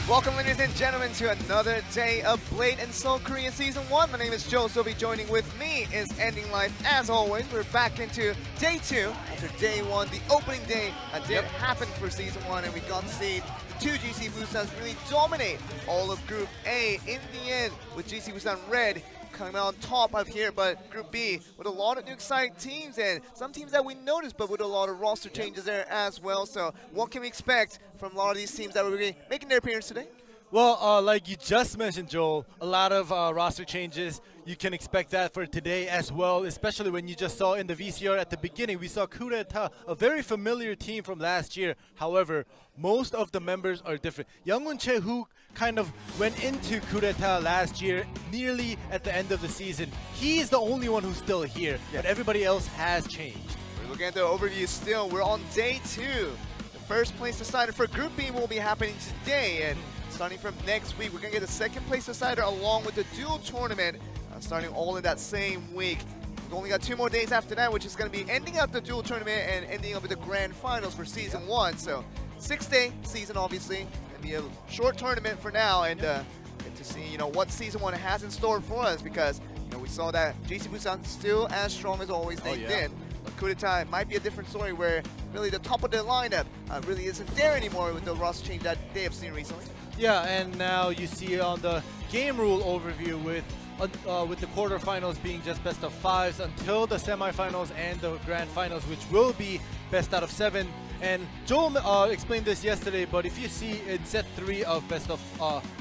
Welcome, ladies and gentlemen, to another day of Blade and Soul Korea Season 1. My name is Joe, so joining with me is Ending Life. As always, we're back into Day 2. After Day 1, the opening day did happen for Season 1, and we got to see the two GC Busans really dominate all of Group A in the end, with GC Busan Red coming out on top of here, but Group B with a lot of new exciting teams and some teams that we noticed, but with a lot of roster changes there as well. So what can we expect from a lot of these teams that will be making their appearance today? Well, like you just mentioned, Joel, a lot of roster changes. You can expect that for today as well, especially when you just saw in the VCR at the beginning, we saw Coup d'etat, a very familiar team from last year. However, most of the members are different. Youngwon Che, who kind of went into Coup d'etat last year nearly at the end of the season, he is the only one who's still here, but everybody else has changed. We're looking at the overview still. We're on Day 2. The first place decided for Group B will be happening today, and starting from next week, we're going to get the second place decider along with the dual tournament, starting all in that same week. We've only got 2 more days after that, which is going to be ending up the dual tournament and ending up with the grand finals for Season 1. So 6-day season, obviously. Going to be a short tournament for now, and get to see, what Season 1 has in store for us, because, we saw that GC Busan still as strong as always they've been. But Coup d'etat might be a different story where really the top of the lineup really isn't there anymore with the roster change that they have seen recently. Yeah, and now you see on the game rule overview with the quarterfinals being just best of 5s until the semifinals and the grand finals, which will be best out of 7. And Joel explained this yesterday, but if you see in set 3 of best of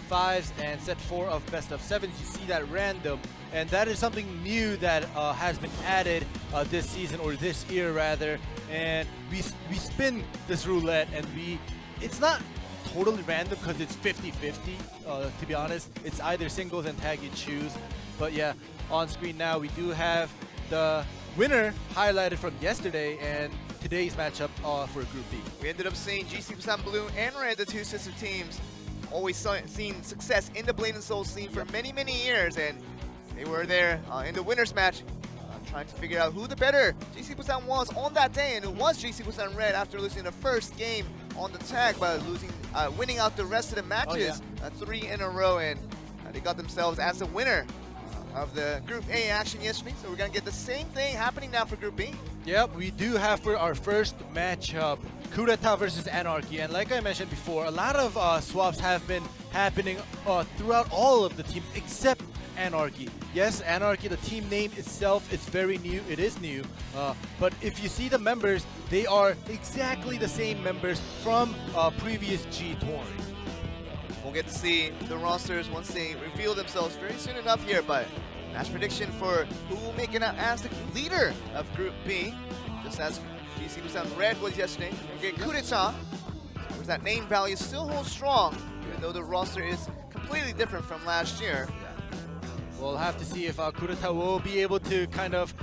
5s and set 4 of best of 7s, you see that random. And that is something new that has been added this season, or this year rather. And we spin this roulette, and it's not totally random because it's 50-50, to be honest. It's either singles and tag you choose. But yeah, on screen now we do have the winner highlighted from yesterday and today's matchup for Group B. We ended up seeing GC Busan Blue and Red, the two sister teams, always seen success in the Blade and Soul scene for many, many years, and they were there in the winners match, trying to figure out who the better GC Busan was on that day, and it was GC Busan Red after losing the first game on the tag, but winning out the rest of the matches 3 in a row, and they got themselves as the winner of the Group A action yesterday. So we're going to get the same thing happening now for Group B. Yep, we do have for our first matchup Coup d'etat versus Anarchy, and like I mentioned before, a lot of swaps have been happening throughout all of the teams except Anarchy. Yes, Anarchy, the team name itself is very new. It is new, but if you see the members, they are exactly the same members from previous G tours. We'll get to see the rosters once they reveal themselves very soon enough here, but match prediction for who will make it out as the leader of Group B, just as GC Busan Red was yesterday. We get Coup d'etat, whereas that name value still holds strong, even though the roster is completely different from last year. We'll have to see if Coup d'etat will be able to kind of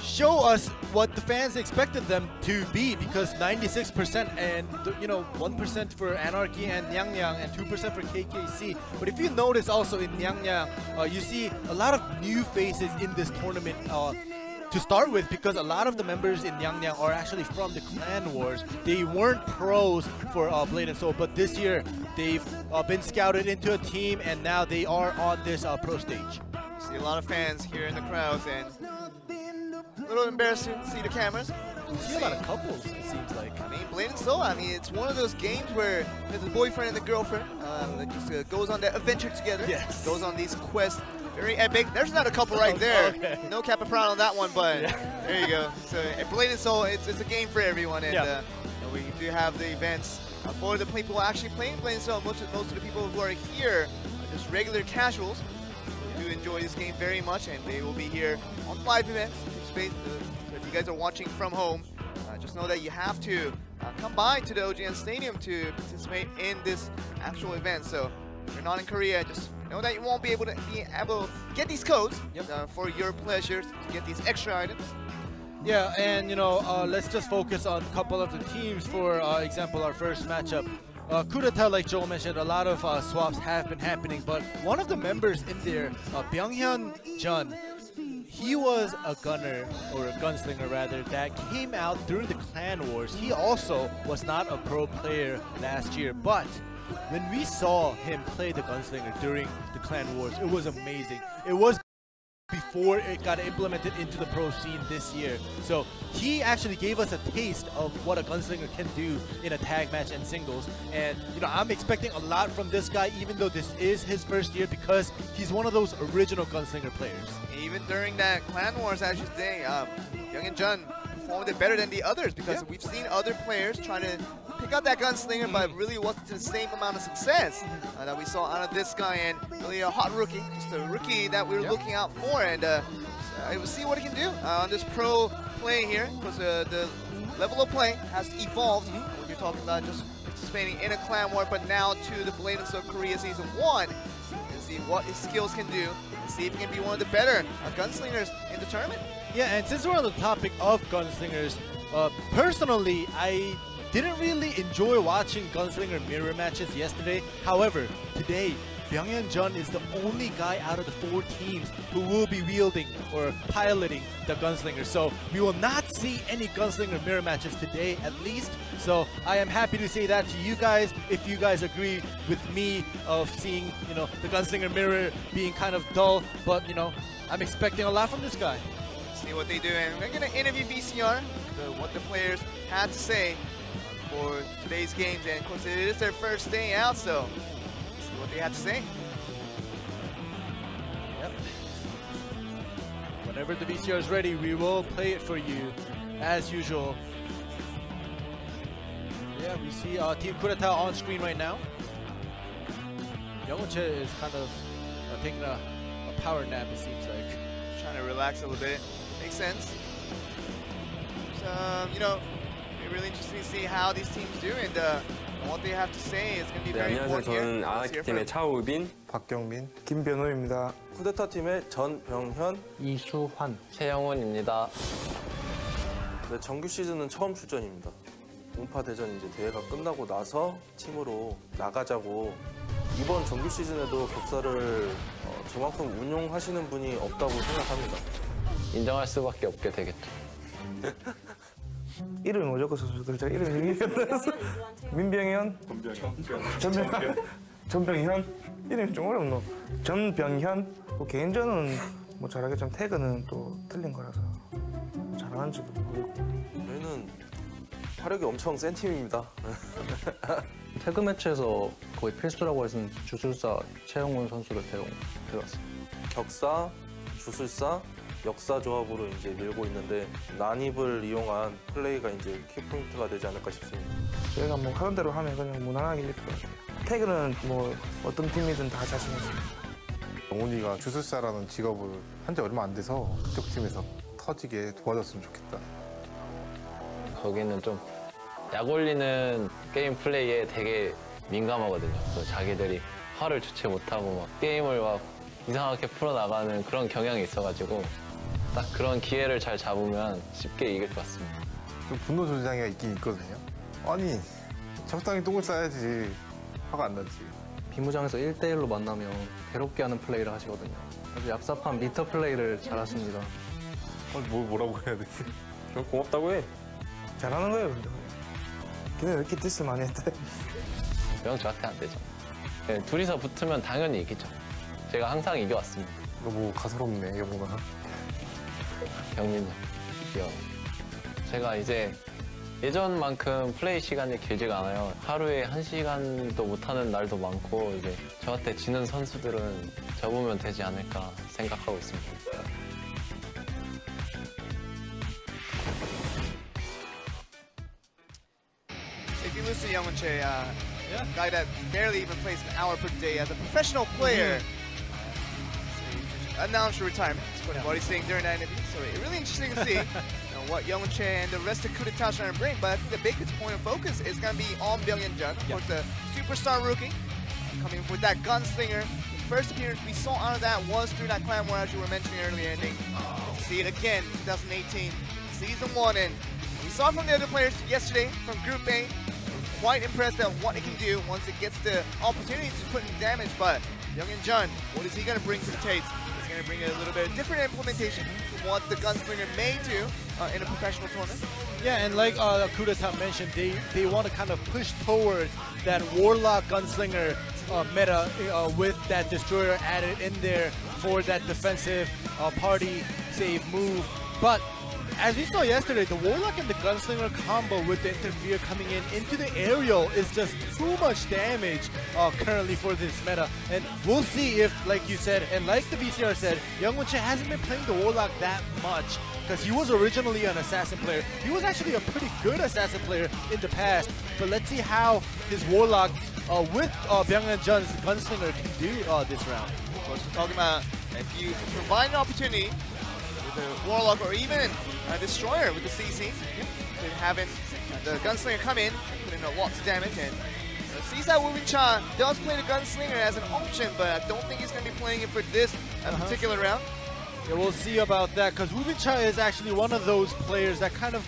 show us what the fans expected them to be, because 96% and 1% for Anarchy and Nyangyang and 2% for KKC. But if you notice also in Nyangyang, you see a lot of new faces in this tournament to start with, because a lot of the members in Nyangyang are actually from the Clan Wars. They weren't pros for Blade and Soul, but this year they've been scouted into a team, and now they are on this pro stage. You see a lot of fans here in the crowds, and a little embarrassed to see the cameras. You see a lot of couples, it seems like. I mean, Blade and Soul, it's one of those games where there's a boyfriend and a girlfriend that just goes on that adventure together. Yes. Goes on these quests. Very epic. There's not a couple right there. Okay. No cap and proud on that one, but there you go. So Blade and Soul, it's a game for everyone, and we do have the events for the people actually playing Blade and Soul. Most of the people who are here are just regular casuals who do enjoy this game very much, and they will be here on live events. So if you guys are watching from home, just know that you have to come by to the OGN Stadium to participate in this actual event. So if you're not in Korea, just know that you won't be able to get these codes for your pleasure, to get these extra items. Yeah, and let's just focus on a couple of the teams. For example, our first matchup. Coup d'etat, like Joel mentioned, a lot of swaps have been happening, but one of the members in there, Byunghyun Jun, he was a gunner, or a gunslinger rather, that came out during the Clan Wars. He also was not a pro player last year, but when we saw him play the Gunslinger during the Clan Wars, it was amazing. It was before it got implemented into the pro scene this year. So he actually gave us a taste of what a Gunslinger can do in a tag match and singles. And you know, I'm expecting a lot from this guy, even though this is his first year, because he's one of those original Gunslinger players. Even during that Clan Wars, as you say, Young Jun performed it better than the others, because we've seen other players trying to pick out that Gunslinger, but really wasn't the same amount of success that we saw out of this guy, and really a hot rookie, just a rookie that we were looking out for, and we'll see what he can do on this pro play here, because the level of play has evolved. When you're talking about just participating in a Clan War, but now to the Blade of South Korea Season 1, and see what his skills can do, and see if he can be one of the better gunslingers in the tournament. Yeah, and since we're on the topic of Gunslingers, personally, I didn't really enjoy watching Gunslinger mirror matches yesterday. However, today, Byung-hyun Jun is the only guy out of the 4 teams who will be wielding or piloting the Gunslinger. So we will not see any Gunslinger mirror matches today, at least. So I am happy to say that to you guys, if you guys agree with me of seeing, you know, the Gunslinger mirror being kind of dull. But, you know, I'm expecting a lot from this guy. See what they do, and we're going to interview VCR, what the players had to say for today's games, and of course it is their first day out, so let's see what they have to say. Yep. Whenever the VCR is ready, we will play it for you as usual. Yeah, we see Team Kureta on screen right now. Young-Che is kind of taking a power nap, it seems like. Trying to relax a little bit. Makes sense. So, you know, it'll be really interesting to see how these teams do, and what they have to say is going to be very important here. 저는 아나키팀의 차우빈, 박경민, 김변호입니다. 쿠데타 팀의 전병현, 이수환, 최영원입니다. 네, 정규 시즌은 처음 출전입니다. 운파 대전 이제 대회가 끝나고 나서 팀으로 나가자고, 이번 정규 시즌에도 격사를 저만큼 운용하시는 분이 없다고 생각합니다. 인정할 수밖에 없게 되겠죠. 이름이 뭐죠? 그 선수들 제가 이름이 민병현, 전병현, 이름이 좀 어렵노. 전병현, 뭐 개인전은 뭐 잘하겠지만 태그는 또 틀린 거라서 잘하는지도 모르고. 저희는 화력이 엄청 센 팀입니다. 태그 매치에서 거의 필수라고 해서 주술사 최영훈 선수를 데려왔어요. 격사, 주술사, 역사 조합으로 이제 밀고 있는데, 난입을 이용한 플레이가 이제 키포인트가 되지 않을까 싶습니다. 저희가 뭐 하던 대로 하면 그냥 무난하게 이길 것 같아요. 태그는 뭐 어떤 팀이든 다 자신 있습니다. 영훈이가 주술사라는 직업을 한 지 얼마 안 돼서 그쪽 팀에서 터지게 도와줬으면 좋겠다. 거기는 좀 약 올리는 게임 플레이에 되게 민감하거든요. 그래서 자기들이 화를 주체 못하고 막 게임을 막 이상하게 풀어나가는 그런 경향이 있어가지고 딱 그런 기회를 잘 잡으면 쉽게 이길 것 같습니다. 좀 분노 조장이 있긴 있거든요. 아니, 적당히 똥을 싸야지 화가 안 나지. 비무장에서 1대1로 만나면 괴롭게 하는 플레이를 하시거든요. 아주 얍삽한 미터 플레이를 잘하십니다. 뭐라고 해야 되지? 좀 고맙다고 해. 잘하는 거예요, 근데. 걔네 왜 이렇게 디스 많이 했대? 그냥 저한테 안 되죠. 네, 둘이서 붙으면 당연히 이기죠. 제가 항상 이겨왔습니다. 너무 가소롭네, 영훈아. 경민이 귀여워. 제가 이제 예전만큼 플레이 시간이 길지가 않아요. 하루에 1시간도 못하는 날도 많고, 이제 저한테 지는 선수들은 접으면 되지 않을까 생각하고 있습니다. If you listen to Young-Che, guy that barely even plays an hour per day as a professional player, announced retirement. That's what he's saying during that interview. So it's really interesting to see what Young-Che and the rest of Kureta are trying to bring. But I think the biggest point of focus is going to be on Byung-hyun Jun, of course, the superstar rookie, coming with that gunslinger. The first appearance we saw out of that was through that Clan War, as you were mentioning earlier. And see it again, 2018, Season 1. And we saw from the other players yesterday from Group A. Quite impressed at what it can do once it gets the opportunity to put in damage. But Byung-hyun Jun, what is he going to bring to the table? He's going to bring a little bit of different implementation to what the gunslinger may do. in a professional tournament. Yeah, and like Kudeta mentioned, they want to kind of push towards that Warlock Gunslinger meta with that Destroyer added in there for that defensive party save move. But as we saw yesterday, the Warlock and the Gunslinger combo with the Interfere coming in into the aerial is just too much damage currently for this meta. And we'll see if, like you said, and like the VCR said, Youngwon Chae hasn't been playing the Warlock that much because he was originally an assassin player. He was actually a pretty good assassin player in the past. But let's see how his Warlock with Byung-Hyun Jun's Gunslinger can do this round. Of course, we're talking about if you provide an opportunity the Warlock or even a Destroyer with the CC. So having the Gunslinger come in, put in lots of damage, and sees that Woo Bin-cha does play the Gunslinger as an option, but I don't think he's going to be playing it for this particular round. Yeah, we'll see about that, because Woo Bin-cha is actually one of those players that kind of,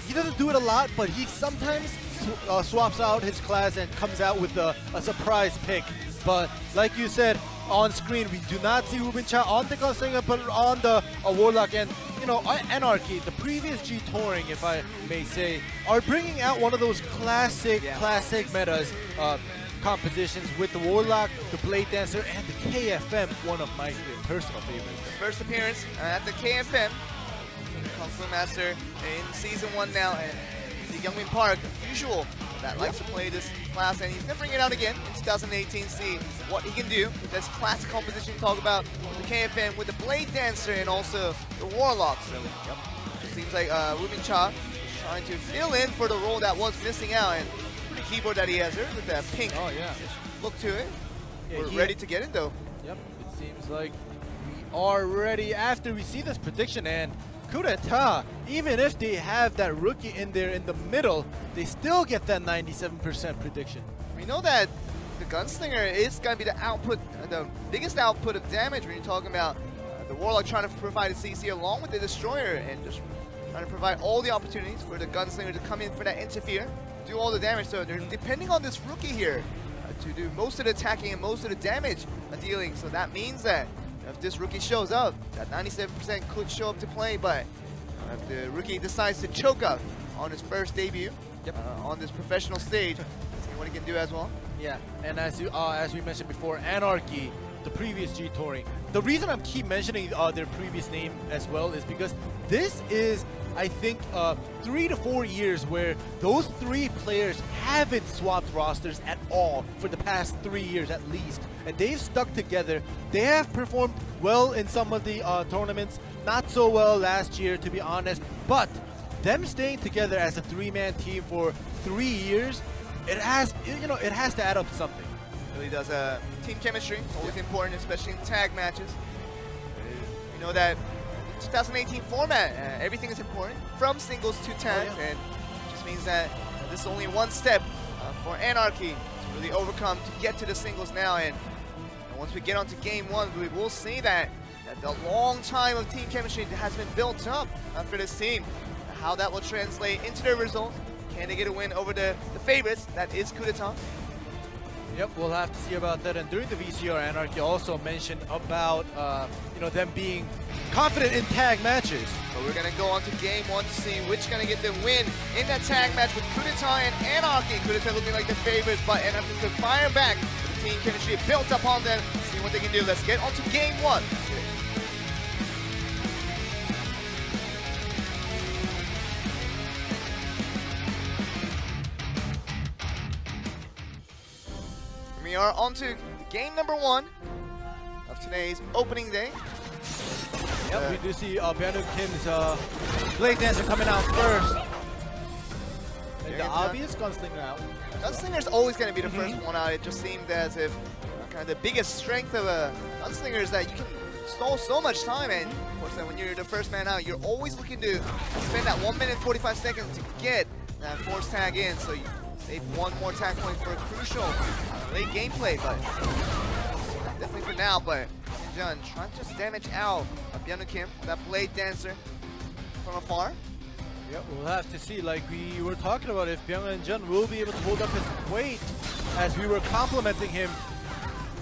he doesn't do it a lot, but he sometimes swaps out his class and comes out with a surprise pick. But like you said, on screen, we do not see Woo Bin-cha on the Gunslinger, but on the Warlock. And, you know, Anarchy, the previous G Touring, if I may say, are bringing out one of those classic metas compositions with the Warlock, the Blade Dancer, and the KFM, one of my personal favorites. The first appearance at the KFM, Kung Fu Master in Season 1 now, and the Youngmin Park, usual that likes to play this class, and he's going to bring it out again in 2018, see what he can do with this classic composition we talk about with the KFM, with the Blade Dancer, and also the Warlock. So, it seems like Woo Bin-cha is trying to fill in for the role that was missing out, and the keyboard that he has here with that pink look to it. Yeah, We're ready to get in, though. Yep, it seems like we are ready after we see this prediction. And Kudeta, even if they have that rookie in there in the middle, they still get that 97% prediction. We know that the Gunslinger is going to be the output, the biggest output of damage when you're talking about the Warlock trying to provide a CC along with the Destroyer and just trying to provide all the opportunities for the Gunslinger to come in for that interfere, do all the damage. So they're depending on this rookie here to do most of the attacking and most of the damage dealing. So that means that if this rookie shows up, that 97% could show up to play, but if the rookie decides to choke up on his first debut on this professional stage, see what he can do as well. Yeah, and as we mentioned before, Anarchy, the previous G Touring. The reason I keep mentioning their previous name as well is because this is, I think, 3 to 4 years where those three players haven't swapped rosters at all for the past 3 years at least. And they've stuck together. They have performed well in some of the tournaments, not so well last year to be honest, but them staying together as a three-man team for 3 years, it has to add up to something. Really does. Team chemistry, always important, especially in tag matches. You know that 2018 format, everything is important, from singles to tags, and it just means that this is only one step for Anarchy to really overcome to get to the singles now. And once we get onto game one, we will see that the long time of team chemistry that has been built up for this team, how that will translate into their results. Can they get a win over the favorites, that is Kudeta? Yep, we'll have to see about that. And during the VCR, Anarchy also mentioned about them being confident in tag matches. So we're gonna go on to game one to see which gonna get the win in that tag match with Kudeta and Anarchy. Kudeta looking like the favorites, but Anarchy could fire back with the team chemistry built upon them. See what they can do. Let's get on to game one. We are on to game number one of today's opening day. Yep, we do see Byung-Hyun Kim's Blade Dancer coming out first. And the obvious Gunslinger out. Gunslinger's always going to be the first one out. It just seemed as if kind of the biggest strength of a Gunslinger is that you can stall so much time, and of course when you're the first man out, you're always looking to spend that 1 minute 45 seconds to get that force tag in, so you save one more tag point for a crucial late gameplay. But definitely for now, but Jun trying to just damage out Byung-Hyun Kim, that Blade Dancer from afar. Yep, we'll have to see, like we were talking about, if Byung-Hyun Jun will be able to hold up his weight, as we were complimenting him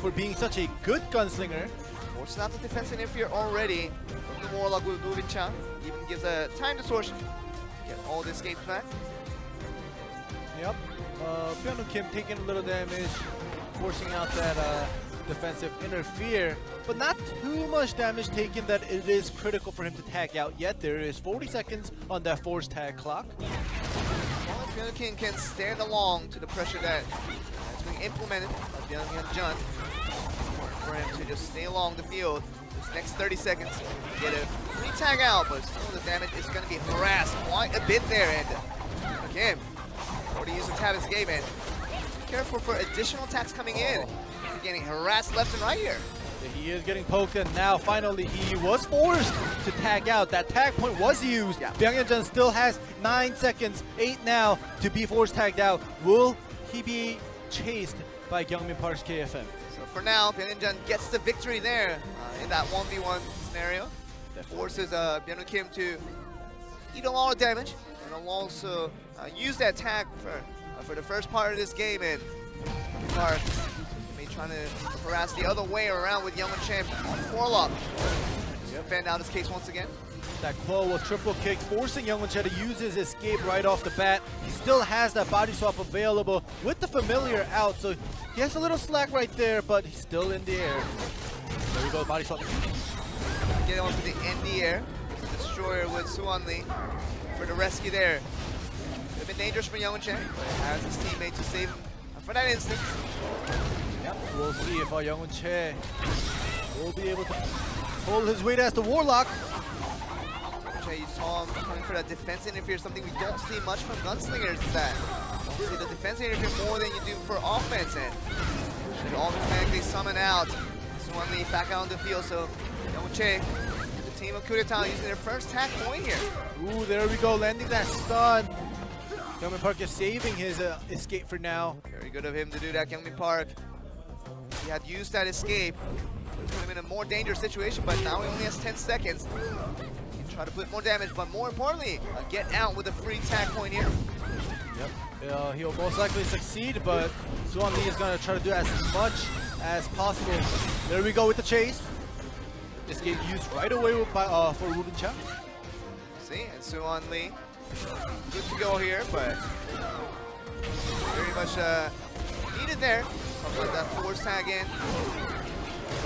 for being such a good gunslinger. Forces out the defense interfere already from the Warlock with Moving Cha. Even gives a time distortion. Get all the escapes back. Yep. Byung-Woo Kim taking a little damage, forcing out that defensive interfere, but not too much damage taken that it is critical for him to tag out yet. There is 40 seconds on that force tag clock. Well, Byung-Woo Kim can stand along to the pressure that is being implemented by Byung-Woo Jun. For him to just stay along the field this next 30 seconds, get a free tag out, but still the damage is going to be harassed quite a bit there. And Kim already used the tab escape, and be careful for additional attacks coming in. He's getting harassed left and right here. He is getting poked, and now finally he was forced to tag out. That tag point was used. Yeah. Byung-Woo Jun still has 9 seconds, 8 now to be forced tagged out. Will he be chased by Gyeongmin Park's KFM? So for now, Byung-Woo Jun gets the victory there in that 1v1 scenario. That forces Byung-Woo Kim to eat a lot of damage, and will also use that tag for the first part of this game. And Park trying to harass the other way around with Youngwon Champ Warlock. Defend out his case once again. That Quo with triple kicks, forcing Youngwon Cha to use his escape right off the bat. He still has that body swap available with the familiar out, so he has a little slack right there, but he's still in the air. There we go, body swap. Get on to the ND air. Destroyer with Suwon Lee for the rescue there. It's been dangerous for Youngwon Cha, but has his teammate to save him for that instant. Yep, we'll see if Youngwon Cha will be able to hold his weight as the Warlock. You saw him coming for that defense interfere, something we don't see much from gunslingers, is that you see the defense interfere more than you do for offense, and should automatically summon out Suwon Lee back out on the field. So Youngwon Cha, the team of Coup d'etat using their first tag point here. Ooh, there we go, landing that stun. Gyeongmin Park is saving his escape for now. Very good of him to do that, Gyeongmin Park. He had used that escape, put him in a more dangerous situation, but now he only has 10 seconds. He can try to put more damage, but more importantly, get out with a free tag point here. Yep, he'll most likely succeed, but Suwon Lee is going to try to do as much as possible. There we go with the chase. Escape used right away for Ruben Cha. See, and Suwon Lee, good to go here, but very much needed there. Let that force tag in.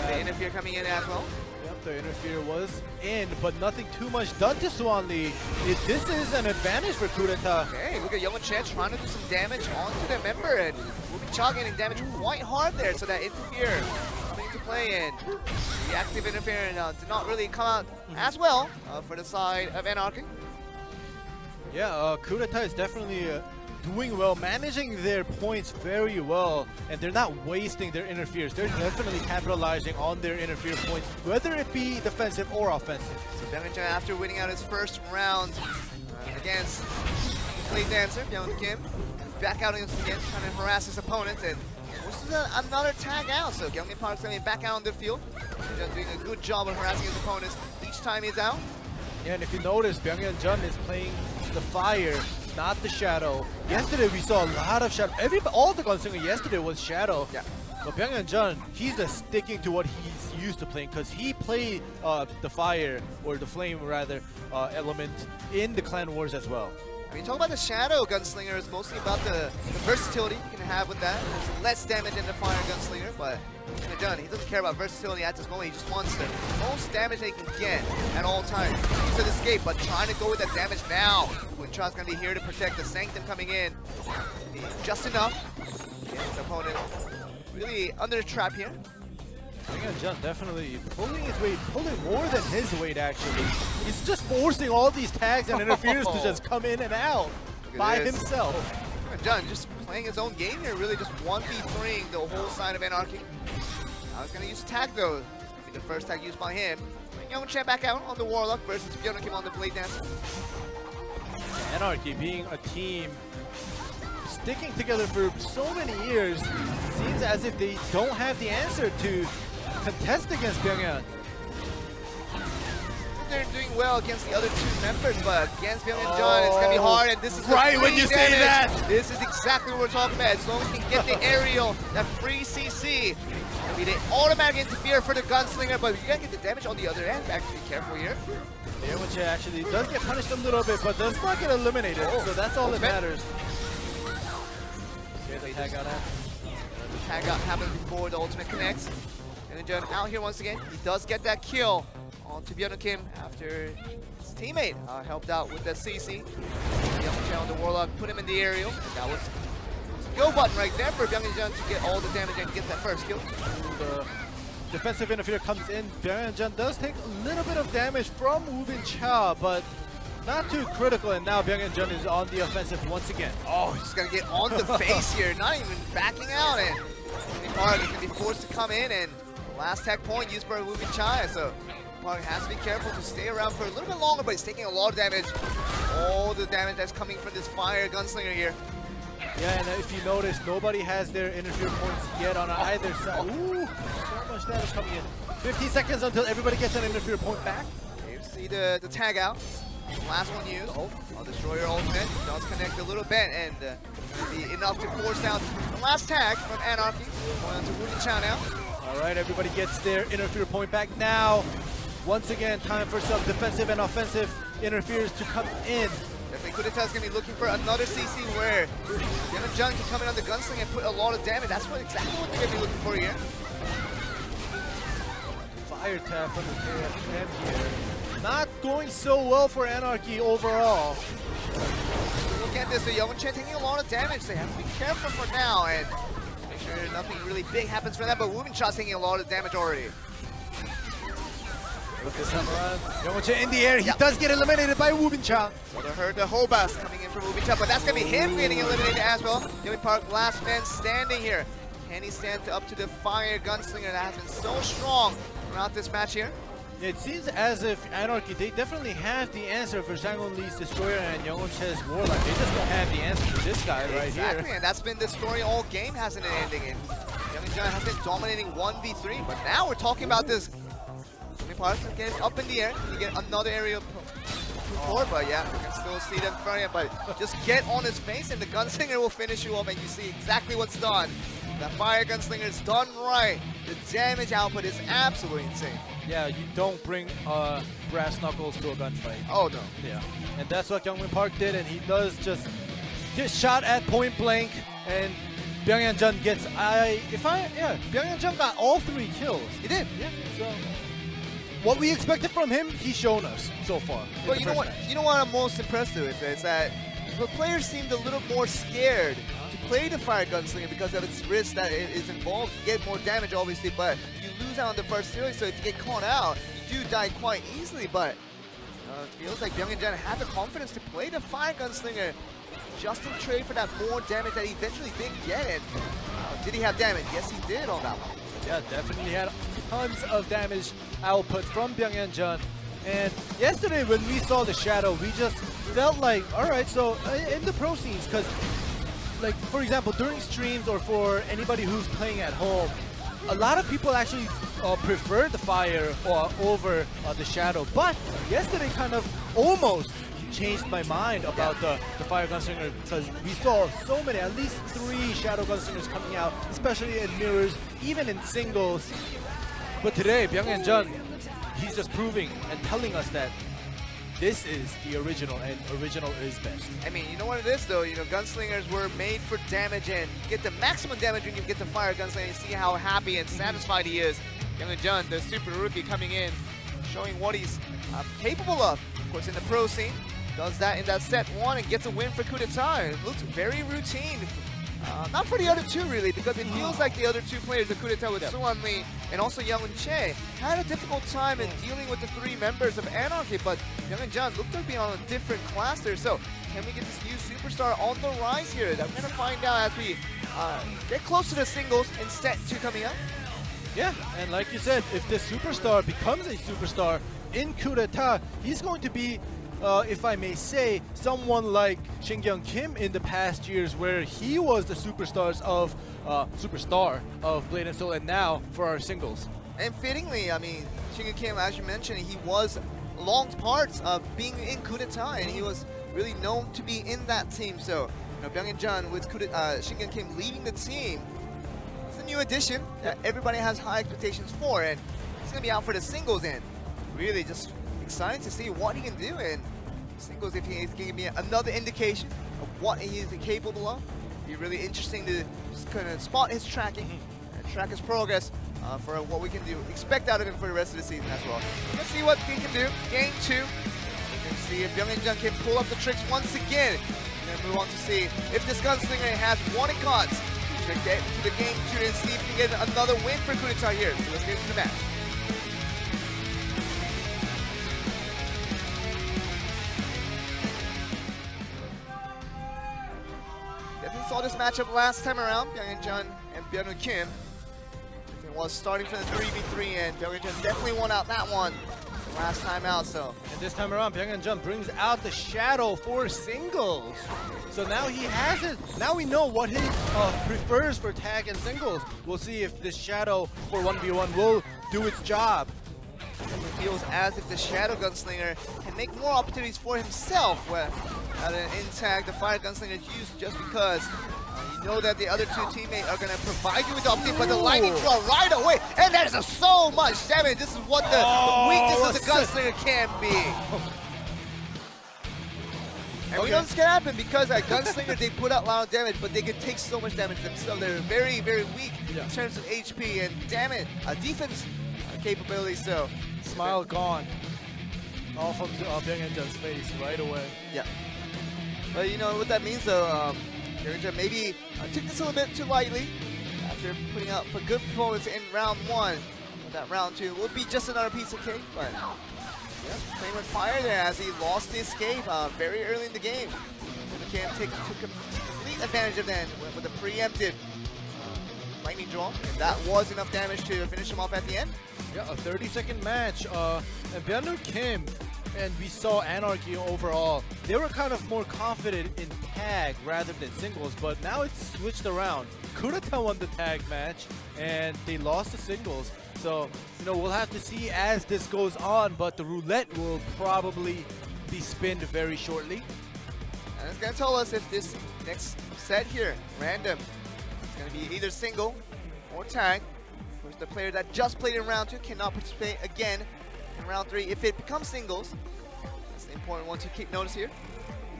The interfere coming in as well. Yep, the interfere was in, but nothing too much done to Suwon Lee. This is an advantage for Coup d'etat. Okay, look at Youngwon Cha trying to do some damage onto their member, and Ruben Cha getting damage quite hard there, so that interfere coming into play, and the active interfere did not really come out as well for the side of Anarchy. Yeah, Coup d'etat is definitely doing well, managing their points very well, and they're not wasting their interferes. They're definitely capitalizing on their interfere points, whether it be defensive or offensive. So Byung-Woo Cha, after winning out his first round against Blade Dancer, Byung-Woo Kim, back out again, trying to harass his opponent, and this is another tag out. So Gyeongmin Park's going to be back out on the field. He's doing a good job of harassing his opponents each time he's out. Yeah, and if you notice, Byung-Woo Jun is playing the fire, not the shadow. Yesterday we saw a lot of shadow. All the gunslinger yesterday was shadow. Yeah. But Byung-Woo Jun, he's just sticking to what he's used to playing, because he played the fire, or the flame rather, element in the Clan Wars as well. When you talk about the Shadow Gunslinger, it's mostly about the versatility you can have with that. There's less damage in the Fire Gunslinger, but Jun, he doesn't care about versatility at this moment. He just wants the most damage that he can get at all times. He's an escape, but trying to go with that damage now. When Cha's going to be here to protect the Sanctum coming in. Just enough. Get the opponent really under the trap here. Byung-Woo Jun definitely pulling his weight, pulling more than his weight actually. He's just forcing all these tags and interference to just come in and out by himself. Jun just playing his own game here, really just 1v3ing the whole side of Anarchy. Now he's going to use a tag though. It's going to be the first tag used by him. Youngwon Cha back out on the Warlock versus Byung-Woo Kim on the Blade Dancer. Anarchy being a team sticking together for so many years, seems as if they don't have the answer to contest against Byung-Woo. They're doing well against the other two members, but against Byung-Woo Jun, it's gonna be hard. And this is right when you say that. This is exactly what we're talking about. As long as we can get the aerial, that free CC, be the automatic interfere for the gunslinger, but you gotta get the damage on the other end. Back to be careful here. Yeonche actually does get punished a little bit, but does not get eliminated, so that's all that matters. Okay, the tag out happens. The tag out happens before the ultimate connects. And then out here once again, he does get that kill onto Byung Kim after his teammate helped out with that CC. Yeonche on the Warlock, put him in the aerial. That was the go button right there for Byung Jun to get all the damage and get that first kill. The defensive interference comes in. Byung Jun does take a little bit of damage from Woo Bin Cha, but not too critical, and now Byung Jun is on the offensive once again. Oh, he's gonna get on the face here, not even backing out, and Park is gonna be forced to come in, and last tag point used by Woo Bin Cha, so Park has to be careful to stay around for a little bit longer, but he's taking a lot of damage. All the damage that's coming from this fire gunslinger here. Yeah, and if you notice, nobody has their interfere points yet on either side. Ooh, so much damage coming in. 15 seconds until everybody gets an interfere point back. You see the tag out. Last one used. I'll destroy your ultimate. Does connect a little bit, and be enough to force down the last tag from Anarchy. Going on to Woo Bin Cha now. All right, everybody gets their interfere point back now. Once again, time for some defensive and offensive interferes to come in. Definitely Kudeta's gonna be looking for another CC where Byung Jun can come in on the gunslinger and put a lot of damage. That's exactly what they're gonna be looking for here. Fire tap from the KFM here. Not going so well for Anarchy overall. Look at this, so Yeonche taking a lot of damage. They have to be careful for now and make sure nothing really big happens for them, but Woo Bin Cha's taking a lot of damage already. Look this time around. Yeonche in the air. He does get eliminated by Woo Bin Cha. So they heard the Hobas coming in from Woo Bin Cha, but that's going to be him getting eliminated as well. Yeonche Park, last man standing here. Can he stand up to the fire gunslinger that has been so strong throughout this match here? It seems as if Anarchy, they definitely have the answer for Sang-won Lee's Destroyer and Yeonche's Warlock. They just don't have the answer for this guy right here. Exactly, and that's been the story all game, hasn't it, ending in. Byung Jun has been dominating 1v3, but now we're talking about this. Get up in the air, you get another aerial support, but yeah, you can still see them front end, but just get on his face and the gunslinger will finish you off, and you see exactly what's done. That fire gunslinger is done right. The damage output is absolutely insane. Yeah, you don't bring brass knuckles to a gunfight. Oh no. Yeah, and that's what Kyungmin Park did, and he does just get shot at point blank, and Byung Jun gets, Byung Jun got all 3 kills. He did. Yeah, so what we expected from him, he's shown us so far. But you know what? You know what I'm most impressed with is that the players seemed a little more scared to play the fire gunslinger because of its risk that it is involved. You get more damage, obviously, but you lose out on the first series. So if you get caught out, you do die quite easily. But it feels like Byung Jun had the confidence to play the fire gunslinger just in trade for that more damage that he eventually did get. And did he have damage? Yes, he did on that one. Yeah, definitely had tons of damage output from Byung Jun. And yesterday when we saw the Shadow, we just felt like, all right, so in the pro scenes, because like, for example, during streams or for anybody who's playing at home, a lot of people actually prefer the fire over the Shadow. But yesterday kind of almost changed my mind about the fire gunslinger, because we saw so many, at least 3 Shadow gunslingers coming out, especially in mirrors, even in singles. But today, Byung Jun, he's just proving and telling us that this is the original, and original is best. I mean, you know what it is though, you know, gunslingers were made for damage, and you get the maximum damage when you get the fire gunslinger. You see how happy and satisfied he is. Byung Jun, the super rookie, coming in, showing what he's capable of. Of course, in the pro scene, does that in that set 1 and gets a win for Coup d'etat. It looks very routine. Not for the other 2 really, because it feels like the other 2 players, the Coup d'etat with Suwon Lee and also Yeonche, had a difficult time in dealing with the 3 members of Anarchy, but Byung Jun looked to be on a different class there. So can we get this new superstar on the rise here? That we're going to find out as we get close to the singles in set 2 coming up. Yeah, and like you said, if this superstar becomes a superstar in Coup d'etat, he's going to be, if I may say, someone like Shin Kyung-kim in the past years, where he was the superstar of Blade and Soul, and now for our singles. And fittingly, I mean, Shin Kyung-kim, as you mentioned, he was long parts of being in Coup d'etat, and he was really known to be in that team. So, you know, Byung Jun with Shin Kyung-kim leading the team, it's a new addition that everybody has high expectations for, and he's going to be out for the singles, and really just excited to see what he can do in singles. If he can give me another indication of what he's capable of, it'd be really interesting to just kind of spot his tracking and track his progress for what we can do. Expect out of him for the rest of the season as well. Let's see what he can do. Game 2. We can see if Byung-Jun can pull up the tricks once again. And then move on to see if this gunslinger has what it costs to get to the game 2 and see if we can get another win for Coup d'etat here. So let's get into the match. Definitely saw this matchup last time around, Byung-Jun and Byung Kim. It was starting from the 3v3, and Byung-Jun definitely won out that one the last time out. So, and this time around, Byung-Jun brings out the Shadow for singles. So now he has it. Now we know what he prefers for tag and singles. We'll see if this Shadow for 1v1 will do its job. And it feels as if the Shadow Gunslinger can make more opportunities for himself, where at an in-tag, the Fire Gunslinger is used just because you know that the other two teammates are going to provide you with the opportunity, but the lightning draw right away, and that is so much damage. This is what the weakness of the Gunslinger can be. And we know this can happen because at Gunslinger, they put out a lot of damage, but they can take so much damage themselves. They're very, very weak in terms of HP and damage, defense capability. So, smile gone. All from Byung-Jun's face right away. Yeah. But you know what that means though, Byung-Jun maybe took this a little bit too lightly after putting out a good performance in round 1. That round 2 will be just another piece of cake, but yeah, playing with fire there as he lost the escape very early in the game. Kim took complete advantage of that with a preemptive lightning draw, and that was enough damage to finish him off at the end. Yeah, a 30-second match, and Byung Kim and we saw Anarchy overall. They were kind of more confident in tag rather than singles, but now it's switched around. Coup d'etat won the tag match, and they lost the singles. So, you know, we'll have to see as this goes on, but the roulette will probably be spinned very shortly. And it's going to tell us if this next set here, random, it's going to be either single or tag. Of course, the player that just played in round 2 cannot participate again in round 3 if it becomes singles. That's the important one to keep notice here.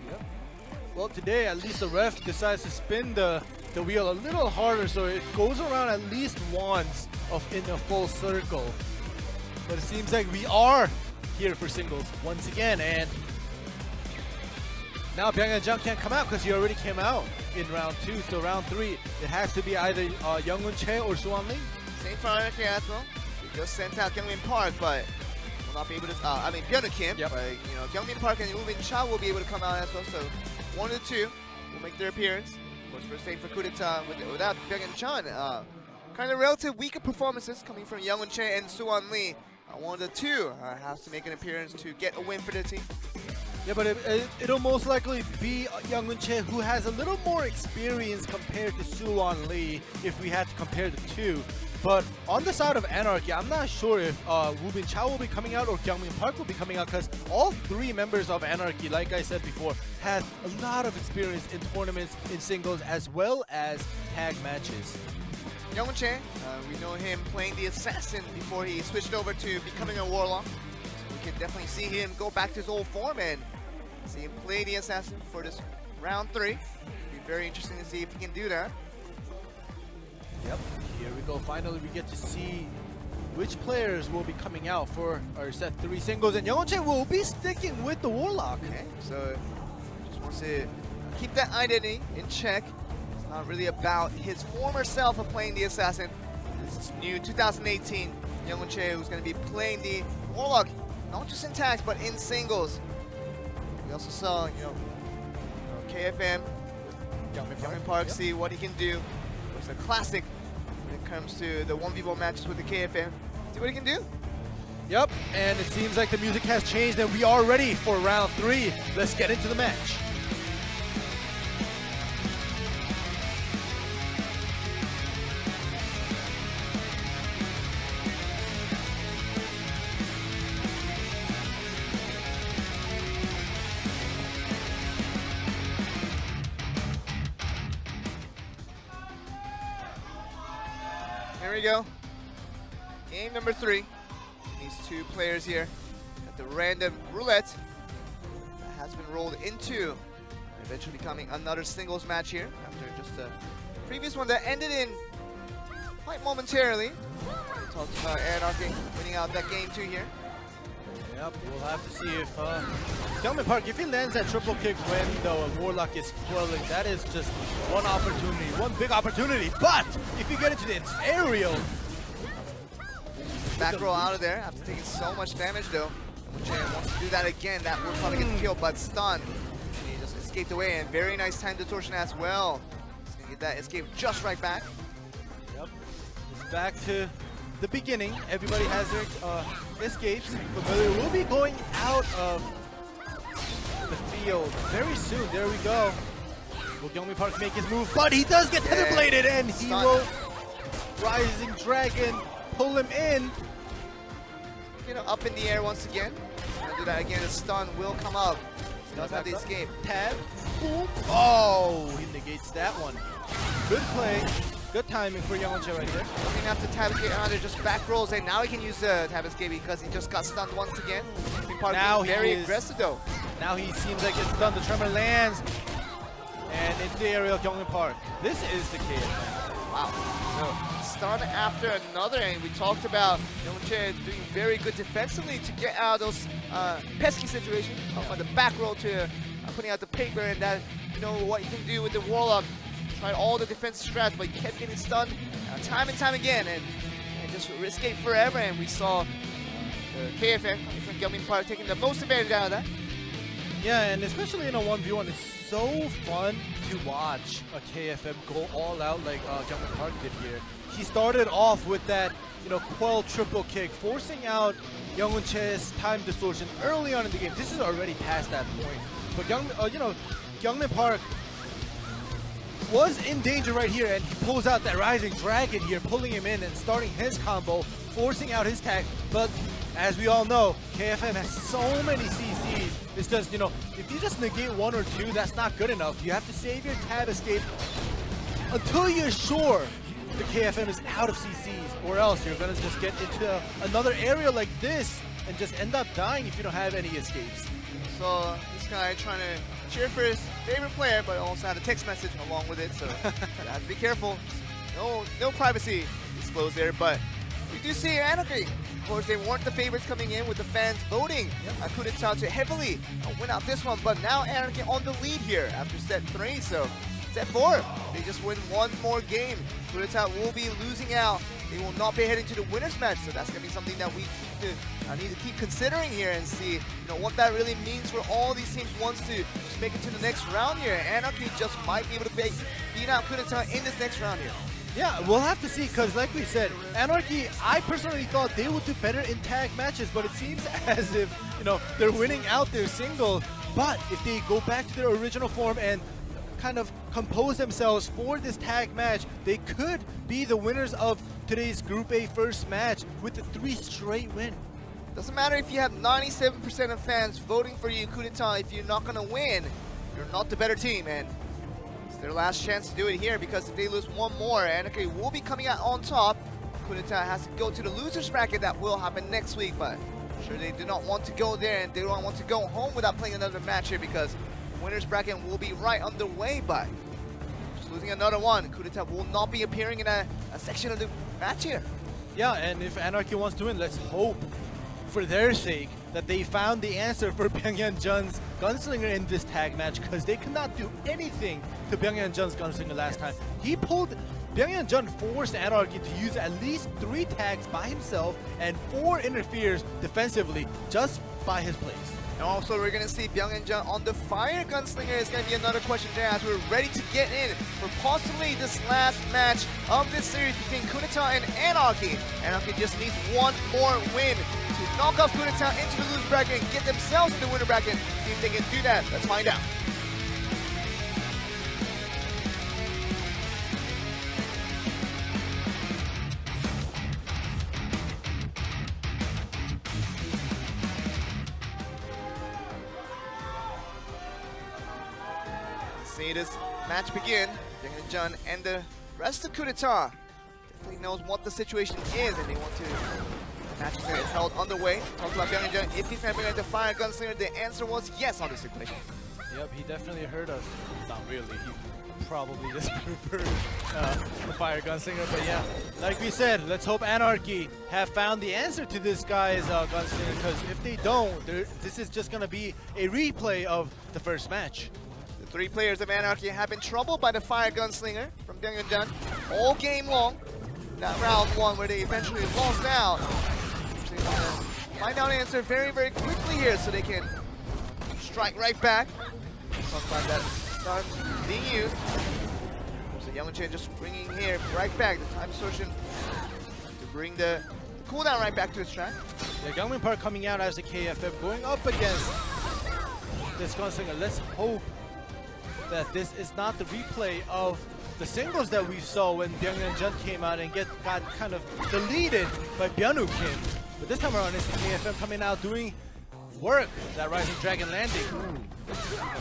Yep. Well, today at least the ref decides to spin the wheel a little harder, so it goes around at least once in a full circle. But it seems like we are here for singles once again, and now Byung-Jun can't come out because he already came out in round 2. So round 3, it has to be either Young-Hoon Chae or Soo-Won Lee. Same for Anarchy as well. We just sent out Kyungmin Park, but will not be able to. I mean, Byung Kim, yep. But you know, Kyungmin Park and Woo-Bin Cha will be able to come out as well. So one of the two will make their appearance. Of course, we're saying for Coup d'etat without Byung-Jun. Kind of relative weaker performances coming from Young-Hoon Chae and Soo-Won Lee. One of the two has to make an appearance to get a win for the team. Yeah, but it'll most likely be Young-Hoon Chae, who has a little more experience compared to Soo-Won Lee if we had to compare the two. But on the side of Anarchy, I'm not sure if Woo-Bin Cha will be coming out or Kyungmin Park will be coming out, because all 3 members of Anarchy, like I said before, have a lot of experience in tournaments, in singles, as well as tag matches. Young-Hoon Chae, we know him playing the Assassin before he switched over to becoming a Warlock. So we can definitely see him go back to his old form and see him play the Assassin for this round 3. It'll be very interesting to see if he can do that. Yep, here we go. Finally, we get to see which players will be coming out for our set 3 singles, and Young-Hoon Chae will be sticking with the Warlock. Okay, so just wants to keep that identity in check. It's not really about his former self of playing the Assassin. This is new 2018 Young-Hoon Chae, who's going to be playing the Warlock, not just in tags, but in singles. We also saw, you know, KFM, Kyungmin Park, yep. See what he can do. It's a classic when it comes to the 1v1 matches with the KFM. See what he can do. Yep, and it seems like the music has changed and we are ready for round 3. Let's get into the match. we go. Game number 3. These two players here at the random roulette that has been rolled into eventually becoming another singles match here after just a previous one that ended in quite momentarily. We talked about Anarchy winning out that game 2 here. Yep, we'll have to see if Youngmin Park, if he lands that triple kick when the Warlock is twirling, that is just one opportunity, one big opportunity. But if you get into the aerial, back roll out of there after taking so much damage though. And when wants to do that again, that will probably get killed, but stunned. And he just escaped away, and very nice time distortion as well. He's gonna get that escape just right back. Yep, it's back to the beginning. Everybody has their escapes, but we'll be going out of the field very soon. There we go. Will Youngmin Park make his move? But he does get tether bladed, and he will Rising Dragon pull him in. You know, up in the air once again. Gonna do that again. The stun will come up. Does have the escape. Tab. Boom. Oh, he negates that one. Good play. Good timing for Youngwon right there. Looking after tab escape out there, just back rolls, and now he can use the tab escape because he just got stunned once again. Now very aggressive though. Now he seems like it's done. The tremor lands, and into the area of Youngmin Park. This is the kid. Wow. So stun after another, and we talked about Youngwon doing very good defensively to get out of those pesky situations. From the back roll to putting out the paper, and that, you know what you can do with the Warlock. Tried all the defensive strats, but he kept getting stunned time and time again, and just escaped forever. And we saw the KFM from Youngmin Park taking the most advantage out of that. Yeah, and especially in a 1v1, it's so fun to watch a KFM go all out like Youngmin Park did here. He started off with that, you know, quell triple kick, forcing out Youngwon Che's time distortion early on in the game. This is already past that point, but Youngmin Park was in danger right here, and he pulls out that Rising Dragon here, pulling him in and starting his combo, forcing out his tag. But as we all know, KFM has so many CCs. It's just, you know, if you just negate 1 or 2, that's not good enough. You have to save your tab escape until you're sure the KFM is out of CCs, or else you're gonna just get into another area like this and just end up dying if you don't have any escapes. So this guy trying to cheer for his favorite player, but also had a text message along with it, so you have to be careful. No privacy disclosed there, but we do see Anarchy. Of course, they weren't the favorites coming in with the fans voting coup d'etat to heavily win out this one, but now Anarchy on the lead here after set 3, so set 4. They just win one more game. Coup d'etat will be losing out. They will not be heading to the winner's match, so that's going to be something that we need to keep considering here and see, you know, what that really means for all these teams once to just make it to the next round here. Anarchy just might be able to beat out Coup d'etat in this next round here. Yeah, we'll have to see, because like we said, Anarchy, I personally thought they would do better in tag matches, but it seems as if, you know, they're winning out their single. But if they go back to their original form and kind of compose themselves for this tag match, they could be the winners of today's Group A first match with a 3 straight win. Doesn't matter if you have 97% of fans voting for you, Coup d'etat, if you're not going to win, you're not the better team, and it's their last chance to do it here, because if they lose one more, Anarchy will be coming out on top. Coup d'etat has to go to the loser's bracket. That will happen next week, but I'm sure they do not want to go there, and they don't want to go home without playing another match here, because winner's bracket will be right underway, but just losing another one. Coup d'etat will not be appearing in a section of the match here. Yeah, and if Anarchy wants to win, let's hope for their sake that they found the answer for Byunghyun Jun's Gunslinger in this tag match, because they could not do anything to Byunghyun Jun's Gunslinger last time. Byunghyun Jun forced Anarchy to use at least 3 tags by himself and 4 interferes defensively just by his plays. And also, we're going to see Byunghyun Jun on the Fire Gunslinger. It's going to be another question there as we're ready to get in for possibly this last match of this series between Coup d'etat and Anarchy. Anarchy just needs one more win to knock off Coup d'etat into the loser bracket and get themselves in the winner bracket. See if they can do that. Let's find out. See this match begin. Byunghyun Jun and the rest of Coup d'etat definitely knows what the situation is, and they want to match is held underway. Talked about Byung-Hyun Jun. If he's going to bring out the Fire Gunslinger, the answer was yes on this equation. Yep, he definitely heard us. Not really. He probably just preferred the Fire Gunslinger. But yeah, like we said, let's hope Anarchy have found the answer to this guy's Gunslinger, because if they don't, this is just going to be a replay of the first match. The three players of Anarchy have been troubled by the Fire Gunslinger from Byung-Hyun Jun all game long. That round one where they eventually lost out. They want to find out an answer very, very quickly here so they can strike right back. Talk about that stun being used. So Youngwon just bringing here right back the time distortion to bring the cooldown right back to its track. Yeah, Gangmin Park coming out as the KFF going up against this Gunslinger. Let's hope that this is not the replay of the singles that we saw when Byung-Hyun Jun came out and got kind of deleted by Byung-Hyun Kim. But this time around, it's the KFM coming out doing work. That Rising Dragon landing.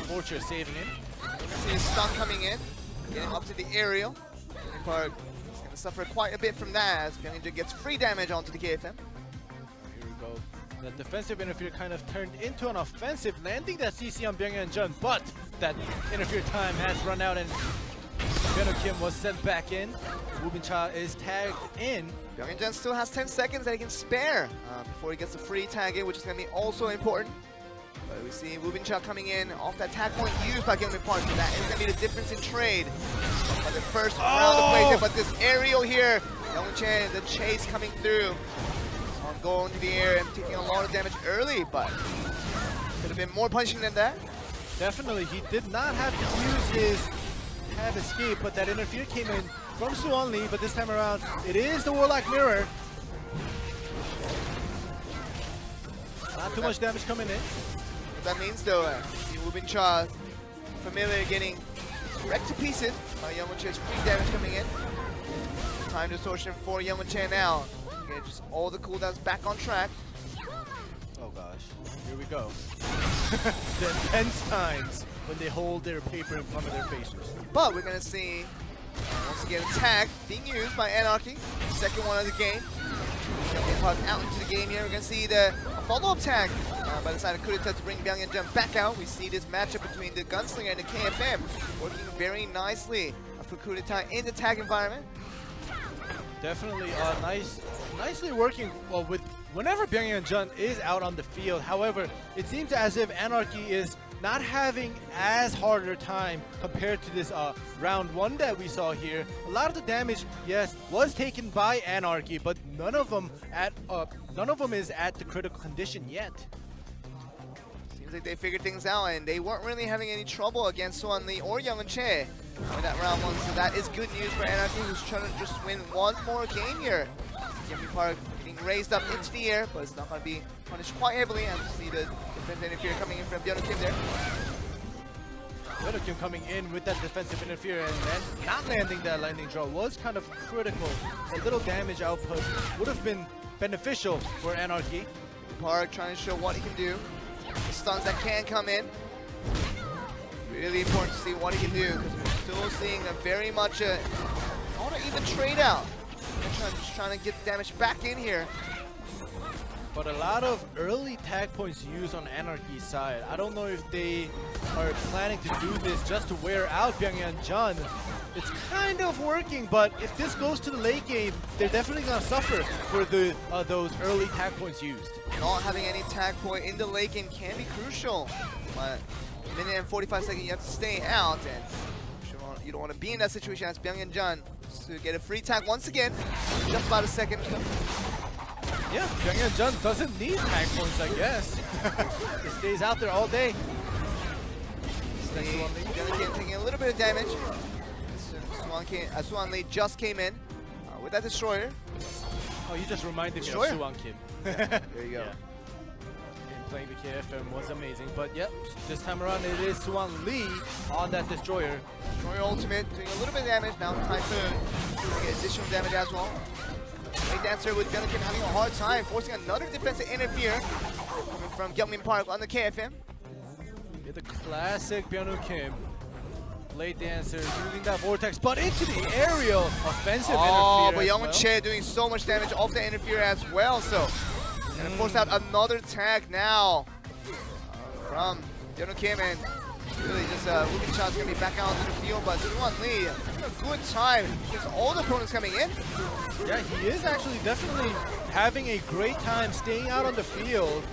Fortress saving him. See his stun coming in, getting up to the aerial. Byung-Hyun Park is going to suffer quite a bit from that as Byung-Hyun Jun gets free damage onto the KFM. Here we go. The defensive interfere kind of turned into an offensive, landing that CC on Byung-Hyun Jun, but that interfere time has run out and Byung-Hyun Kim was sent back in. Woo Cha is tagged in. Byung-Hyun Jun still has 10 seconds that he can spare before he gets the free tag in, which is going to be also important. But we see Woo Cha coming in off that tag point used by Gangmin Park, so that is going to be the difference in trade. But the first round of play there, but this aerial here, Youngwon, the chase coming through. On going to the air and taking a lot of damage early, but could have been more punishing than that. Definitely, he did not have to use his have escape, but that interfere came in from Suwon Lee, but this time around, it is the Warlock Mirror. Not too much damage coming in. What that means though, Woo Cha familiar getting wrecked to pieces by Youngwon's free damage coming in. Time distortion for Youngwon now. Get just all the cooldowns back on track. Oh gosh, here we go. The intense times when they hold their paper in front of their faces. But we're gonna see once again a tag being used by Anarchy. Second one of the game. Out into the game here. We're gonna see the follow-up tag by the side of Kudeta to bring Byung-Hyun Jun back out. We see this matchup between the Gunslinger and the KFM working very nicely for Kudeta in the tag environment. Definitely nicely working with whenever Byung-Hyun Jun is out on the field. However, it seems as if Anarchy is not having as harder time compared to this round one that we saw here. A lot of the damage, yes, was taken by Anarchy, but none of them is at the critical condition yet. Seems like they figured things out, and they weren't really having any trouble against Suwon Lee or Youngwon in that round one. So that is good news for Anarchy, who's trying to just win one more game here. Gangmin Park getting raised up into the air, but it's not going to be punished quite heavily. And we see the defensive interfere coming in from Byung-Hyun Kim there. Byung-Hyun Kim coming in with that defensive interfere and then not landing that lightning draw was kind of critical. A little damage output would have been beneficial for Anarchy. Park trying to show what he can do. The stuns that can come in. Really important to see what he can do, because we're still seeing a very much not an even trade out. Just trying to get damage back in here. But a lot of early tag points used on Anarchy's side. I don't know if they are planning to do this just to wear out Byung-Hyun Jun. It's kind of working, but if this goes to the late game, they're definitely going to suffer for the those early tag points used. Not having any tag point in the late game can be crucial. But a minute and 45 seconds, you have to stay out, and you don't want to be in that situation as Byung-Hyun Jun to get a free tag once again. Just about a second. Yeah, Byung-Hyun Jun doesn't need tag points, I guess. He stays out there all day. Byung-Hyun taking a little bit of damage. Suwon Lee just came in with that destroyer. Oh, you just reminded me of Suwon Kim. There you go. Yeah. Playing the KFM was amazing, but yep, this time around it is Suwon Lee on that destroyer. Destroyer ultimate doing a little bit of damage. Now Typhoon doing additional damage as well. Late Dancer with Byung-Hyun Kim having a hard time forcing another defensive interfere coming from Gangmin Park on the KFM. Yeah, the classic Byung-Hyun Kim Blade Dancer using that vortex, but into the aerial offensive Oh, interfere but as Young well. Che doing so much damage off the interfere as well. So, gonna force out another tag now from Yeon Kim, and really just Wookie Cha's gonna be back out onto the field. But Suwon Lee, having a good time because all the opponents coming in. Yeah, he is actually definitely having a great time staying out on the field.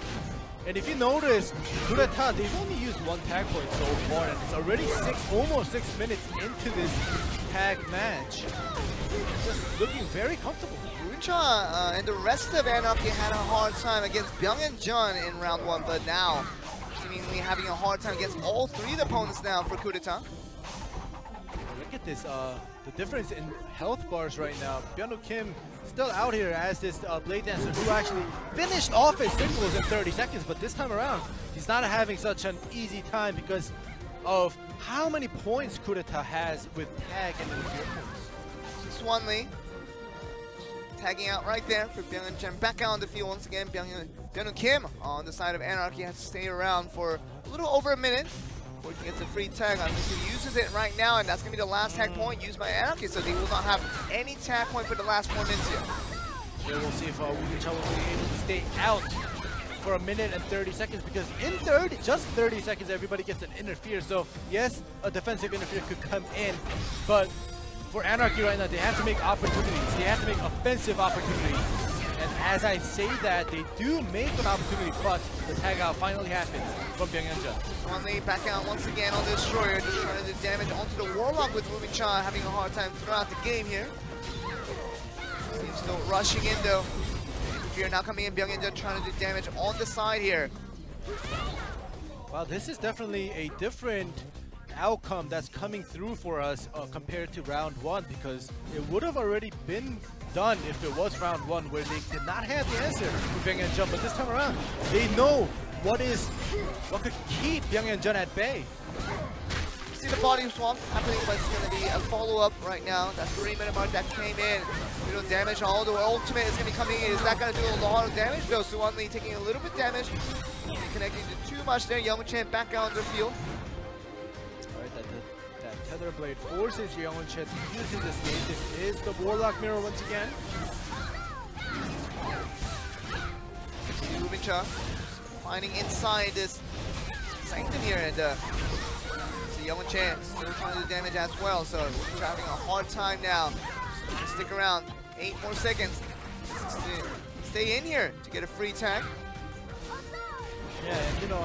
And if you notice, Kurata, they've only used one tag point so far, and it's already almost 6 minutes into this tag match. Just looking very comfortable. Wookie Cha and the rest of Anarchy had a hard time against Byung-Hyun Jun in round 1, but now seemingly having a hard time against all 3 of the opponents now for Kurata. Look at this, the difference in health bars right now. Byung-Hyun Kim still out here as this Blade Dancer who actually finished off his singles in 30 seconds, but this time around, he's not having such an easy time because of how many points Kurata has with tag and interfere points. Swan Lee tagging out right there for Byung-Hyun Jun. Back out on the field once again. Byung-Hyun Kim on the side of Anarchy has to stay around for a little over a minute before he gets a free tag. I think he uses it right now, and that's going to be the last tag point used by Anarchy, so they will not have any tag point for the last 4 minutes here. Yeah, we'll see if Wookie Cha will be able to stay out for a minute and 30 seconds, because in just 30 seconds, everybody gets an interfere. So yes, a defensive interfere could come in, but for Anarchy right now, they have to make opportunities. They have to make offensive opportunities. And as I say that, they do make an opportunity, but the tag out finally happens from Byung-Hyun Jun. Swan Lee back out once again on the Destroyer, just trying to do damage onto the Warlock with Wookie Cha having a hard time throughout the game here. He's still rushing in though. Interfere now coming in, Byung-Hyun Jun trying to do damage on the side here. Wow, this is definitely a different outcome that's coming through for us compared to round 1, because it would have already been done if it was round 1 where they did not have the answer for Byung-Hyun Jun, but this time around they know what could keep Byung-Hyun Jun at bay. See the body swap happening, but it's going to be a follow-up right now. That 3-minute mark that came in. Little damage, all the ultimate is going to be coming in. Is that going to do a lot of damage though? Swan Lee taking a little bit damage. Connecting to too much there. Young Chen back out on the field. That Tether Blade forces Yeon Che to use his escape. This is the Warlock Mirror once again. Wookie Cha finding inside this Sanctum here, and Young Che still trying to do damage as well, so Wookie Cha having a hard time now. So stick around, 8 more seconds. Stay in here to get a free tag. Yeah, and you know,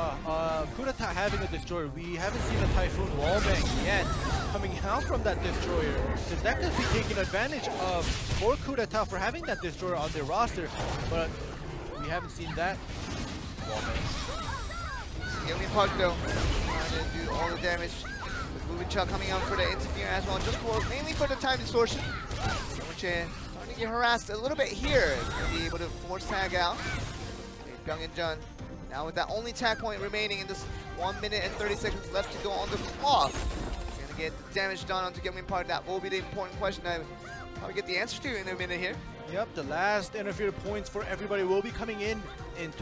Kurata having a destroyer, we haven't seen a Typhoon wallbang yet coming out from that destroyer. So that could be taken advantage of for Kurata for having that destroyer on their roster, but we haven't seen that wallbang. Gillian Park though, trying to do all the damage. With Wookie Cha coming out for the interfere as well, just mainly for the time distortion. Starting to get harassed a little bit here. He's going to be able to force tag out. Byung-Hyun Jun now with that only tag point remaining in this 1 minute and 30 seconds left to go on the clock. He's going to get the damage done onto Gillian Park. That will be the important question I probably get the answer to in a minute here. Yep, the last interfere points for everybody will be coming in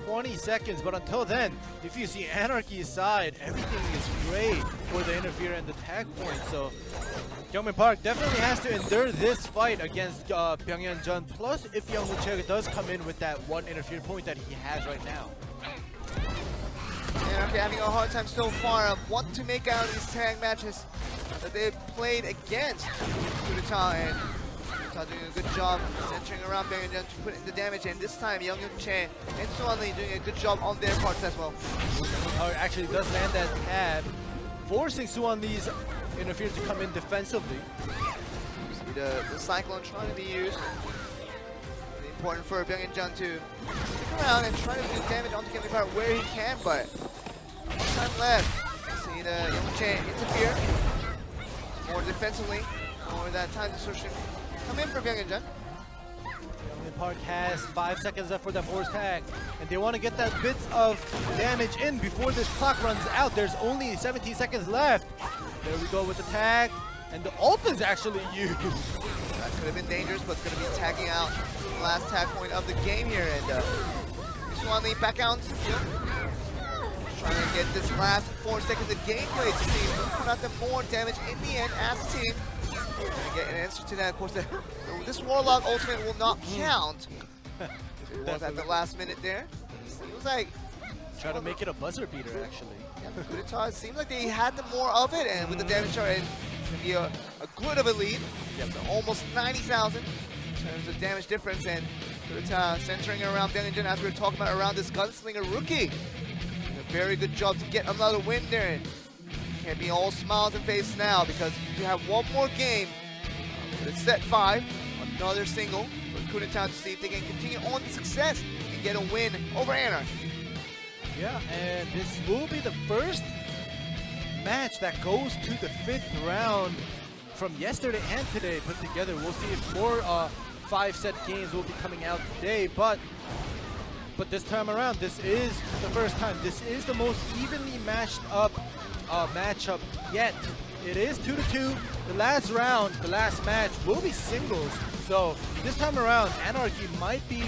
20 seconds. But until then, if you see Anarchy's side, everything is great for the interfere and the tag point. So Youngmin Park definitely has to endure this fight against Byung-Hyun Jun. Plus, if Youngmin Che does come in with that one interfere point that he has right now. Anarchy having a hard time so far of what to make out of these tag matches that they've played against Kurata, and doing a good job centering around Byung-Hyun Jun to put in the damage, and this time Young-Hyun Che and Swan Lee doing a good job on their parts as well. Actually does land that tab, forcing Swan Lee's interfere to come in defensively. See the Cyclone trying to be used. Really important for Byung-Hyun Jun to stick around and try to do damage onto Gillian Park where he can, but no time left. See the Young-Hyun Che interfere more defensively, or that time distortion come in for Byung-Hyun Jun. Youngmin Park has 5 seconds left for that force tag, and they want to get that bits of damage in before this clock runs out. There's only 17 seconds left. There we go with the tag, and the ult is actually used. That could have been dangerous, but it's going to be tagging out the last tag point of the game here, and Swan Lee back out into the field. trying to get this last 4 seconds of gameplay to see who put out the more damage in the end as a team. Trying to get an answer to that. Of course, this Warlock ultimate will not count. It was at the last minute there. Seems like Try to make it a buzzer beater, actually. yeah, Coup d'etat, it seems like they had the more of it, and with the damage chart, it's going to be a good of a lead. Yep, so almost 90,000 in terms of damage difference, and Coup d'etat centering around Byung-Jin as we were talking about around this gunslinger rookie. Doing a very good job to get another win there. Can't be all smiles and faces now because you have one more game. But it's set 5, another single for Coup d'etat to see if they can continue on the success and get a win over Anarchy. Yeah, and this will be the first match that goes to the 5th round from yesterday and today put together. We'll see if more 5-set games will be coming out today, but this time around, this is the first time. This is the most evenly matched up matchup yet. It is 2-2. The last round, the last match will be singles. So this time around, Anarchy might be,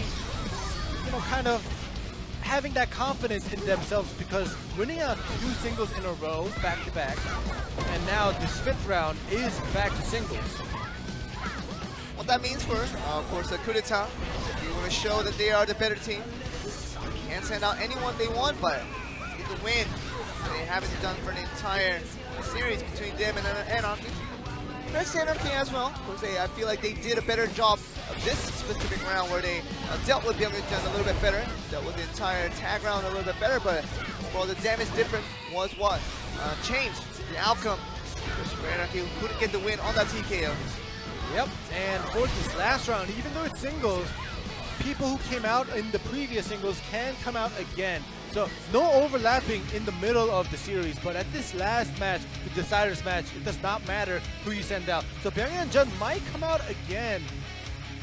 you know, kind of having that confidence in themselves because winning out 2 singles in a row, back to back, and now this 5th round is back to singles. What that means for, of course, the Coup d'etat, they want to show that they are the better team. They can't send out anyone they want, but get the win they haven't done for the entire series between them and Anarchy. Next Anarchy as well. Of course, I feel like they did a better job of this specific round where they dealt with Byung-Jin a little bit better, dealt with the entire tag round a little bit better, but well, the damage difference was what changed the outcome. For Anarchy, who couldn't get the win on that TKO. Yep, and for this last round, even though it's singles, people who came out in the previous singles can come out again. So no overlapping in the middle of the series, but at this last match, the deciders match, it does not matter who you send out. So Byung-Jin might come out again,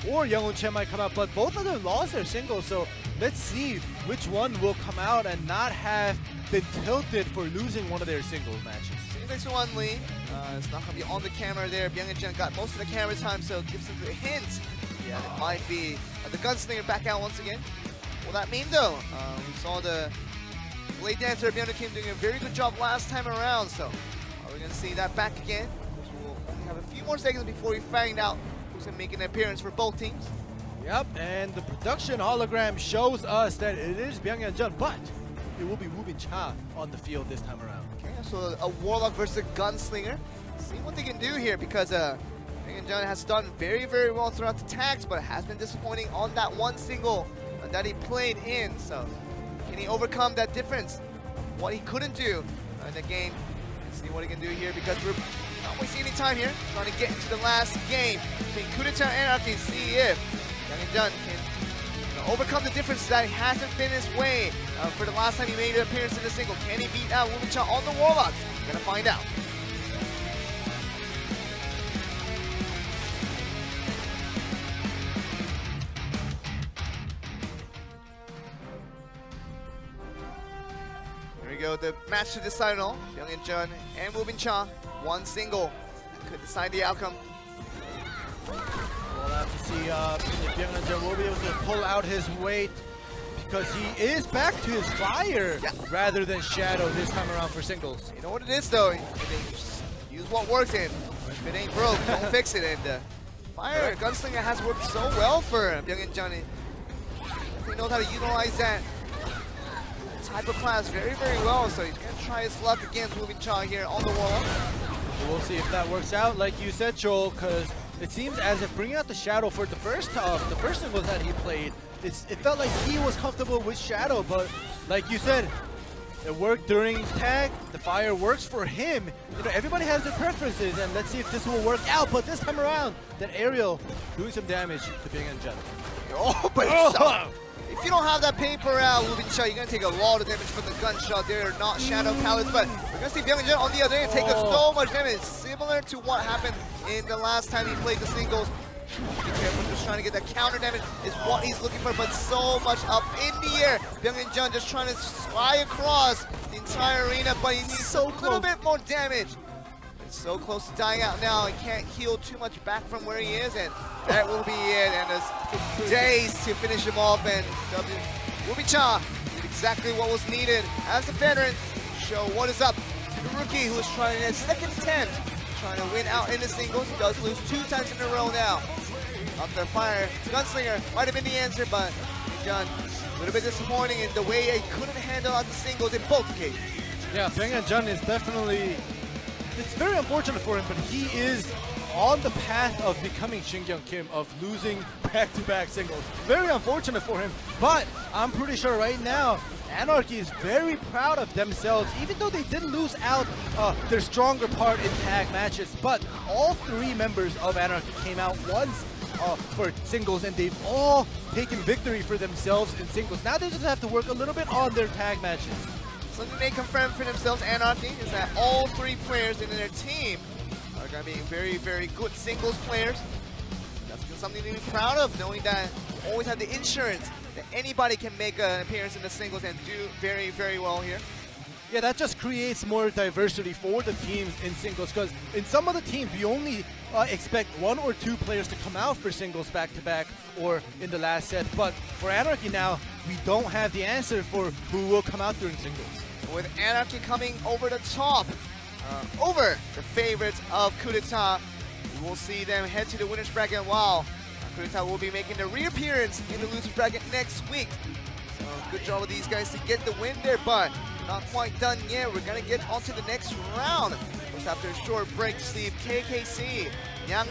or Young-Hoon Chen might come out, but both of them lost their singles, so let's see which one will come out and not have been tilted for losing one of their singles matches. 6-1 lead. It's not going to be on the camera there. Byung-Jin got most of the camera time, so it gives us a hint. Yeah, it might be the gunslinger back out once again. What that mean though? We saw the blade dancer Byung-Jin doing a very good job last time around, so are we going to see that back again? We'll only have a few more seconds before we find out who's going to make an appearance for both teams. Yep, and the production hologram shows us that it is Byung-Jin, but it will be Woo Bin-cha on the field this time around. Okay, so a Warlock versus a Gunslinger. See what they can do here because Byung-Jin has done very, very well throughout the tags, but has been disappointing on that one single that he played in. So can he overcome that difference? What he couldn't do in the game. Let's see what he can do here because we're not wasting any time here. Trying to get into the last game between Coup d'etat and Anarchy. See if Byung-Jin can overcome the difference that hasn't been his way for the last time he made an appearance in the single. Can he beat out Woo Bin-cha on the Warlocks? We're gonna find out. Here we go, the match to decide all. Byung-Jin and Woo Bin-cha, one single that could decide the outcome. We'll have to see if Byung-Jin will be able to pull out his weight because he is back to his fire rather than shadow this time around for singles. You know what it is though, use what works in. If it ain't broke, don't fix it. And fire Gunslinger has worked so well for Byung-Jin. He knows how to utilize that type of class very, very well. So he's gonna try his luck against Woo Bin-cha here on the wall. We'll see if that works out, like you said, Joel, because it seems as if bringing out the Shadow for the first singles that he played, it felt like he was comfortable with Shadow, but like you said, it worked during tag. The fire works for him. You know, everybody has their preferences, and let's see if this will work out. But this time around, that aerial doing some damage to Byung-Jin. Oh, but if you don't have that paper out, Woo Bin-cha, you're gonna take a lot of damage from the gunshot. They're not Shadow palettes, but we're gonna see Byung-Jin on the other end take so much damage, similar to what happened in the last time he played the singles. Be careful, just trying to get that counter damage is what he's looking for, but so much up in the air. Byung-Jin just trying to fly across the entire arena, but he needs a little bit more damage. It's so close to dying out now. He can't heal too much back from where he is, and that will be it. And there's days to finish him off, and Woo Bin-cha exactly what was needed as a veteran. Show what is up to the rookie who is trying his second attempt, trying to win out in the singles. He does lose 2 times in a row now. Up the fire, Gunslinger might have been the answer, but Jun a little bit disappointing in the way he couldn't handle out the singles in both cases. Yeah, Byung-Hyun Jun is definitely, it's very unfortunate for him, but he is on the path of becoming Shin Kyung Kim, of losing back-to-back singles. Very unfortunate for him, but I'm pretty sure right now, Anarchy is very proud of themselves, even though they did lose out their stronger part in tag matches. But all 3 members of Anarchy came out once for singles, and they've all taken victory for themselves in singles. Now they just have to work a little bit on their tag matches. Something they confirmed for themselves, Anarchy, is that all 3 players in their team are going to be very, very good singles players. That's something to be proud of, knowing that you always have the insurance that anybody can make an appearance in the singles and do very, very well here. Yeah, that just creates more diversity for the teams in singles, because in some of the teams, we only expect 1 or 2 players to come out for singles back-to-back or in the last set. But for Anarchy now, we don't have the answer for who will come out during singles. With Anarchy coming over the top, over the favorites of Coup d'etat, we will see them head to the winner's bracket, while Coup d'etat will be making their reappearance in the loser's bracket next week. So good job of these guys to get the win there, but not quite done yet. We're gonna get on to the next round. Just after a short break to see if KKC, Yang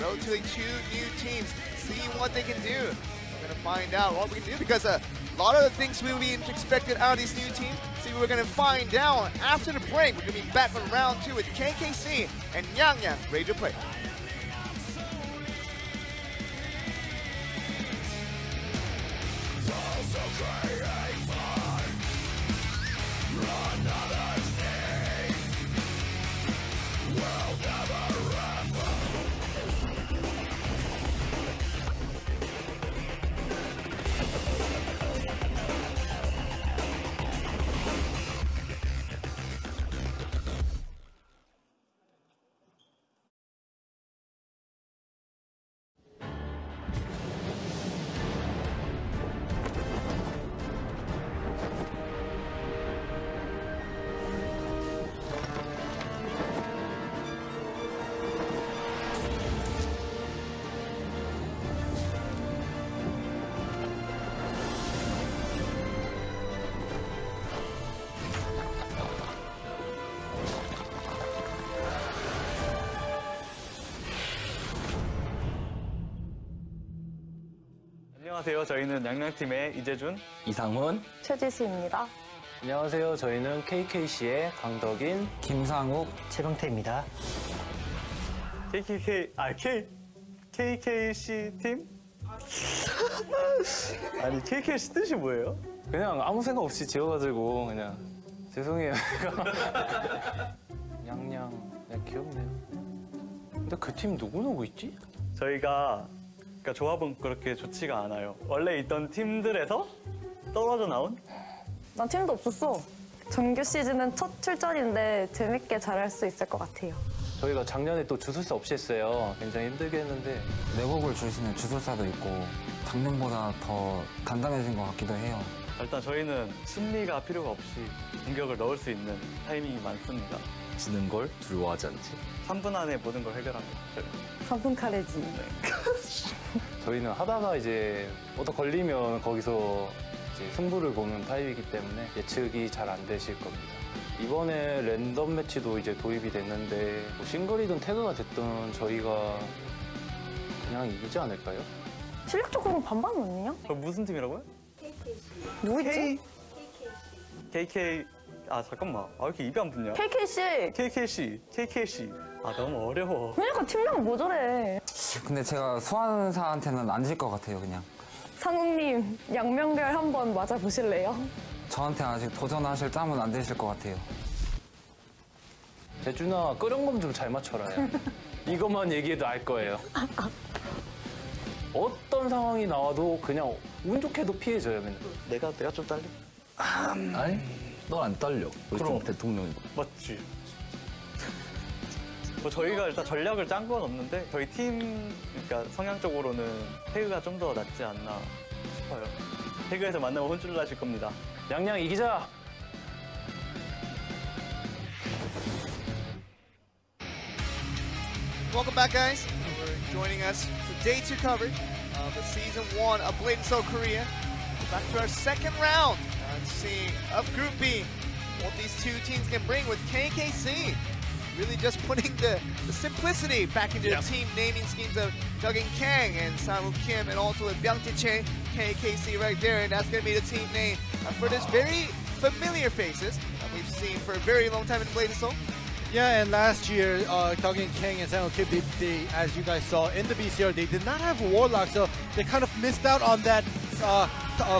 relatively 2 new teams, see what they can do. We're gonna find out what we can do, because a lot of the things we will be expected out of these new teams, see, we're gonna find out after the break. We're gonna be back on round 2 with KKC and Yang ready to play. 안녕하세요. 저희는 양양팀의 이재준, 이상훈, 최지수입니다. 안녕하세요. 저희는 KKC의 강덕인, 김상욱, 최병태입니다. KKC 팀? 아니, KKC 뜻이 뭐예요? 그냥 아무 생각 없이 지어가지고 그냥 죄송해요. 양양, 그냥 귀엽네요. 근데 그 팀 누구 있지? 저희가 그러니까 조합은 그렇게 좋지가 않아요. 원래 있던 팀들에서 떨어져 나온? 난 팀도 없었어. 정규 시즌은 첫 출전인데 재밌게 잘할 수 있을 것 같아요. 저희가 작년에 또 주술사 없이 했어요. 굉장히 힘들게 했는데 내곡을 주시는 주술사도 있고 작년보다 더 단단해진 것 같기도 해요. 일단 저희는 심리가 필요가 없이 공격을 넣을 수 있는 타이밍이 많습니다. 지는 걸 두려워하지 않지. 3분 안에 모든 걸 해결합니다. 3분 카레지. 저희는 하다가 이제 얻어 걸리면 거기서 이제 승부를 보는 타입이기 때문에 예측이 잘 안 되실 겁니다. 이번에 랜덤 매치도 이제 도입이 됐는데 뭐 싱글이든 태그가 됐든 저희가 그냥 이기지 않을까요? 실력적으로는 반반 아니냐? 그럼 무슨 팀이라고요? 누구있지? KK. 아 잠깐만. 아 왜 이렇게 입이 안 붙냐? KKC. 아 너무 어려워. 그러니까 팀명은 뭐 저래. 근데 제가 수환사한테는 안 질 것 같아요, 그냥. 상욱님, 양명별 한번 맞아보실래요? 저한테 아직 도전하실 짬은 안 되실 것 같아요. 재준아, 끓은 건 좀 잘 맞춰라. 이것만 얘기해도 알 거예요. 어떤 상황이 나와도 그냥 운 좋게도 피해줘요, 맨날. 내가 좀 딸리? 아니, 넌 안 떨려. 그럼. 대통령이. 맞지. 뭐 저희가 일단 전략을 짠 건 없는데 저희 팀 그러니까 성향적으로는 태그가 좀 더 낫지 않나 싶어요. 태그에서 만나면 혼쭐 나실 겁니다. 양양 이기자. Welcome back, guys. For joining us for day 2 coverage of the season 1 of Blade & Soul Korea. Back to our second round. See of Group B what these two teams can bring with KKC. Really just putting the simplicity back into the team naming schemes of Duggan Kang and Sang-woo Kim, and also with Byung Tae-chae, KKC right there, and that's going to be the team name for this very familiar faces that we've seen for a very long time in Blade & Soul. Yeah, and last year, Duggan Kang and Sang-woo Kim, they, as you guys saw in the BCR, they did not have Warlock, so they kind of missed out on that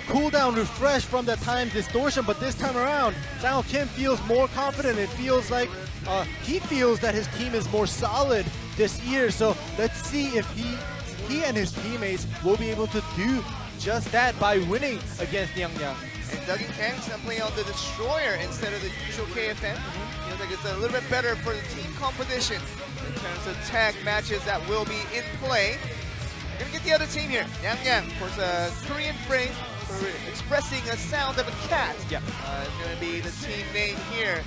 cooldown refresh from that time distortion. But this time around, Sang-woo Kim feels more confident. It feels like he feels that his team is more solid this year. So let's see if he and his teammates will be able to do just that by winning against Nyang. And Duggan Kang's playing on the Destroyer instead of the usual KFM. Feels like it's a little bit better for the team composition in terms of tag matches that will be in play. We're gonna get the other team here. Nyang, of course, a Korean phrase for expressing a sound of a cat. Yeah. It's gonna be the team name here.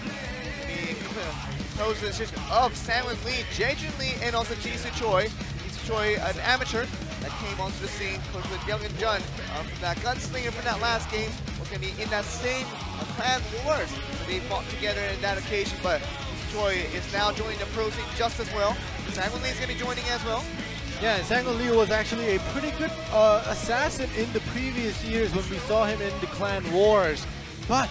Being composed of Sang-woo Lee, Jae-jun Lee, and also Ji-soo Choi. Ji-soo Choi, an amateur that came onto the scene, of course, with Young and Jun from that gunslinger from that last game. Was gonna be in that same clan wars. They fought together in that occasion, but Ji-soo Choi is now joining the pro scene just as well. Sang-woo Lee is gonna be joining as well. Yeah, and Sang-woo Lee was actually a pretty good assassin in the previous years when we saw him in the clan wars. But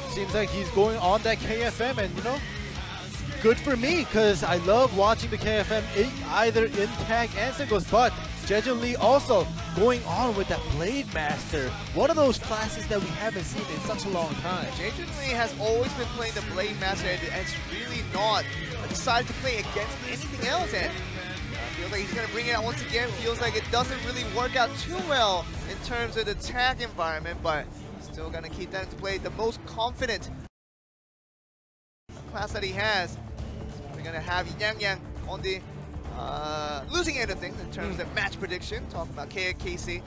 seems like he's going on that KFM, and you know, good for me, because I love watching the KFM either in tag and singles. But Jae-jun Lee also going on with that Blade Master, one of those classes that we haven't seen in such a long time. Jae-jun Lee has always been playing the Blade Master, and it's really not decided to play against anything else. And feels like he's going to bring it out once again. Feels like it doesn't really work out too well in terms of the tag environment, but still going to keep that into play. The most confident class that he has. We're going to have Yang on the losing end of things in terms of match prediction. Talking about KKC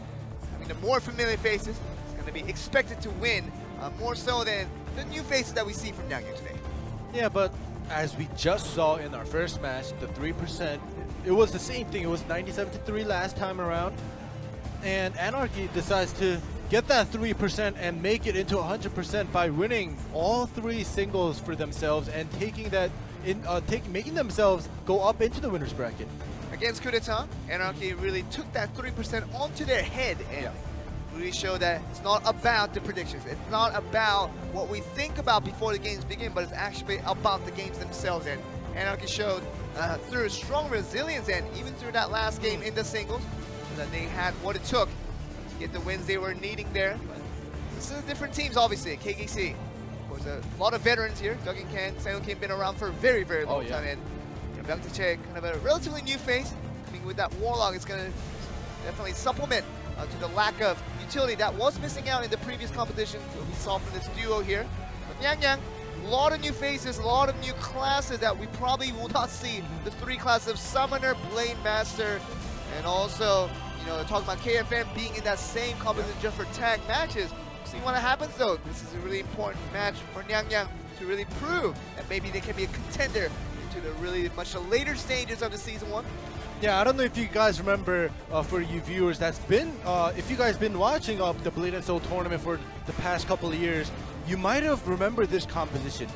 having the more familiar faces. It's going to be expected to win more so than the new faces that we see from Yang today. Yeah, but as we just saw in our first match, the 3%, it was the same thing. It was 97-3 last time around, and Anarchy decides to get that 3% and make it into 100% by winning all 3 singles for themselves and taking that in, making themselves go up into the winners bracket. Against Coup d'etat, Anarchy really took that 3% onto their head and really showed that it's not about the predictions. It's not about what we think about before the games begin, but it's actually about the games themselves. And Anarchy showed through strong resilience and even through that last game in the singles that they had what it took to get the wins they were needing there. But this is different teams, obviously. KKC, of course, a lot of veterans here. Duggan Kang, Sang-woo Kim been around for a very, very long time, and Byung Tae-chae, kind of a relatively new face. Coming with that Warlock, it's going to definitely supplement to the lack of utility that was missing out in the previous competition that we saw from this duo here. But Yang, a lot of new faces, a lot of new classes that we probably will not see. The 3 classes of Summoner, Blade Master, and also, you know, talking about KFM being in that same competition just for tag matches. See what happens though. This is a really important match for Yang to really prove that maybe they can be a contender into the really much later stages of the season 1. Yeah, I don't know if you guys remember, for you viewers, that's been, if you guys been watching the Blade & Soul tournament for the past couple of years, you might have remembered this composition.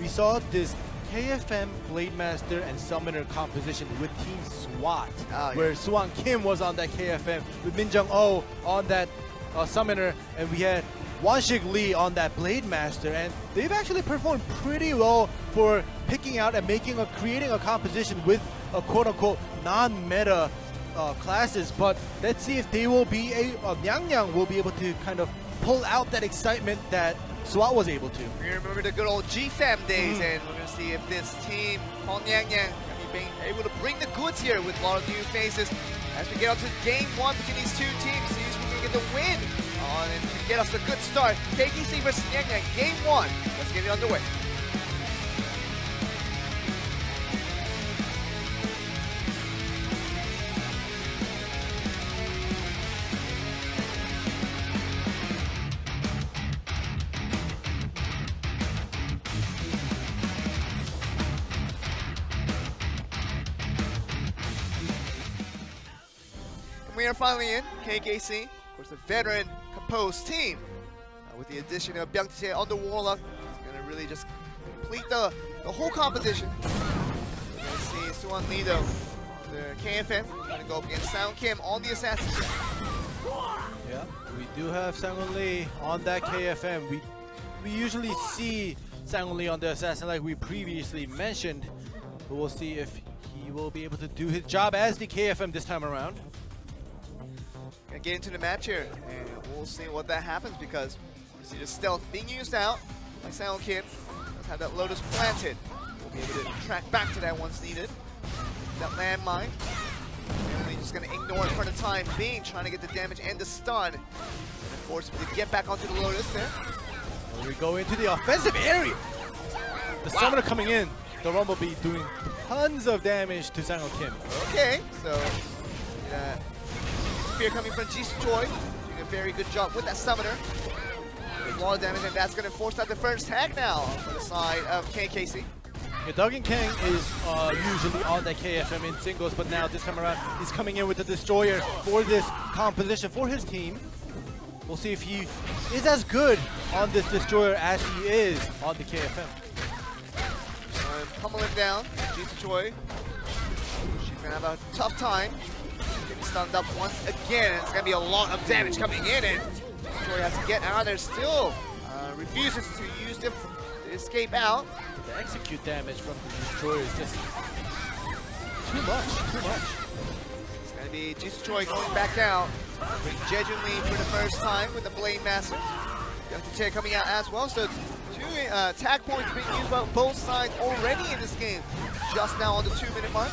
We saw this KFM, Blade Master, and Summoner composition with Team SWAT, where Suwon Kim was on that KFM, with Min Jung-oh on that Summoner, and we had Won-shik Lee on that Blade Master, and they've actually performed pretty well for picking out and creating a composition with a quote-unquote non-meta classes. But let's see if they will be Yang will be able to kind of pull out that excitement that SWAT was able to. We remember the good old GFAM days, and we're going to see if this team, Hong Yang can be able to bring the goods here with a lot of new faces. As we get on to game 1 between these two teams, see if we can get the win and to get us a good start. KKC versus Yang, game 1. Let's get it underway. we are finally in. KKC, of course, a veteran composed team. With the addition of Byung-tae on the Warlock, it's going to really just complete the whole composition. We're going to see Suwon Lee, though, the KFM, trying to go up against Sound Kim on the Assassin set. Yeah, we do have Sang-won Lee on that KFM. We usually see Sang-won Lee on the Assassin like we previously mentioned, but we'll see if he will be able to do his job as the KFM this time around. Gonna get into the match here, and we'll see what that happens because you see the stealth being used out by Sang-won Kim. Let's have that Lotus planted. We'll be able to track back to that once needed. That landmine. And just gonna ignore it for the time being, trying to get the damage and the stun. And force him to get back onto the Lotus there. When we go into the offensive area, the summoner coming in, the Rumblebee doing tons of damage to Sang-won Kim. Okay, so Fear coming from Jisoo Choi, doing a very good job with that summoner. A lot of damage, and that's going to force out the first tag now for the side of KKC. Yeah, Duggan Kang is usually on that KFM in singles, but now this time around he's coming in with the Destroyer for this composition for his team. We'll see if he is as good on this Destroyer as he is on the KFM. Pummel him down, Jisoo Choi. She's going to have a tough time. Getting stunned up once again. It's going to be a lot of damage coming in, and Choi has to get out of there still. Refuses to use them to escape out. The execute damage from the Destroyer is just too much. It's going to be Jisoo Choi going back out. Bring Jejun Lee for the first time with the Blade Master. Byung-tae coming out as well, so two tag points being used by both sides already in this game. Just now on the 2-minute mark.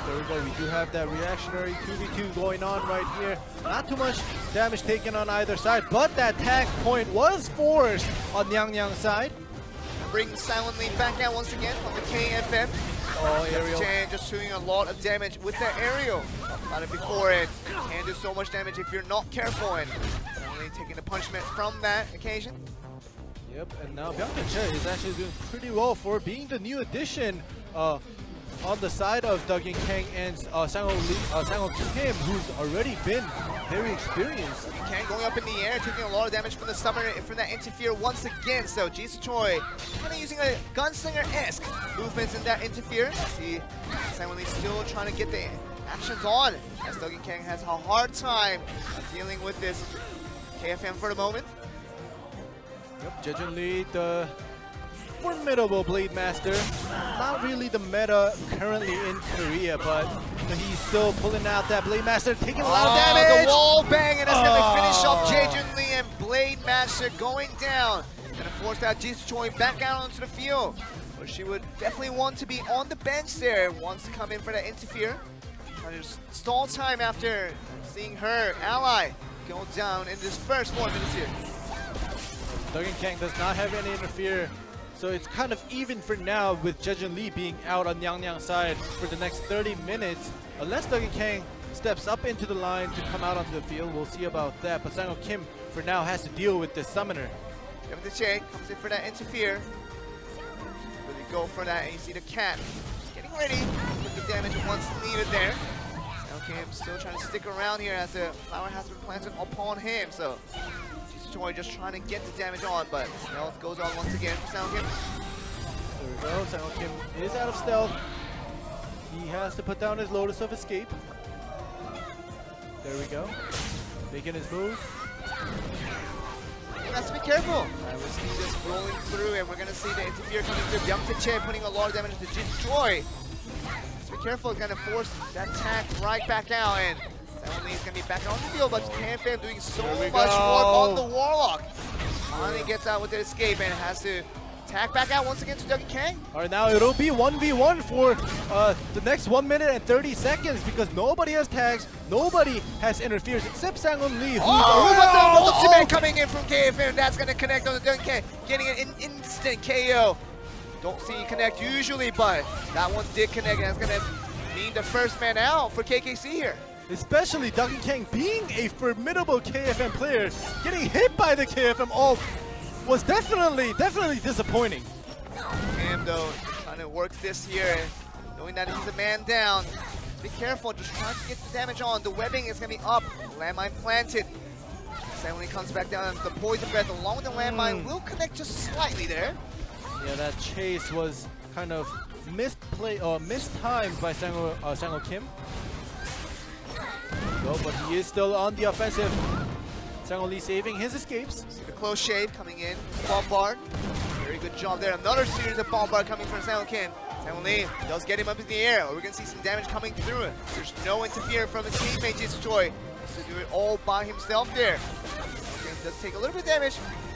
There we go, we do have that reactionary 2v2 going on right here. Not too much damage taken on either side, but that tag point was forced on Yang side. Bring Silent Lee back out once again on the KFM. Oh, aerial. Chan just doing a lot of damage with that aerial. About it before, it can do so much damage if you're not careful, and only taking the punishment from that occasion. Yep, and now Byung-tae is actually doing pretty well for being the new addition on the side of Duggan Kang and Sang-won Kim, who's already been very experienced. Kang going up in the air, taking a lot of damage from the summoner and from that interfere once again. So Jisoo Choi kind of using a gunslinger-esque movements in that interfere. See, Sang-won Lee still trying to get the actions on, as Duggan Kang has a hard time dealing with this KFM for the moment. Yep, Jejun Lee, the formidable Blade Master. Not really the meta currently in Korea, but he's still pulling out that Blade Master, taking a lot of damage. The wall bang, and that's going to finish off Jejun Lee, and Blade Master going down. Going to force out Jisoo Choi back out onto the field, where she would definitely want to be on the bench there. Wants to come in for that interfere. Trying to stall time after seeing her ally go down in this first 4 minutes here. Duggan Kang does not have any interfere, so it's kind of even for now with Jejun Lee being out on Yang side for the next 30 minutes. Unless Duggan Kang steps up into the line to come out onto the field, we'll see about that. But Sang-won Kim for now has to deal with this summoner. Byung-tae comes in for that interfere. Really go for that, and you see the cat getting ready with the damage once needed there. Sang-won Kim still trying to stick around here as the flower has been planted upon him. So Jisoo Choi just trying to get the damage on, but stealth goes on once again for Sang-won Kim. There we go, Sang-won Kim is out of stealth. He has to put down his Lotus of Escape. There we go, making his move. Let's be careful. We'll see this rolling through, and we're going to see the interfere coming through. Byung-tae putting a lot of damage to Jisoo Choi. Let's be careful, it's going to force that attack right back out, and Sang-won Lee is going to be back on the field, but KFM doing so much work on the Warlock. Finally gets out with the escape and has to attack back out once again to Duggan Kang. All right, now it'll be 1v1 for the next 1 minute and 30 seconds because nobody has tags, nobody has interferes except Sang-won Lee. But the ultimate coming in from KFM, that's going to connect on the Duggan Kang, getting an instant KO. Don't see you connect usually, but that one did connect, and that's going to mean the first man out for KKC here. Especially Duggan Kang being a formidable KFM player, getting hit by the KFM ult was definitely disappointing. Cam though, trying to work this here, knowing that he's a man down. be careful, just trying to get the damage on. The webbing is going to be up, landmine planted. Suddenly comes back down, the poison breath along with the landmine will connect just slightly there. Yeah, that chase was kind of mistimed by Sang-woo Kim. Go, but he is still on the offensive. Sang-woo Lee saving his escapes. See the close shave coming in, bombard. Very good job there. Another series of bombard coming from Sang-woo Kim. Sang-woo Lee does get him up in the air. We're going to see some damage coming through. There's no interference from his teammate, Jisoo Choi. To do it all by himself there. Does take a little bit of damage.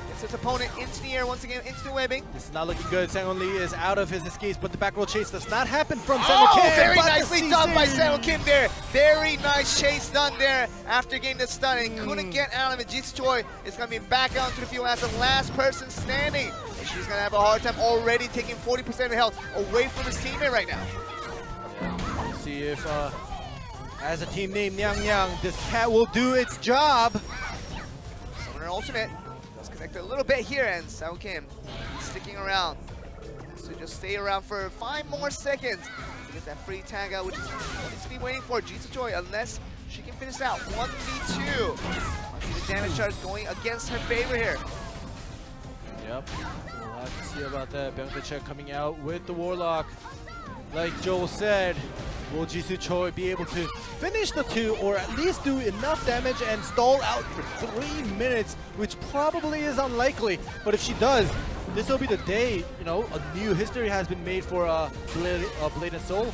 Gets his opponent into the air once again, into the webbing. This is not looking good. Sang-woo Lee is out of his escapes, but the back roll chase does not happen from Sang-woo Kim. Very nicely done by Sang-woo Kim there. Very nice chase done there after getting the stun and couldn't get out of it. Jisoo Choi is going to be back out into the field as the last person standing. And she's going to have a hard time already taking 40% of health away from his teammate right now. We'll see if as a team named Nyang Nyang, this cat will do its job. Summoner ultimate. Let's connect a little bit here, and Sang-woo Kim sticking around. So just stay around for 5 more seconds to get that free tag out, which is what needs to be waiting for Jisoo Choi, unless she can finish out 1v2. The damage charge going against her favor here. Yep, we'll have to see about that. Byung-tae Check coming out with the Warlock. Like Joel said, will Jisoo Choi be able to finish the 2 or at least do enough damage and stall out for 3 minutes, which probably is unlikely. But if she does, this will be the day, you know, a new history has been made for Blade and Soul.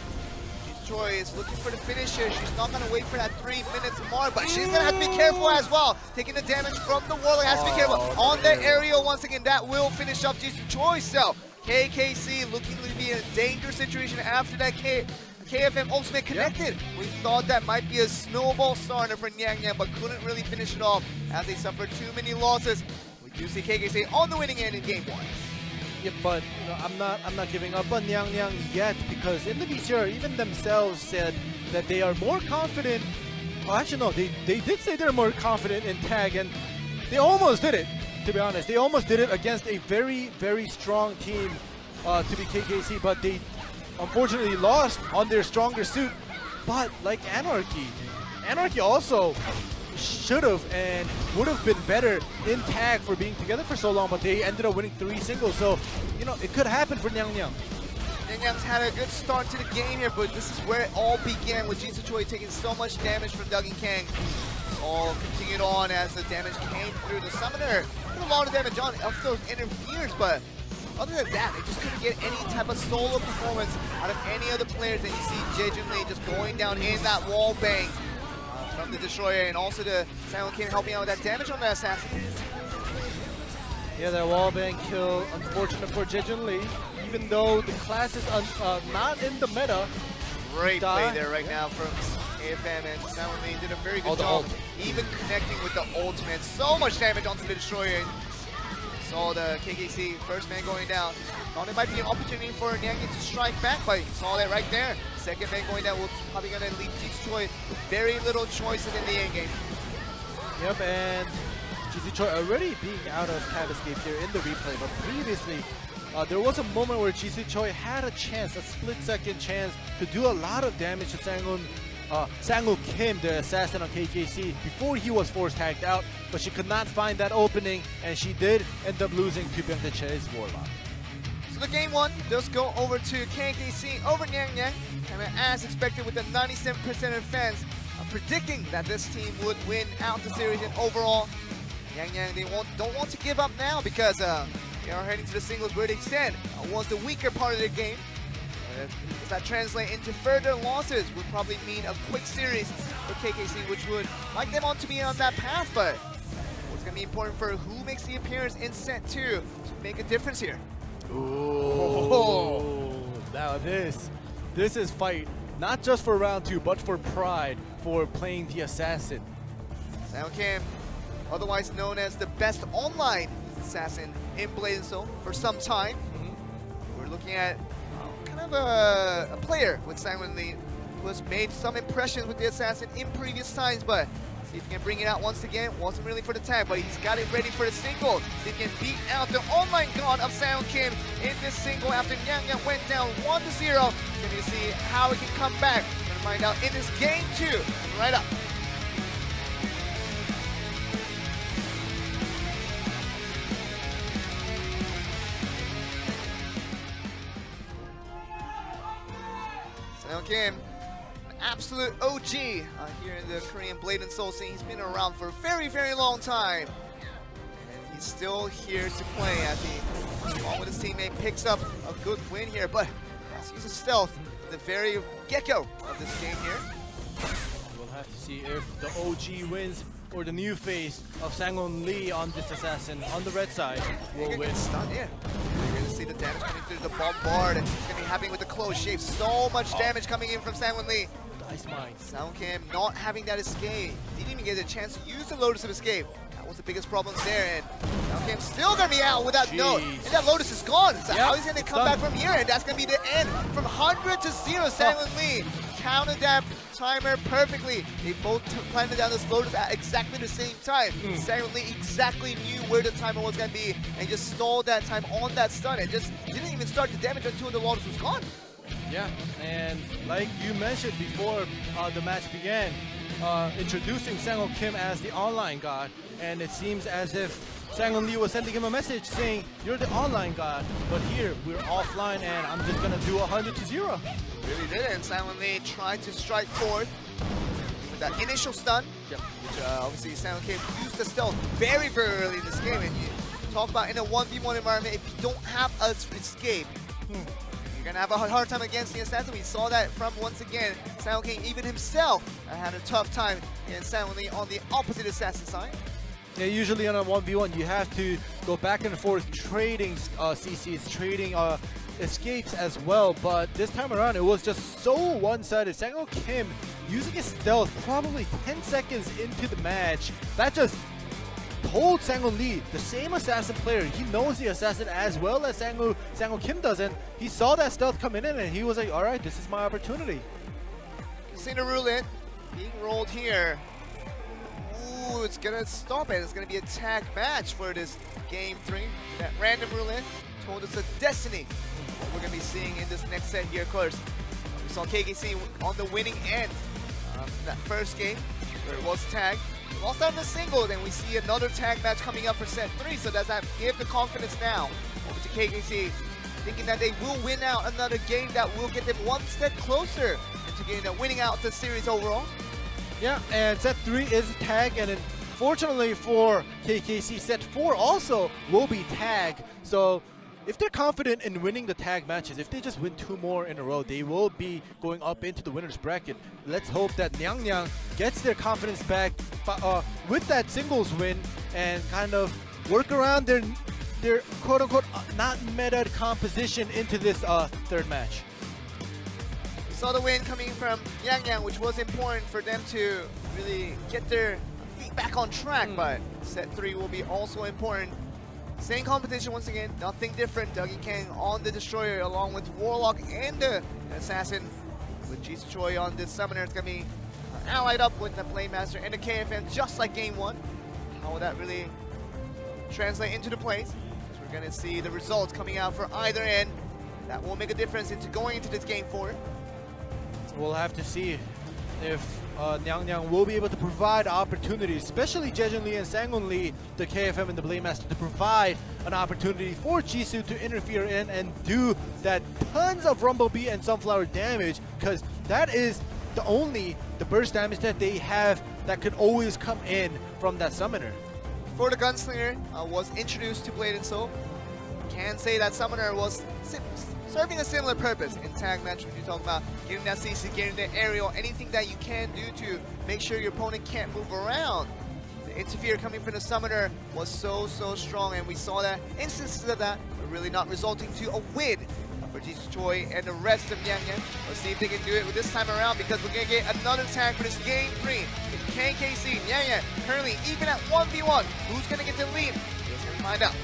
Jisoo Choi is looking for the finish here. She's not going to wait for that 3 minutes mark, but she's going to have to be careful as well. Taking the damage from the Warlock, has to be careful. On the aerial, once again, that will finish up Jisoo Choi. So KKC looking to be in a dangerous situation after that KFM ultimate connected. Yeah. We thought that might be a snowball starter for Nyang Nyang, but couldn't really finish it off as they suffered too many losses. We do see KKC on the winning end in game 1. Yeah, but you know, I'm not giving up on Nyang Nyang yet, because in the VCR, even themselves said that they are more confident. Well, actually no, they did say they're more confident in tag, and they almost did it. To be honest, they almost did it against a very, very strong team to be KKC, but they unfortunately lost on their stronger suit. But like Anarchy also should have and would have been better in tag for being together for so long, but they ended up winning 3 singles. So, you know, it could happen for Nyang Nyang. Nyang Nyang's had a good start to the game here, but this is where it all began with Jisoo Choi taking so much damage from Dougie Kang. All continued on as the damage came through. The Summoner put a lot of damage on of those interferes, but other than that, they just couldn't get any type of solo performance out of any of the players that you see Jae-jun Lee just going down in that wall bang from the Destroyer, and also the Sang-woo Kim helping out with that damage on the Assassin. Yeah, that wall bang kill, unfortunate for Jae-jun Lee, even though the class is not in the meta. Great play there right now from AFM, and Sang-woo Lee did a very good job even connecting with the ultimate. So much damage onto the Destroyer. Saw the KKC first man going down. Thought it might be an opportunity for Nyang Nyang to strike back, but you saw that right there. Second man going down, we're probably going to leave Jisoo Choi with very little choices in the end game. Yep, and Jisoo Choi already being out of tab escape here in the replay, but previously there was a moment where Jisoo Choi had a chance, a split-second chance to do a lot of damage to Sang-woo Kim, the assassin on KKC, before he was force tagged out, but she could not find that opening, and she did end up losing to Byung-tae Che's Warlock. So the game 1 does go over to KKC over Nyang Nyang, kind of as expected with the 97% of fans predicting that this team would win out the series, and overall, Nyang Nyang, they don't want to give up now, because they are heading to the singles where they said was the weaker part of their game. Does that translate into further losses would probably mean a quick series for KKC, which would like them on to be on that path, but what's going to be important for who makes the appearance in set 2 to make a difference here. Ooh. Now this is fight, not just for round 2, but for pride, for playing the assassin. Sang-woo Kim, otherwise known as the best online assassin in Blade and Soul for some time. We're looking at kind of a player with Sang-woo Lee who has made some impressions with the assassin in previous times, but see if he can bring it out once again. Wasn't really for the tag, but he's got it ready for the single. See if he can beat out the online god of Sang-woo Kim in this single after Nyang Nyang went down 1-0. Can you see how he can come back? Gonna find out in this game 2. Right up. Seung Kim, an absolute OG here in the Korean Blade and Soul scene. He's been around for a very, very long time. And he's still here to play as he, along with his teammate, picks up a good win here. But has to use a stealth at the very get-go of this game here. We'll have to see if the OG wins or the new face of Sang-won Lee on this assassin on the red side will win. Stun, yeah. You're going to see the damage coming through the bombard. It's going to be happening with the close shape. So much damage coming in from Sang-won Lee. Ice mine. Seung Kim not having that escape. Didn't even get a chance to use the Lotus of escape. That was the biggest problem there. And Seung Kim still going to be out with that note. And that Lotus is gone. So how he's going to come back from here? And that's going to be the end. From 100 to 0, Sang-won Lee counted that timer perfectly. They both planted down this Lotus at exactly the same time. Sang-won Lee exactly knew where the timer was going to be and just stalled that time on that stun and just didn't even start the damage until the Lotus was gone. Yeah, and like you mentioned before the match began, introducing Sang-won Kim as the online god, and it seems as if Sang-won Lee was sending him a message saying, you're the online god, but here we're offline and I'm just gonna do 100 to 0. Really did, and Sang-won Lee tried to strike forth with that initial stun, which obviously Sang-won Kim used the stealth very, very early in this game. And you talk about in a 1v1 environment, if you don't have an escape, you're gonna have a hard time against the assassin. We saw that from, once again, Sang-won Kim even himself had a tough time against Sang-won Lee on the opposite assassin side. Yeah, usually on a 1v1, you have to go back and forth trading CCs, trading escapes as well, but this time around it was just so one-sided. Sang-won Kim using his stealth probably 10 seconds into the match. That just told Sang-won Lee, the same assassin player, he knows the assassin as well as Sang-won Kim does, and he saw that stealth coming in and he was like, alright, this is my opportunity. Casino Roulette being rolled here. Ooh, it's gonna stop it. It's gonna be a tag match for this game 3. That random roulette told us a destiny what we're gonna be seeing in this next set here. Of course, we saw KKC on the winning end in that first game where it was tagged. Lost out in the single, then we see another tag match coming up for set 3. So does that give the confidence now over to KKC, thinking that they will win out another game that will get them one step closer into getting winning out the series overall? Yeah, and set 3 is tag, and unfortunately for KKC, set 4 also will be tag. So if they're confident in winning the tag matches, if they just win 2 more in a row, they will be going up into the winner's bracket. Let's hope that Nyang gets their confidence back with that singles win and kind of work around their quote-unquote not meta composition into this third match. We saw the win coming from Yang, which was important for them to really get their feet back on track, but set 3 will be also important. Same competition once again, nothing different. Dougie Kang on the Destroyer along with Warlock and the Assassin. With Jisoo Choi on this Summoner, it's going to be allied up with the Playmaster and the KFM just like game 1. How will that really translate into the plays? So we're going to see the results coming out for either end. That will make a difference into going into this game 4. We'll have to see if Nyang will be able to provide opportunities, especially Jejun Lee and Sang-won Lee, the KFM and the Blademaster, to provide an opportunity for Jisoo to interfere in and do that tons of Rumblebee and Sunflower damage, because that is the burst damage that they have that could always come in from that Summoner. Before the Gunslinger was introduced to Blade and Soul, can say that Summoner was serving a similar purpose in tag match when you talk about getting that CC, getting the aerial, anything that you can do to make sure your opponent can't move around. The interfere coming from the Summoner was so strong, and we saw that instances of that were really not resulting to a win for Jisoo Choi and the rest of Yang. Let's see if they can do it this time around, because we're going to get another tag for this game 3. KKC, Yang currently even at 1v1. Who's going to get the lead? Let's go find out.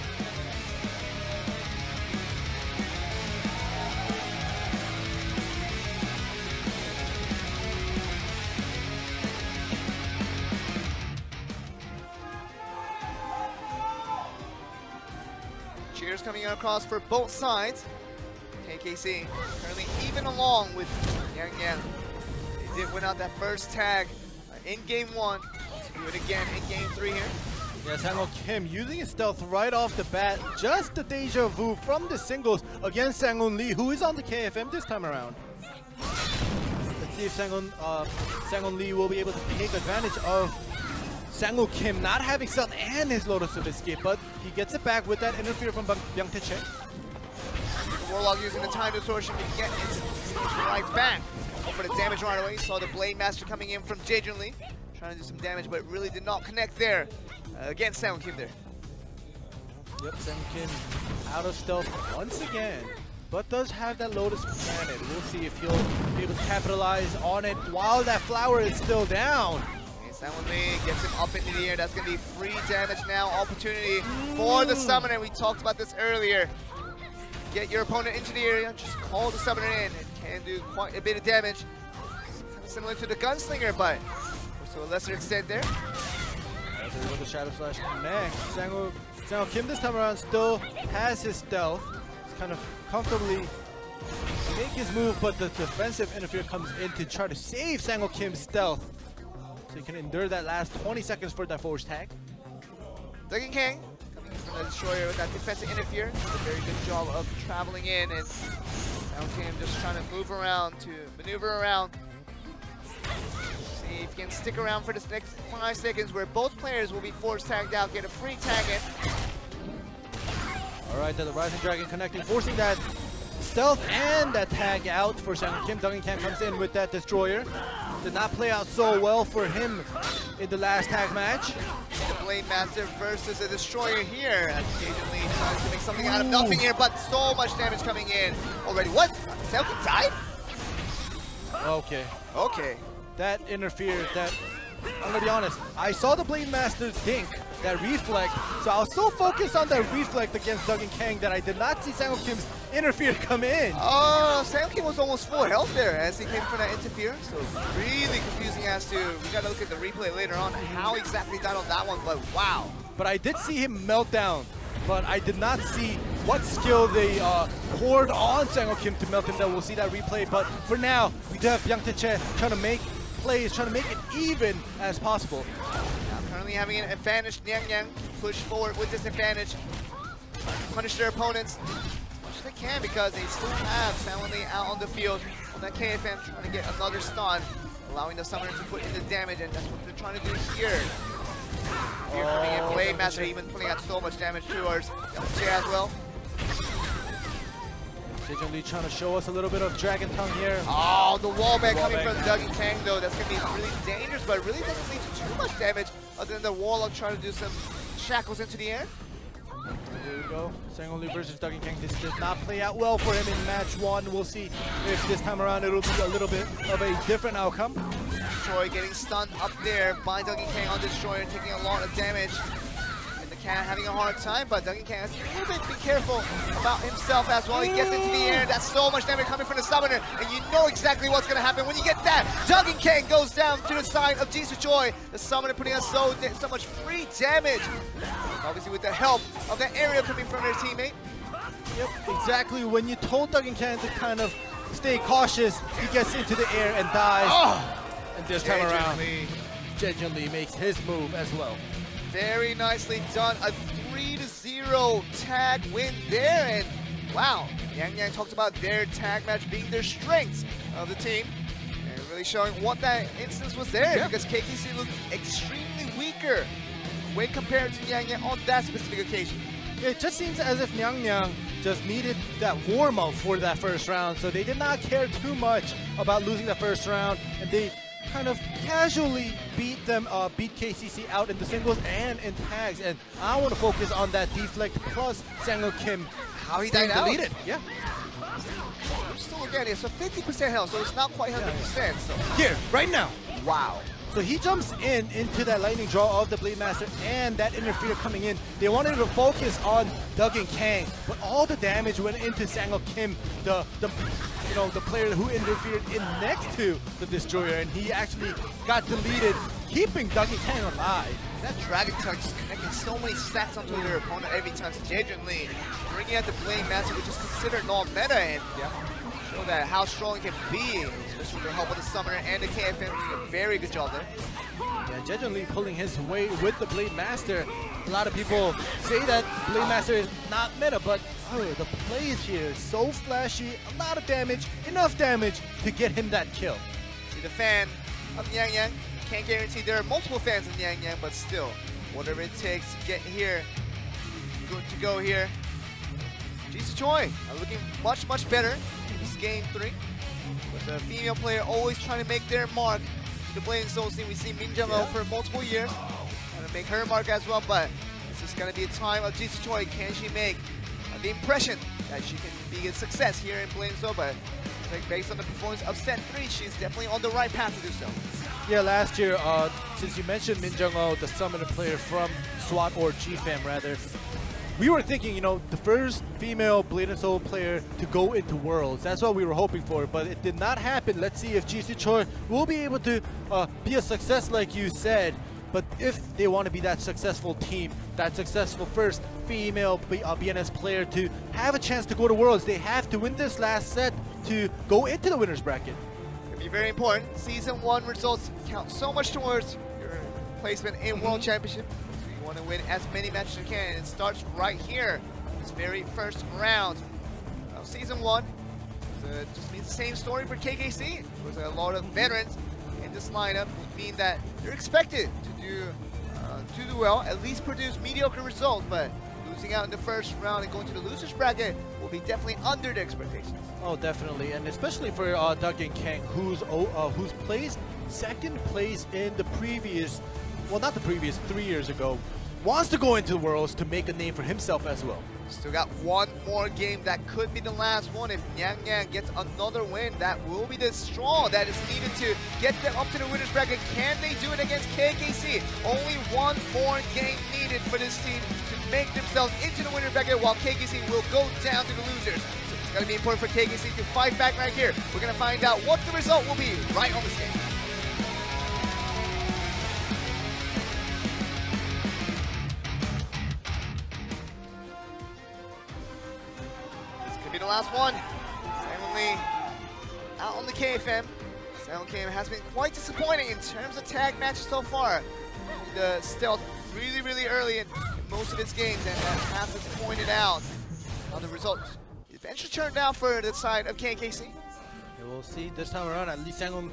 Cheers coming across for both sides. KKC currently even along with Yang. They He did win out that first tag in game 1. Let's do it again in game 3 here. Yeah, Sang-woo Kim using his stealth right off the bat. Just the deja vu from the singles against Sang-woo Lee, who is on the KFM this time around. Let's see if Sang-woo Lee will be able to take advantage of Sang-woo Kim not having stealth and his Lotus of Escape, but he gets it back with that interfere from Byung Tae-che. Warlock using the time distortion to get his right back. Go for the damage right away. Saw the Blade Master coming in from Jae-jun Lee. Trying to do some damage, but really did not connect there against Sang-woo Kim there. Yep, Sang-woo Kim out of stealth once again, but does have that Lotus Planet. We'll see if he'll be able to capitalize on it while that flower is still down. Sang-woo Lee gets him up into the air. That's going to be free damage now. Opportunity for the Summoner. We talked about this earlier. Get your opponent into the area, just call the Summoner in. It can do quite a bit of damage. Kind of similar to the Gunslinger, but to a lesser extent there. With the Shadow Slash connect. Sang-woo Kim this time around still has his stealth. He's kind of comfortably make his move, but the defensive interfere comes in to try to save Sang-woo Kim's stealth. So he can endure that last 20 seconds for that force tag. Duggan Kang coming in from the Destroyer with that defensive interfere. Did a very good job of traveling in, and Sang-woo Kim just trying to move around, to maneuver around. See if you can stick around for this next 5 seconds where both players will be force tagged out, get a free tag in. Alright, the Rising Dragon connecting, forcing that stealth and that tag out for Sang-woo Kim. Duggan Kang comes in with that Destroyer. Did not play out so well for him in the last tag match. The Blade Master versus the Destroyer here. Jae-jun Lee tries to make something out of nothing here, but so much damage coming in already. What? Sang-woo Kim died? Okay. Okay. That interfered, that, I'm gonna be honest, I saw the Blade Master dink, that reflect, so I was so focused on that reflect against Duggan Kang that I did not see Sang-woo Kim's interfere come in. Oh, Sang-woo Kim was almost full health there as he came for that interference, so really confusing as to, we gotta look at the replay later on, how exactly died on that one, but wow. But I did see him melt down, but I did not see what skill they poured on Sang-woo Kim to melt him down. We'll see that replay, but for now, we do have Byung Tae-che trying to make plays, trying to make it even as possible. Now currently having an advantage, Nyang push forward with this advantage, punish their opponents as much as they can because they still have Sang-woo Lee out on the field on that KFM trying to get another stun, allowing the Summoner to put in the damage, and that's what they're trying to do here. Here coming in, Blade Master even putting out so much damage towards Jay as well. Jae-jun Lee trying to show us a little bit of Dragon Tongue here. Oh, the wallbang coming from Duggan Kang though. That's going to be really dangerous, but it really doesn't lead to too much damage other than the Warlock trying to do some shackles into the air. There we go. Sang-woo Lee versus Duggan Kang. This did not play out well for him in match 1. We'll see if this time around it'll be a little bit of a different outcome. Destroyer getting stunned up there by Duggan Kang on Destroyer, taking a lot of damage. Kang having a hard time, but Duggan Kang has to a little bit be careful about himself as well. He gets into the air, that's so much damage coming from the Summoner, and you know exactly what's going to happen when you get that. Duggan Kang goes down to the side of Jisoo Choi. The Summoner putting out so much free damage. Obviously with the help of that area coming from their teammate. Yep, exactly. When you told Duggan Kang to kind of stay cautious, he gets into the air and dies. Oh! And this time around, Jae-jun Lee makes his move as well. Very nicely done. A 3-0 tag win there. And wow, Yang talked about their tag match being their strengths of the team. And really showing what that instance was there, because KKC looked extremely weaker when compared to Yang on that specific occasion. It just seems as if Nyang just needed that warm-up for that first round, so they did not care too much about losing the first round, and they kind of casually beat KCC out in the singles and in tags, and I want to focus on that deflect plus Sang-woo Kim. How he died out? Deleted. Yeah. Still again, so 50% health, so it's not quite 100%. So. Here, right now. Wow. So he jumps into that lightning draw of the Blade Master and that interfere coming in. They wanted to focus on Duggan Kang, but all the damage went into Sang-woo Kim, the player who interfered in next to the Destroyer, and he actually got deleted, keeping Duggan Kang alive. That Dragon Tongue just connecting so many stats onto their opponent every time. So Jae-jun Lee bringing out the Blade Master, which is considered non-meta, and Show that how strong it can be, especially with the help of the Summoner and the KFM doing a very good job there. Yeah, Jejun Lee pulling his weight with the Blade Master. A lot of people say that Blade Master is not meta, but the plays here, so flashy, a lot of damage, enough damage to get him that kill. See the fan of Yang Yang. Can't guarantee there are multiple fans of Yang Yang, but still, whatever it takes to get here, good to go here. Jisoo Choi are looking much, much better in this game 3. With a female player always trying to make their mark to the Blade and Soul scene. We see Min Jung-oh for multiple years, trying to make her mark as well, but this is going to be a time of Jisoo Choi. Can she make the impression that she can be a success here in Blade and Soul? But I think based on the performance of set 3, she's definitely on the right path to do so. Yeah, last year, since you mentioned Min Jung-oh, the Summoner player from SWAT or GFAM rather, we were thinking, you know, the first female Blade and Soul player to go into Worlds. That's what we were hoping for, but it did not happen. Let's see if Jisoo Choi will be able to be a success like you said. But if they want to be that successful team, that successful first female BNS player to have a chance to go to Worlds, they have to win this last set to go into the winner's bracket. It'll be very important. Season 1 results count so much towards your placement in World Championship. You want to win as many matches as you can, and it starts right here, this very first round of Season 1. Just means the same story for KKC. There's a lot of veterans in this lineup, mean that they're expected to do well, at least produce mediocre results, but losing out in the first round and going to the losers bracket will be definitely under the expectations. Oh, definitely, and especially for Duggan Kang, who's placed second place in the previous, well, not the previous, 3 years ago, wants to go into the Worlds to make a name for himself as well. Still got one more game that could be the last one. If Yang Yang gets another win, that will be the straw that is needed to get them up to the winner's bracket. Can they do it against KKC? Only one more game needed for this team to make themselves into the winner's bracket, while KKC will go down to the losers. So it's going to be important for KKC to fight back right here. We're going to find out what the result will be right on this game. The last one. Sang-Hoon Lee out on the KFM. Sang-Hoon Kim has been quite disappointing in terms of tag matches so far. The stealth really early in most of its games, and has pointed out how the results eventually turned out for the side of KKC. We'll see this time around. At least Sang-Hoon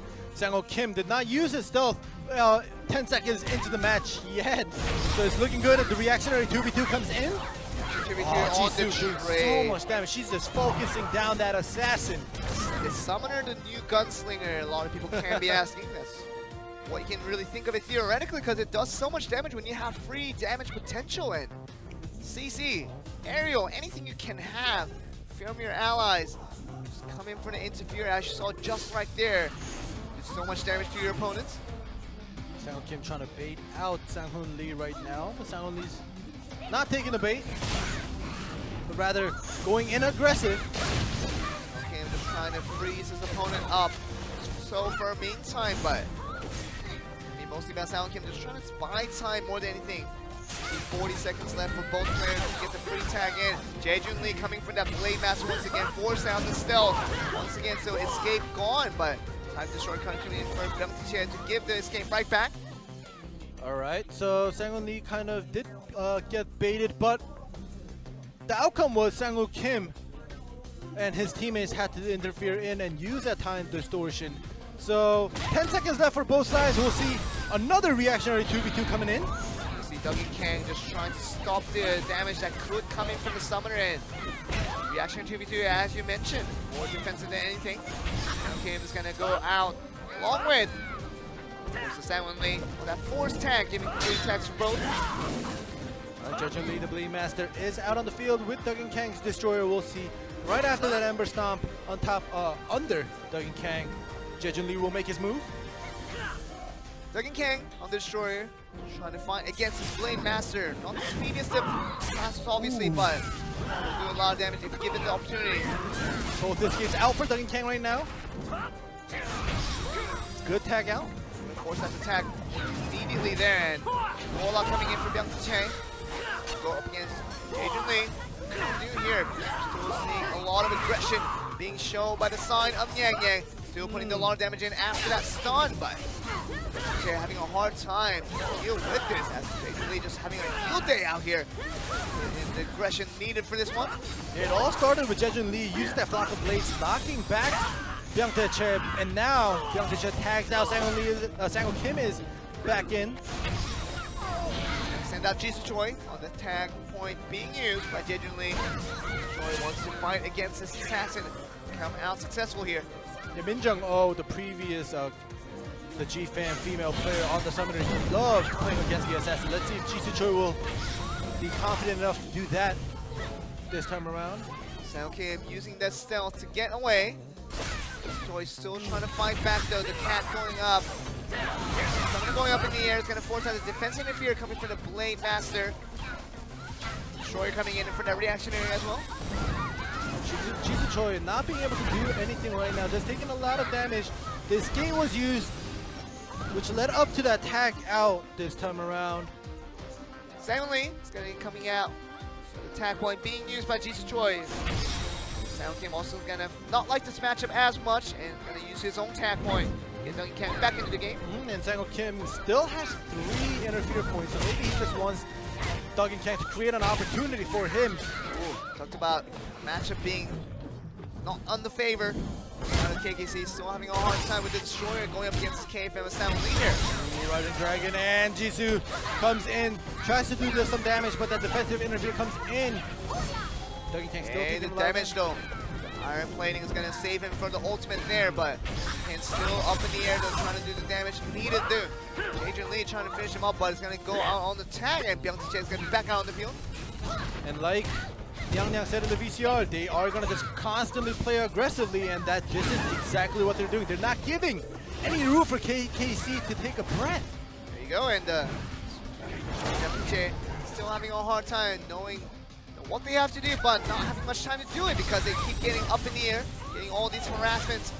Kim did not use his stealth 10 seconds into the match yet. So it's looking good. The reactionary 2v2 comes in. Jisoo doing so much damage. She's just focusing down that assassin. Is Summoner the new gunslinger? A lot of people can be asking. That's what you can really think of it theoretically, because it does so much damage when you have free damage potential. And CC, aerial, anything you can have from your allies, just come in for the interfere, as you saw just right there. Do so much damage to your opponents. Sang-Hoon Kim trying to bait out Sang-Hoon Lee right now, but Sang-Hoon Lee's not taking the bait, but rather going in aggressive. Okay, just trying to freeze his opponent up. So for a meantime, but I mean, mostly about Sang-Hoon Kim just trying to buy time more than anything. 40 seconds left for both players to get the free tag in. Jae-Jun Lee coming from that Blade Master once again, force out the stealth once again, so escape gone, but time to short coming in for Byung-Tae to give the escape right back. Alright, so Sang-Hoon Lee kind of did get baited, but the outcome was Sang-Hoon Kim and his teammates had to interfere in and use that time distortion. So 10 seconds left for both sides. We'll see another reactionary 2v2 coming in. You see Duggan Kang just trying to stop the damage that could come in from the Summoner, and reactionary 2v2, as you mentioned, more defensive than anything. Sang-Hoon Kim is going to go out along with Sang-Hoon Lee with that force tag, giving 3 tags for both. Jae-Jun Lee, the Blade Master, is out on the field with Duggan Kang's Destroyer. We'll see right after that Ember Stomp on top, under Duggan Kang. Jae-Jun Lee will make his move. Duggan Kang on the Destroyer, trying to fight against his Blade Master. Not the speediest of passes, obviously, but will do a lot of damage if given the opportunity. Both escapes out for Duggan Kang right now. Good tag out. Of course, that's attack immediately there, and Walla coming in for Byung-Tae. Go up against Jae-Jun Lee. What do you do here? Still seeing a lot of aggression being shown by the sign of Nyang Nyang. Still putting a lot of damage in after that stun, but they're having a hard time to deal with this, as basically just having a field day out here. And the aggression needed for this one. It all started with Jejun Lee using that flock of blades, knocking back Byung Tae-che, and now Byung Tae-che tags out Sang-Ho Kim is back in. Send out Jisoo Choi on the tag point being used by Jejun Lee. Choi wants to fight against this assassin, come out successful here. Yeah, Min Jung-oh, the previous the G-Fan female player on the Summoner, he loved playing against the assassin. Let's see if Jisoo Choi will be confident enough to do that this time around. Sang-Ho Kim using that stealth to get away. Choi still trying to fight back though. The cat going up. Summoner going up in the air is going to force out the defense interfere coming from the Blade Master. Choi coming in for that reaction area as well. Jisoo Choi not being able to do anything right now, just taking a lot of damage. This gate was used, which led up to that tag out this time around. Sang-Ho Lee is going to be coming out. The tag point being used by Jisoo Choi. Sang-Ho Kim also going to not like this matchup as much and going to use his own tag point. Get Duggan Kang back into the game. And Sang-Ho Kim still has 3 interfere points, so maybe he just wants Duggan Kang to create an opportunity for him. Ooh, talked about a matchup being not under favor. KKC still having a hard time with the Destroyer going up against KFM and Sang-Ho Lee here. Rising Dragon and Jisoo comes in, tries to do some damage, but that defensive interfere comes in. Duggan Kang still taking the damage though. Iron Plating is going to save him for the ultimate there, but Kang's still up in the air, though, trying to do the damage needed there. Adrian Lee trying to finish him up, but it's going to go out on the tag, and Byung Tae-che is going to be back out on the field. And like Nyang Nyang said in the VCR, they are going to just constantly play aggressively, and that just is exactly what they're doing. They're not giving any room for KKC to take a breath. There you go, and Byung Tae-che still having a hard time knowing what they have to do, but not having much time to do it because they keep getting up in the air, getting all these harassments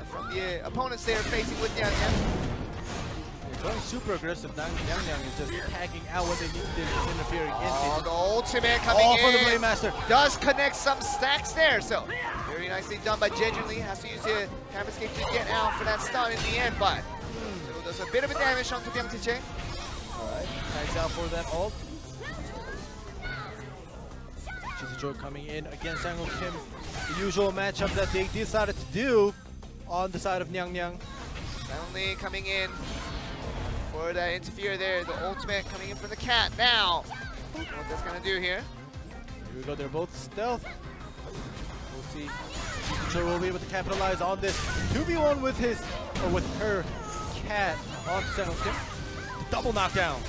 from the opponents they are facing with Nyang Nyang. They're going super aggressive. Nyang Nyang is just tagging out when they need to interfere against it. The ultimate coming in. From the Blade Master. Does connect some stacks there, so very nicely done by Jejun Lee. Has to use the Time Escape to get out for that stun in the end, but still does a bit of a damage onto Byung Tae-che. Alright, tags out for that ult. Jisoo Choi coming in against Sang-Ho Kim. The usual matchup that they decided to do on the side of Nyang Nyang. Sang-Ho Lee coming in for that interfere there. The ultimate coming in from the cat now. What that's gonna do here. Here we go, they're both stealth. We'll see. Jisoo Choi will be able to capitalize on this 2v1 with his, or with her cat on Sang-Ho Kim. Double knockdown.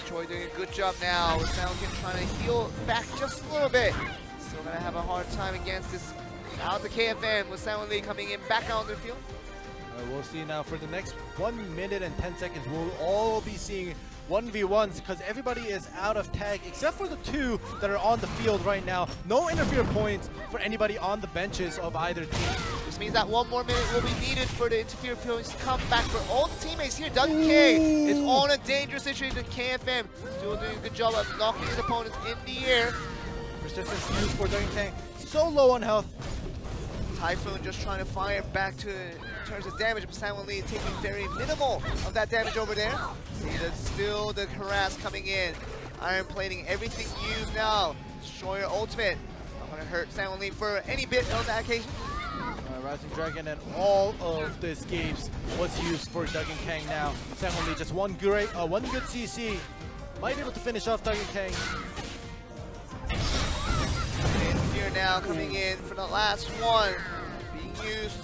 Choi doing a good job now with Sang-Ho Kim trying to heal back just a little bit. Still gonna have a hard time against this out the KFM with Sang-Ho Lee coming in back on the field. We'll see now for the next 1 minute and 10 seconds. We'll all be seeing 1v1s because everybody is out of tag except for the 2 that are on the field right now. No interfere points for anybody on the benches of either team. This means that 1 more minute will be needed for the interfere points to come back for all the teammates here. Duggan Kang is on a dangerous situation. KFM still doing a good job of knocking his opponents in the air. Persistence used for Duggan Kang. So low on health. Typhoon just trying to fire back to in terms of damage, but Sang-Ho Lee taking very minimal of that damage over there. See, there's still the harass coming in. Iron Plating, everything used now. Destroyer ultimate. Not gonna hurt Sang-Ho Lee for any bit on that occasion. Rising Dragon and all of the escapes was used for Duggan Kang now. Sang-Ho Lee just one good CC. Might be able to finish off Duggan Kang. Here now coming in for the last one. Being used.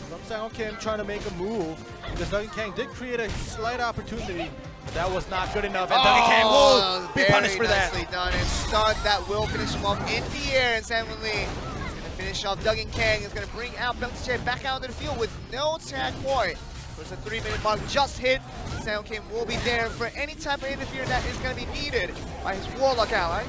From Sang-Ho Kim trying to make a move. Because Duggan Kang did create a slight opportunity. But that was not good enough. And Duggan Kang will be punished for that. Very nicely done. And stun that will finish him off in the air. And Sang-Ho Lee is going to finish off Duggan Kang. Is going to bring out Byung Tae-che back out into the field with no tag point. There's a 3-minute mark just hit. Sang-Ho Kim will be there for any type of interference that is going to be needed by his Warlock ally.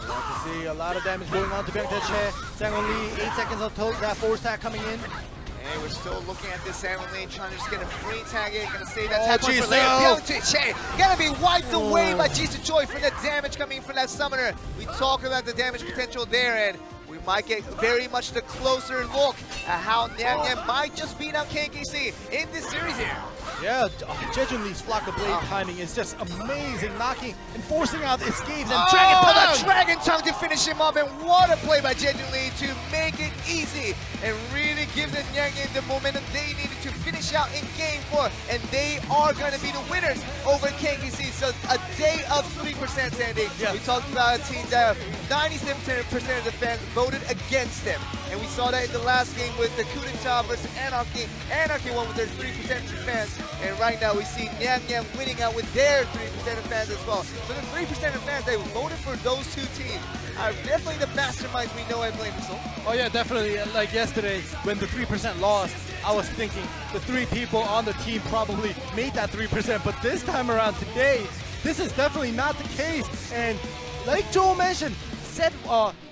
Want to see a lot of damage going on to Byung Tae-che. Sang-Ho Lee, 8 seconds until that force tag coming in. And we're still looking at this Sang-Ho Lee trying to just get a free tag in. Gonna save that tag point for later. Byung Tae-che gonna be wiped away by Jisoo Choi for the damage coming from that summoner. We talked about the damage potential there, and we might get very much the closer look at how Nyang Nyang might just beat out KKC in this series here. Yeah, Jejun Lee's Flock of Blade timing is just amazing, knocking and forcing out escapes and Dragon Tongue! The Dragon Tongue to finish him up, and what a play by Jejun Lee to make it easy and really give the Nyang Nyang the momentum they needed to finish out in Game 4, and they are going to be the winners over KKC. So a day of 3% standing. Yeah. We talked about a team that 97% of the fans voted against them, and we saw that in the last game with the coup d'etat versus Anarchy. Anarchy won with their 3% of fans, and right now we see Nyang Nyang winning out with their 3% of fans as well. So the 3% of fans that voted for those two teams are definitely the masterminds we know and blame this on. Oh yeah, definitely. Like yesterday, when the 3% lost, I was thinking the 3 people on the team probably made that 3%, but this time around today, this is definitely not the case. And like Joel mentioned,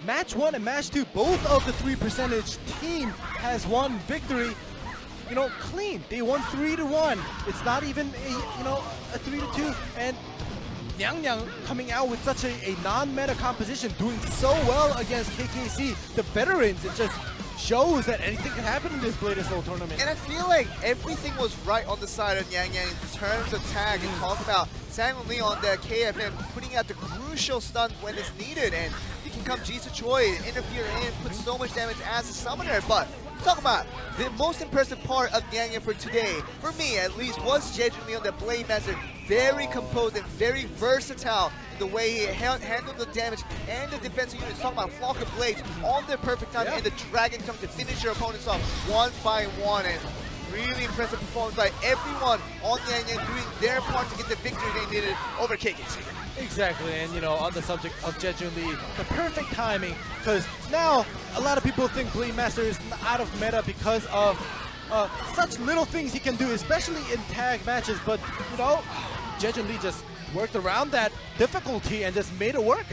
match 1 and match 2, both of the 3% team has won victory, you know, clean. They won 3-1. It's not even a 3-2, and Nyang Nyang coming out with such a non-meta composition, doing so well against KKC, the veterans. It just shows that anything can happen in this Blade & Soul tournament. And I feel like everything was right on the side of Nyang Nyang in terms of tag, and talk about Sang Lee on the KFM putting out the crucial stuns when it's needed, and you can come Jisoo Choi, interfere and put so much damage as a summoner. But talk about the most impressive part of Nyang Nyang for today, for me at least, was Jejun Lee on the Blade Master. Very composed and very versatile in the way he handled the damage and the defensive units. Talking about Flock of Blades on their perfect time, and the Dragon Tongue to finish your opponents off one by one. And really impressive performance by everyone on Nyang Nyang doing their part to get the victory they needed over KKC. Exactly, and you know, on the subject of Jejun Lee, the perfect timing, because now a lot of people think Blade Master is out of meta because of such little things he can do, especially in tag matches, but you know, Jejun Lee just worked around that difficulty and just made it work.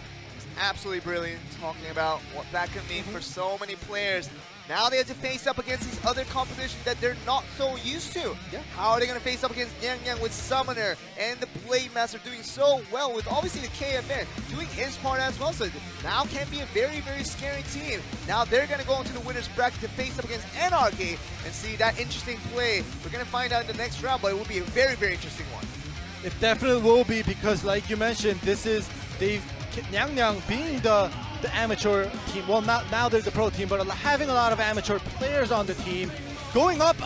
Absolutely brilliant, talking about what that could mean for so many players. Now they have to face up against these other competitions that they're not so used to. Yeah. How are they going to face up against Nyang Nyang with Summoner and the Blade Master doing so well, with obviously the KFN doing his part as well. So now can be a very, very scary team. Now they're going to go into the winner's bracket to face up against Anarchy and see that interesting play. We're going to find out in the next round, but it will be a very, very interesting one. It definitely will be, because like you mentioned, this is Nyang Nyang being the amateur team. Well, now they're the pro team, but having a lot of amateur players on the team, going up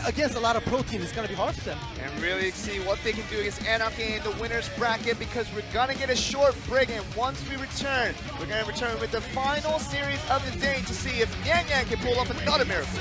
against a lot of pro teams is going to be hard for them. And really see what they can do against Anarchy in the winner's bracket, because we're going to get a short break, and once we return, we're going to return with the final series of the day to see if Nyang Nyang can pull off another miracle.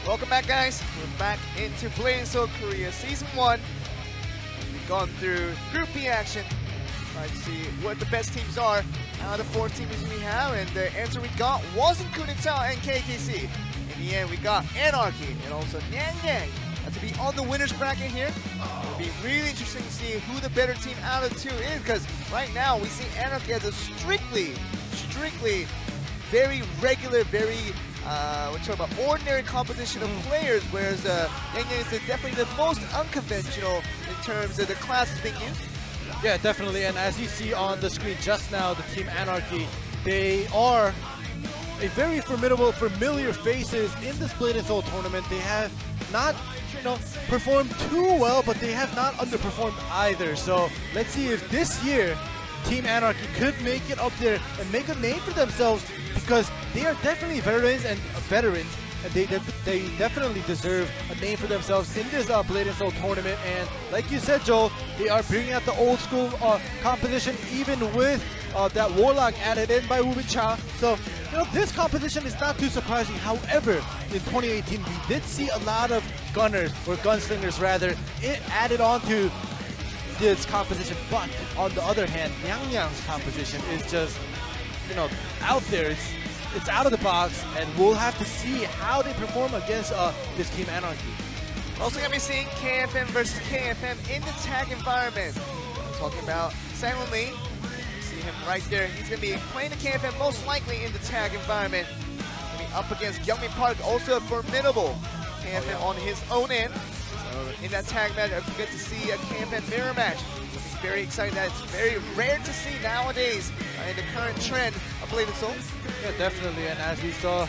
Welcome back, guys. We're back into Blade & Soul Korea Season 1. We've gone through Group B action, trying to see what the best teams are out of the 4 teams we have, and the answer we got wasn't coup d'etat and KKC. In the end, we got Anarchy and also Nyang Nyang to be on the winner's bracket here. It'll be really interesting to see who the better team out of the 2 is, because right now we see Anarchy as a strictly very regular, very we're talking about ordinary competition of players, whereas Nyang Nyang is definitely the most unconventional in terms of the classes being used. Yeah, definitely, and as you see on the screen just now, the Team Anarchy, they are a very formidable, familiar faces in this Blade & Soul tournament. They have have not, performed too well, but they have not underperformed either. So let's see if this year Team Anarchy could make it up there and make a name for themselves, because they are definitely veterans, and they definitely deserve a name for themselves in this Blade and Soul tournament. And like you said, Joel, they are bringing out the old school composition, even with that Warlock added in by Ubicha. So this composition is not too surprising. However, in 2018 we did see a lot of gunners, or gunslingers rather, added onto this composition. But on the other hand, Yang Yang's composition is just out there. It's out of the box, and we'll have to see how they perform against this Team Anarchy. Also gonna be seeing KFM versus KFM in the tag environment. I'm talking about Silent Lee. See him right there. He's gonna be playing the KFM most likely in the tag environment. He's gonna be up against Youngmin Park, also a formidable KFM on his own end. So in that tag match, I get to see a KFM mirror match. It's very exciting. That's very rare to see nowadays in the current trend of Blade and Soul. Yeah, definitely. And as we saw,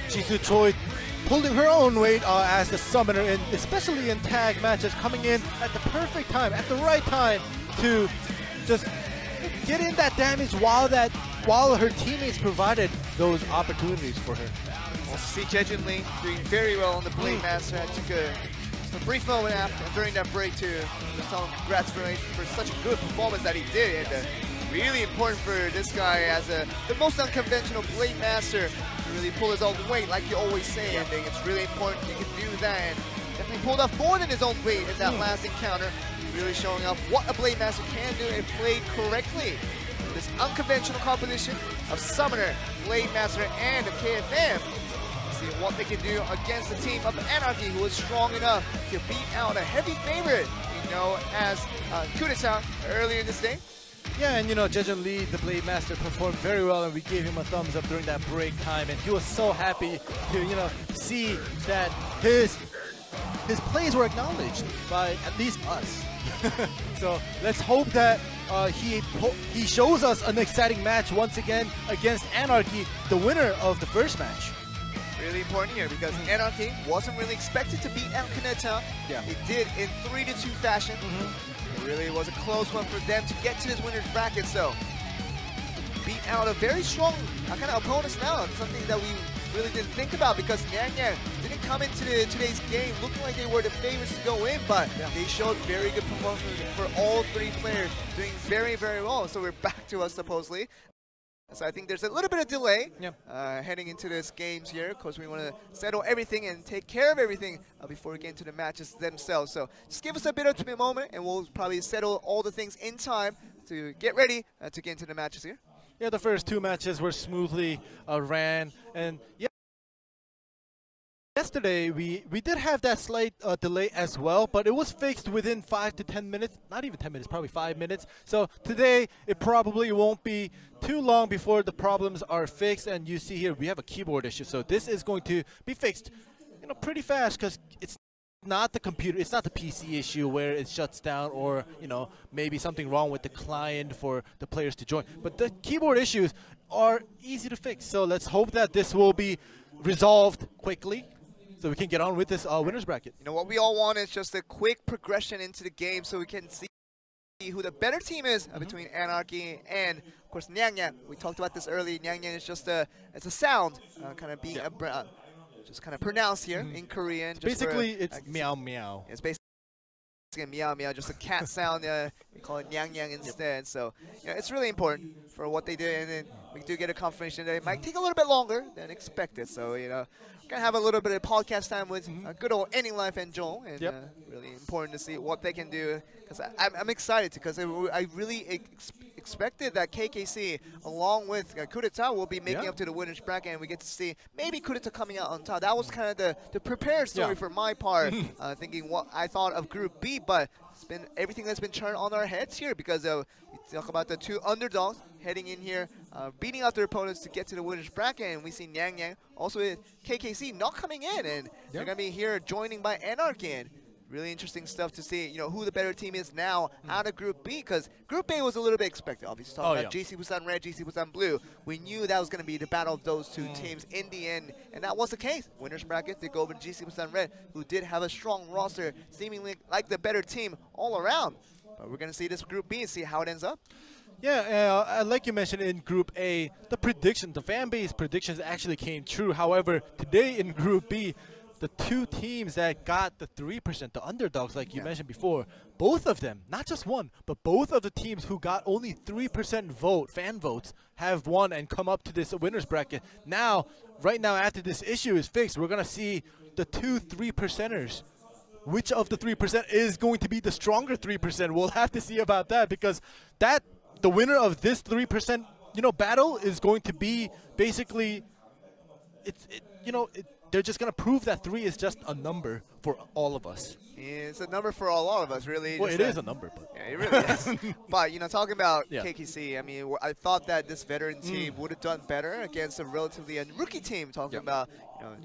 Jisoo Choi pulling her own weight as the summoner, and especially in tag matches, coming in at the perfect time, at the right time, to just get in that damage while her teammates provided those opportunities for her. Also see Jejin Lee doing very well on the Blade Master. I took a brief moment after during that break to just tell him congrats for such a good performance that he did. And really important for this guy as the most unconventional Blade Master to really pull his own weight, like you always say. I think it's really important he can do that, and definitely pulled off more than his own weight in that last encounter. Really showing off what a Blade Master can do if played correctly. This unconventional composition of Summoner, Blade Master, and the KFM. See what they can do against the team of Anarchy, who is strong enough to beat out a heavy favorite we know as Kudeta earlier this day. Yeah, and Jejin Lee, the Blade Master, performed very well, and we gave him a thumbs up during that break time, and he was so happy to see that his plays were acknowledged by at least us. So let's hope that he shows us an exciting match once again against Anarchy, the winner of the first match. Really important here, because Anarchy wasn't really expected to beat out Kaneta. Yeah. It did in 3-2 fashion. It really was a close one for them to get to this winner's bracket. So beat out a very strong kind of opponents now. It's something that we really didn't think about, because Yang Yang didn't come into today's game looking like they were the favorites to go in, but they showed very good performance for all three players, doing very, very well. So we're back to us supposedly. So I think there's a little bit of delay heading into this games here. Of course, we want to settle everything and take care of everything before we get into the matches themselves. So just give us a bit of a moment, and we'll probably settle all the things in time to get ready to get into the matches here. Yeah, the first two matches were smoothly ran, and yesterday we did have that slight delay as well, but it was fixed within 5 to 10 minutes. Not even 10 minutes, probably 5 minutes. So today it probably won't be too long before the problems are fixed. And you see here we have a keyboard issue, so this is going to be fixed pretty fast, because it's not the computer, it's not the PC issue where it shuts down, or maybe something wrong with the client for the players to join. But the keyboard issues are easy to fix, so let's hope that this will be resolved quickly so we can get on with this winner's bracket. What we all want is just a quick progression into the game, so we can see who the better team is between Anarchy and, of course, Nyang Yang. We talked about this earlier. Nyang Yang is just it's a sound kind of being just kind of pronounced here in Korean. Just basically, it's meow meow. It's basically meow meow, just a cat sound. We call it Nyang Yang instead. So it's really important for what they did, and then we do get a confirmation that it might take a little bit longer than expected. So we're gonna have a little bit of podcast time with good old Any Life and Joel, and really important to see what they can do. Because I'm excited, because I really expected that KKC, along with Kudeta, will be making up to the winner's bracket, and we get to see maybe Kudeta coming out on top. That was kind of the prepared story for my part, thinking what I thought of Group B, but it's been everything that's been turned on our heads here, because we talk about the two underdogs heading in here, beating out their opponents to get to the winner's bracket, and we see Nyang Yang also with KKC not coming in, and they're going to be here joining by Anarchy. And really interesting stuff to see, who the better team is now out of Group B, because Group A was a little bit expected. Obviously, talking about GC Busan Red, GC Busan Blue. We knew that was going to be the battle of those two teams in the end, and that was the case. Winners bracket did go over to GC Busan Red, who did have a strong roster, seemingly like the better team all around. But we're going to see this Group B and see how it ends up. Yeah, like you mentioned in Group A, the fan base predictions actually came true. However, today in Group B, the two teams that got the 3%, the underdogs, like you mentioned before, both of them, not just one, but both of the teams who got only 3% fan votes, have won and come up to this winners bracket. Now, right now, after this issue is fixed, we're going to see the two 3%ers. Which of the 3% is going to be the stronger 3%? We'll have to see about that, because the winner of this 3%, battle is going to be basically, they're just going to prove that 3 is just a number for all of us. It's a number for a lot of us, really. Well, it is a number. But. Yeah, it really is. But, talking about KKC, I mean, I thought that this veteran team would have done better against a relatively rookie team, talking about,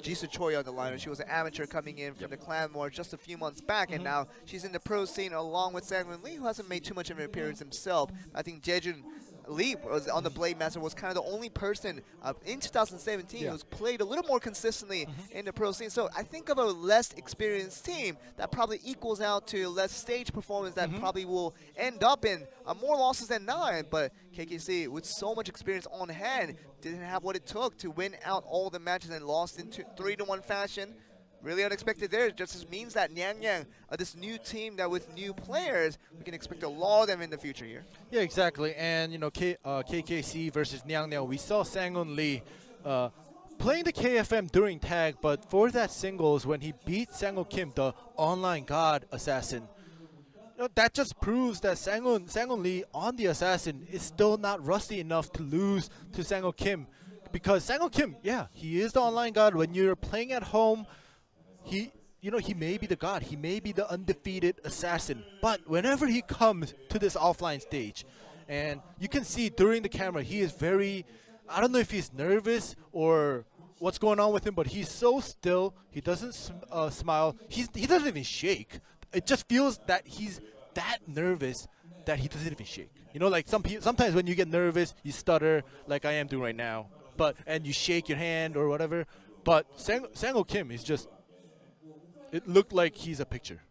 Jisoo Choi on the line. She was an amateur coming in from the Clan War just a few months back, and now she's in the pro scene along with Sang-Won Lee, who hasn't made too much of an appearance himself. I think Jaejun Lee was on the Blade Master, was kind of the only person in 2017 who's played a little more consistently in the pro scene. So I think of a less experienced team that probably equals out to less stage performance that probably will end up in more losses than 9. But KKC, with so much experience on hand, didn't have what it took to win out all the matches and lost in 3-1 fashion. Really unexpected there. It just means that Nyangyang, this new team that with new players, we can expect a lot of them in the future here. Yeah, exactly. And, KKC versus Nyangyang, we saw Sang-Won Lee playing the KFM during tag, but for that singles, when he beat Sang-Won Kim, the online god assassin, that just proves that Sang-Won Lee on the assassin is still not rusty enough to lose to Sang-Won Kim. Because Sang-Won Kim, he is the online god. When you're playing at home, he may be the god, he may be the undefeated assassin, but whenever he comes to this offline stage, and you can see during the camera, he is very, I don't know if he's nervous or what's going on with him, but he's so still, he doesn't smile, he doesn't even shake. It just feels that he's that nervous that he doesn't even shake. Like sometimes when you get nervous, you stutter, like I am doing right now, and you shake your hand or whatever, but Sang-Won Kim is just, it looked like he's a picture.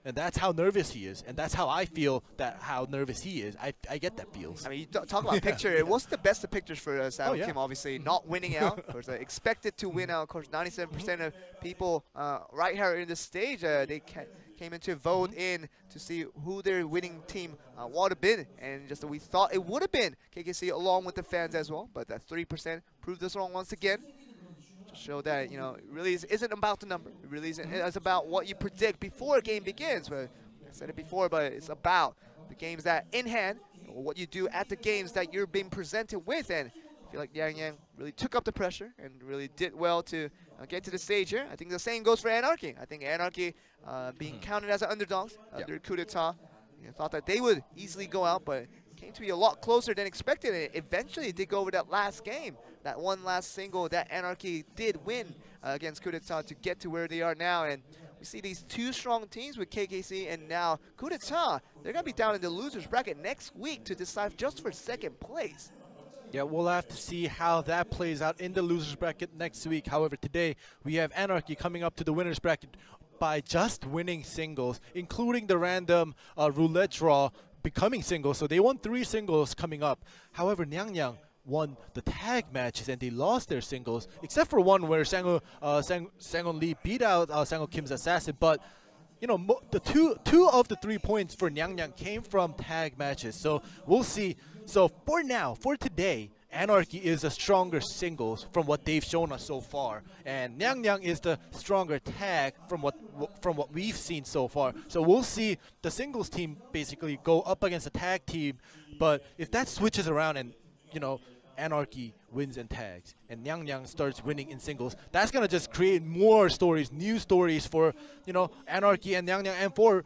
And that's how nervous he is. And that's how I feel how nervous he is. I get that feels. I mean, you talk about picture. It was the best of pictures for Sang-Won Kim, obviously. Not winning out. Of course, expected to win out. Of course, 97% of people right here in the stage, they came in to vote in to see who their winning team would have been. And just we thought it would have been KKC along with the fans as well. But that 3% proved us wrong once again. Show that it really isn't about the number. It really isn't. It's about what you predict before a game begins. But I said it before, but it's about the games that in hand, or what you do at the games that you're being presented with. And I feel like Nyangyang really took up the pressure and really did well to get to the stage here. I think the same goes for Anarchy. I think Anarchy being counted as an underdogs under coup d'etat, thought that they would easily go out, but came to be a lot closer than expected. And eventually it did go over that last game. That one last single that Anarchy did win against Coup d'etat to get to where they are now. And we see these two strong teams with KKC and now Coup d'etat. They're going to be down in the losers bracket next week to decide just for second place. Yeah, we'll have to see how that plays out in the losers bracket next week. However, today we have Anarchy coming up to the winners bracket by just winning singles, including the random roulette draw becoming singles. So they won 3 singles coming up. However, Nyangyang won the tag matches and they lost their singles, except for one where Sang-Won Lee beat out Sang-Won Kim's assassin. But the two of the 3 points for Nyangyang came from tag matches. So we'll see. So for today, Anarchy is a stronger singles from what they've shown us so far, and Nyangyang is the stronger tag from what we've seen so far. So we'll see the singles team basically go up against the tag team. But if that switches around and Anarchy wins in tags and Nyangyang starts winning in singles, that's gonna just create more stories, new stories for Anarchy and Nyangyang, and for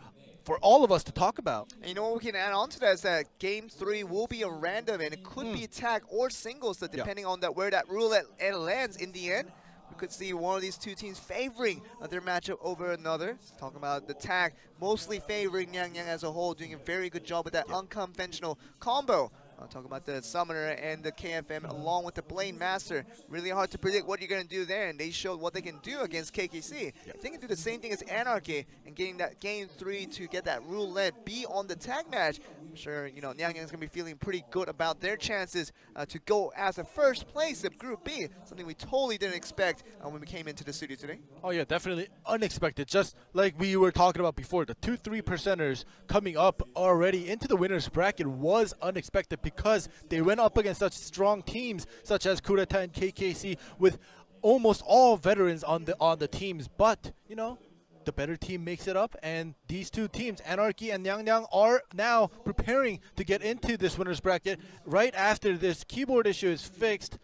all of us to talk about. And what we can add on to that is that Game 3 will be a random, and it could be tag or singles, so depending on where that roulette lands in the end. we could see one of these two teams favoring their matchup over another. Talking about the tag, mostly favoring Nyang as a whole, doing a very good job with that unconventional combo. Talking about the Summoner and the KFM along with the Blade Master. Really hard to predict what you're going to do there, and they showed what they can do against KKC. If they can do the same thing as Anarchy and getting that game 3 to get that roulette be on the tag match, I'm sure, you know, Nyang is going to be feeling pretty good about their chances to go as the first place of Group B, something we totally didn't expect when we came into the studio today. Oh yeah, definitely unexpected. Just like we were talking about before, the 2-3 percenters coming up already into the winner's bracket was unexpected, because they went up against such strong teams such as Kureta and KKC with almost all veterans on the teams. But you know, the better team makes it up, and these two teams, Anarchy and Nyang, are now preparing to get into this winner's bracket right after this keyboard issue is fixed.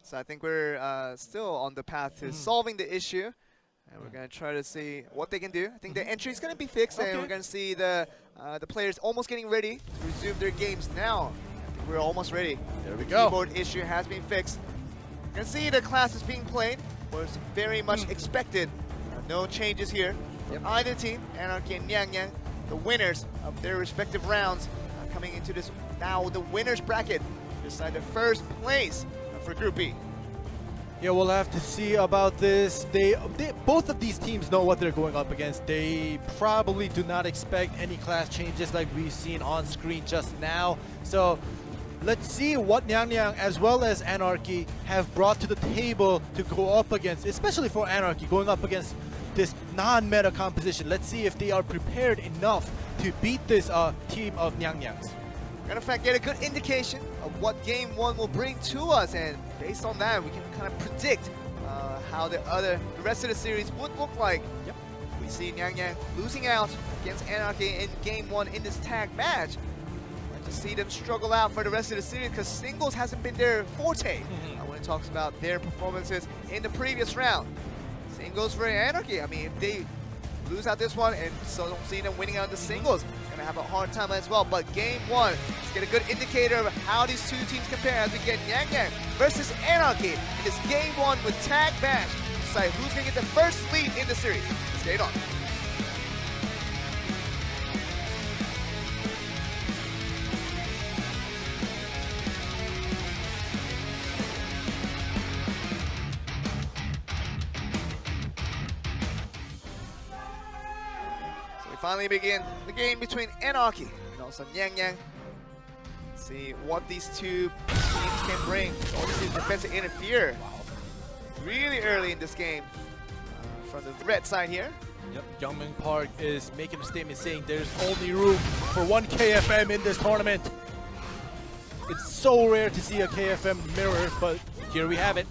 So I think we're still on the path to solving the issue, and we're going to try to see what they can do. I think the entry is going to be fixed, and we're going to see the players almost getting ready to resume their games now. I think we're almost ready. There we the go. Keyboard issue has been fixed. You can see the classes being played was very much expected. No changes here. Either team, Anarchy and Nyang, the winners of their respective rounds, coming into this now the winners bracket, decide the first place for Group B. Yeah, we'll have to see about this. They both of these teams know what they're going up against. They probably do not expect any class changes like we've seen on screen just now. So let's see what Nyang as well as Anarchy have brought to the table to go up against, especially for Anarchy, going up against this non-meta composition. Let's see if they are prepared enough to beat this team of Nyang's. We're going to, in fact, get a good indication of what Game 1 will bring to us, and based on that, we can kind of predict how the rest of the series would look like. Yep. We see Nyang losing out against Anarchy in Game 1 in this tag match. Like to see them struggle out for the rest of the series, because singles hasn't been their forte when it talks about their performances in the previous round. Same goes for Anarchy. I mean, if they lose out this one and so don't see them winning out the singles, gonna have a hard time as well. But Game 1, let's get a good indicator of how these two teams compare as we get Nyang versus Anarchy in this Game 1 with tag match. Decide who's gonna get the first lead in the series. Let's get it on. Finally begin the game between Anarchy and also Nyang. See what these two teams can bring. Obviously, defensive interfere really early in this game from the red side here. Yep, Youngmin Park is making a statement saying there's only room for one KFM in this tournament. It's so rare to see a KFM mirror, but here we have it.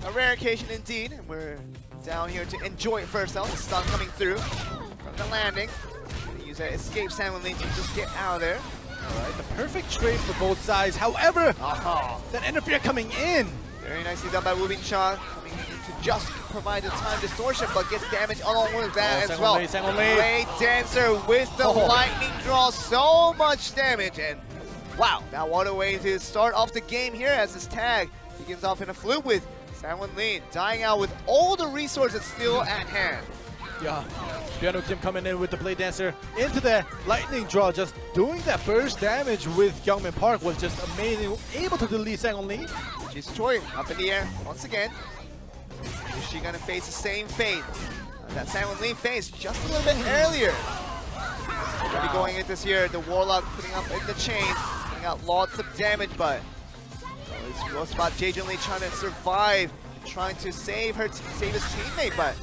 A rare occasion indeed, and we're down here to enjoy it first out. The stun coming through. The landing. Use that escape Samuelin to just get out of there. Alright, the perfect trade for both sides. However, that interfere coming in. Very nicely done by Woo Bin Cha, coming in to just provide the time distortion, but gets damage along with that as well. Great Dancer with the lightning draw, so much damage, and wow, now what a way to start off the game here as this tag begins off in a flute with Samuelin dying out with all the resources still at hand. Yeah, Piano Kim coming in with the Blade Dancer into the lightning draw, just doing that burst damage with Youngmin Park was just amazing. Able to delete Sang-On-Lee. She's Choi up in the air once again. Is she gonna face the same fate that Sang-On-Lee faced just a little bit earlier? Already going in this year, the Warlock putting up in the chain, putting out lots of damage, but it's real spot Jae-Jin Lee trying to survive, trying to save his teammate, but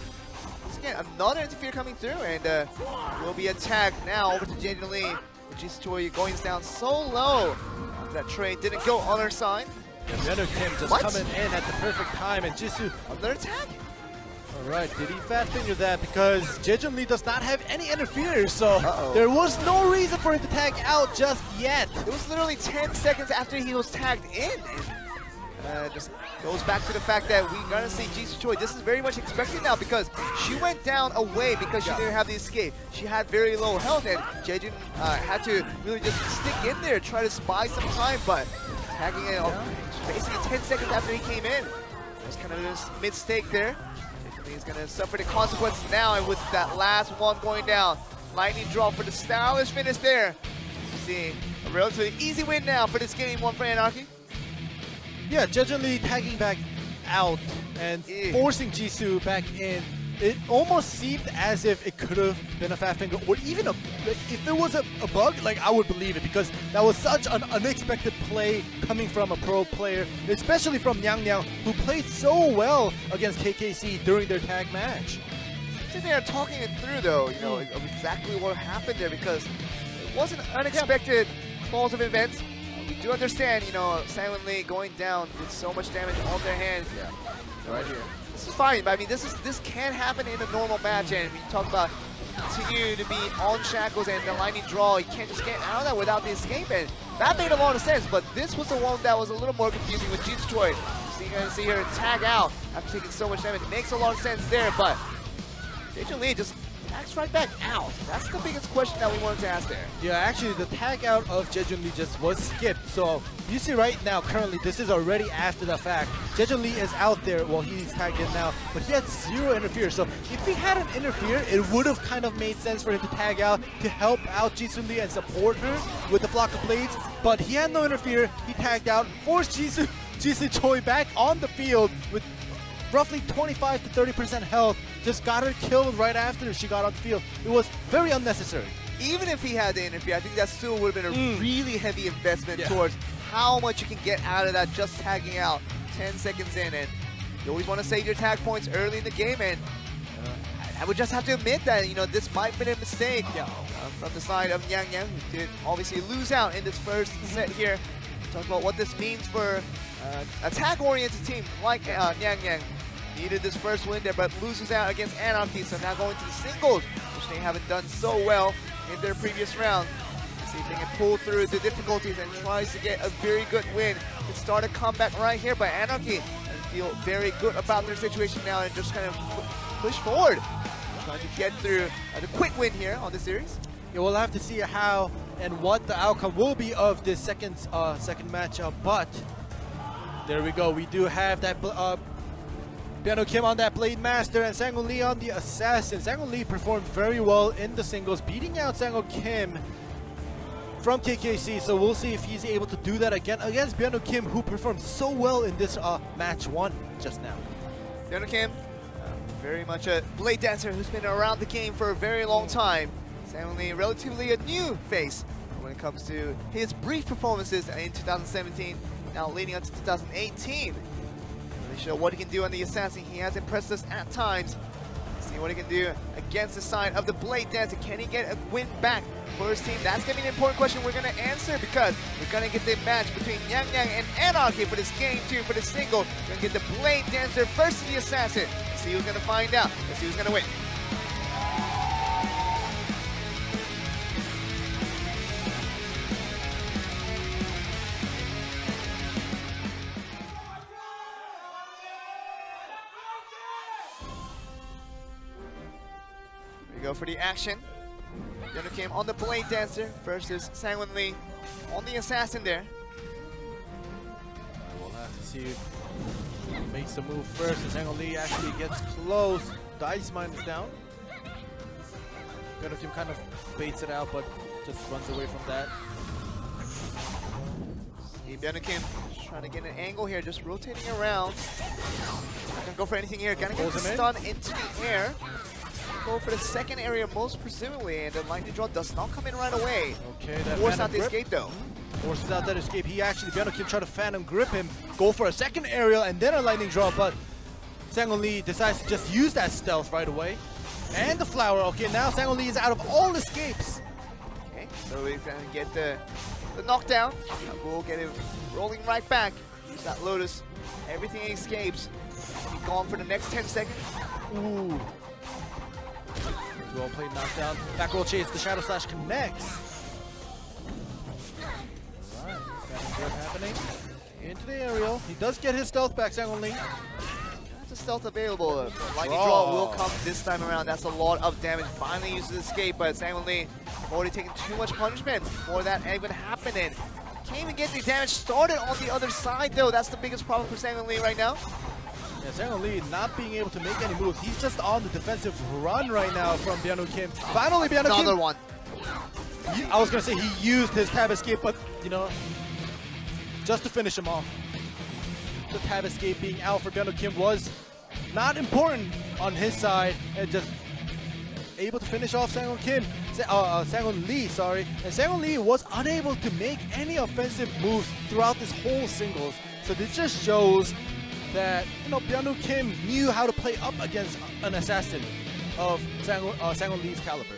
again, another interfere coming through, and will be attacked now over to Jae-Jin Lee. Jisoo Choi going down so low. That trade didn't go on her side. Yeah, Piano Kim just coming in at the perfect time, and Jisoo another attack. Alright, did he fat finger that? Because Jae-Jin Lee does not have any interferes, so there was no reason for him to tag out just yet. It was literally 10 seconds after he was tagged in. Just goes back to the fact that we're gonna see Jisoo Choi. This is very much expected now because she went down away because she didn't have the escape. She had very low health, and Jae-Jin had to really just stick in there, try to buy some time, but tagging it basically 10 seconds after he came in. was kind of a mistake there. He's going to suffer the consequences now, and with that last one going down, lightning draw for the stylish finish there. You see a relatively easy win now for this game one for Anarchy. Yeah, Jejun tagging back out and forcing Jisoo back in. It almost seemed as if it could have been a fat finger, or even if there was a bug, like I would believe it, because that was such an unexpected play coming from a pro player, especially from Nyang Nyang, who played so well against KKC during their tag match. They are talking it through though, you know, of exactly what happened there, because it was an unexpected cause of events. We do understand, you know, silently going down with so much damage on their hands. Yeah, right here. This is fine, but I mean, this can happen in a normal match, and we talk about continue to be on shackles and the lightning draw. You can't just get out of that without the escape, and that made a lot of sense. But this was the one that was a little more confusing with Jin's Choi. So you're gonna see her tag out after taking so much damage. It makes a lot of sense there, but Jejun Lee just tags right back out. That's the biggest question that we wanted to ask there. Yeah, actually the tag out of Jejun Lee just was skipped. So you see right now, currently, this is already after the fact. Jejun Lee is out there, well, he's tagged in now, but he had 0 interfere. So if he hadn't interfered, it would have kind of made sense for him to tag out to help out Jisoo Lee and support her with the flock of blades. But he had no interfere, he tagged out, forced Jisoo Choi back on the field with roughly 25 to 30% health, just got her killed right after she got on the field. It was very unnecessary. Even if he had to interfere, I think that still would have been a really heavy investment towards how much you can get out of that just tagging out 10 seconds in. And you always want to save your tag points early in the game, and I would just have to admit that, you know, this might have been a mistake from the side of Nyang Nyang, who did obviously lose out in this first set here. Talk about what this means for a tag-oriented team like Nyang Nyang. Needed this first win there, but loses out against Anarchy, so now going to the singles, which they haven't done so well in their previous round. See if they can pull through the difficulties and tries to get a very good win. It start a comeback right here by Anarchy, and feel very good about their situation now and just kind of push forward. Trying to get through the quick win here on the series. Yeah, we'll have to see how and what the outcome will be of this second matchup, but there we go. We do have that Piano Kim on that Blade Master and Sang-Woo Lee on the Assassin. Sang-Woo Lee performed very well in the singles, beating out Sang-Woo Kim from KKC. So we'll see if he's able to do that again against Piano Kim, who performed so well in this match 1 just now. Piano Kim, very much a blade dancer who's been around the game for a very long time. Sang-Woo Lee, relatively a new face when it comes to his brief performances in 2017, now leading up to 2018. Show what he can do on the Assassin. He has impressed us at times. See what he can do against the side of the Blade Dancer. Can he get a win back for his team? That's going to be an important question we're going to answer, because we're going to get the match between Nyang Nyang and Anarchy for this game 2 for the single. We're going to get the Blade Dancer versus the Assassin. Let's see who's going to find out. Let's see who's going to win. Go for the action. Piano Kim on the Blade Dancer versus Sang-Woo Lee on the Assassin there. We'll have to see if he makes the move first. Sang-Woo Lee actually gets close. The ice mine is down. Piano Kim kind of baits it out, but just runs away from that. Piano Kim trying to get an angle here, just rotating around. Not gonna go for anything here. Gonna get the stun into the air. Go for the second area most presumably, and the lightning draw does not come in right away. Okay, that forces out the escape though. Forces out that escape. He actually, Piano Kim tried to phantom grip him, go for a second aerial and then a lightning draw, but Sang-Woo Lee decides to just use that stealth right away. And the flower. Okay, now Sang-Woo Lee is out of all escapes. Okay, so he's gonna get the knockdown. We'll get him rolling right back. Use that Lotus. Everything escapes. Be gone for the next 10 seconds. Ooh. Well played, knockdown. Back roll chase, the Shadow Slash connects. Alright, got happening. Into the aerial. He does get his stealth back, Sang-Woo Lee. That's a stealth available. Lightning draw will come this time around. That's a lot of damage. Finally uses escape, but Sang-Woo Lee already taking too much punishment before that even happening. Can't even get the damage started on the other side though. That's the biggest problem for Sang-Woo Lee right now. Yeah, Sang-won Lee not being able to make any moves. He's just on the defensive run right now from Byung-woo Kim. Finally, Byung-woo Kim. Another one. I was gonna say he used his tab escape, but you know, just to finish him off. The tab escape being out for Byung-woo Kim was not important on his side, and just able to finish off Sang-won Lee, sorry. And Sang-won Lee was unable to make any offensive moves throughout this whole singles. So this just shows that, you know, Byung-woo Kim knew how to play up against an assassin of Sang-won Lee's caliber.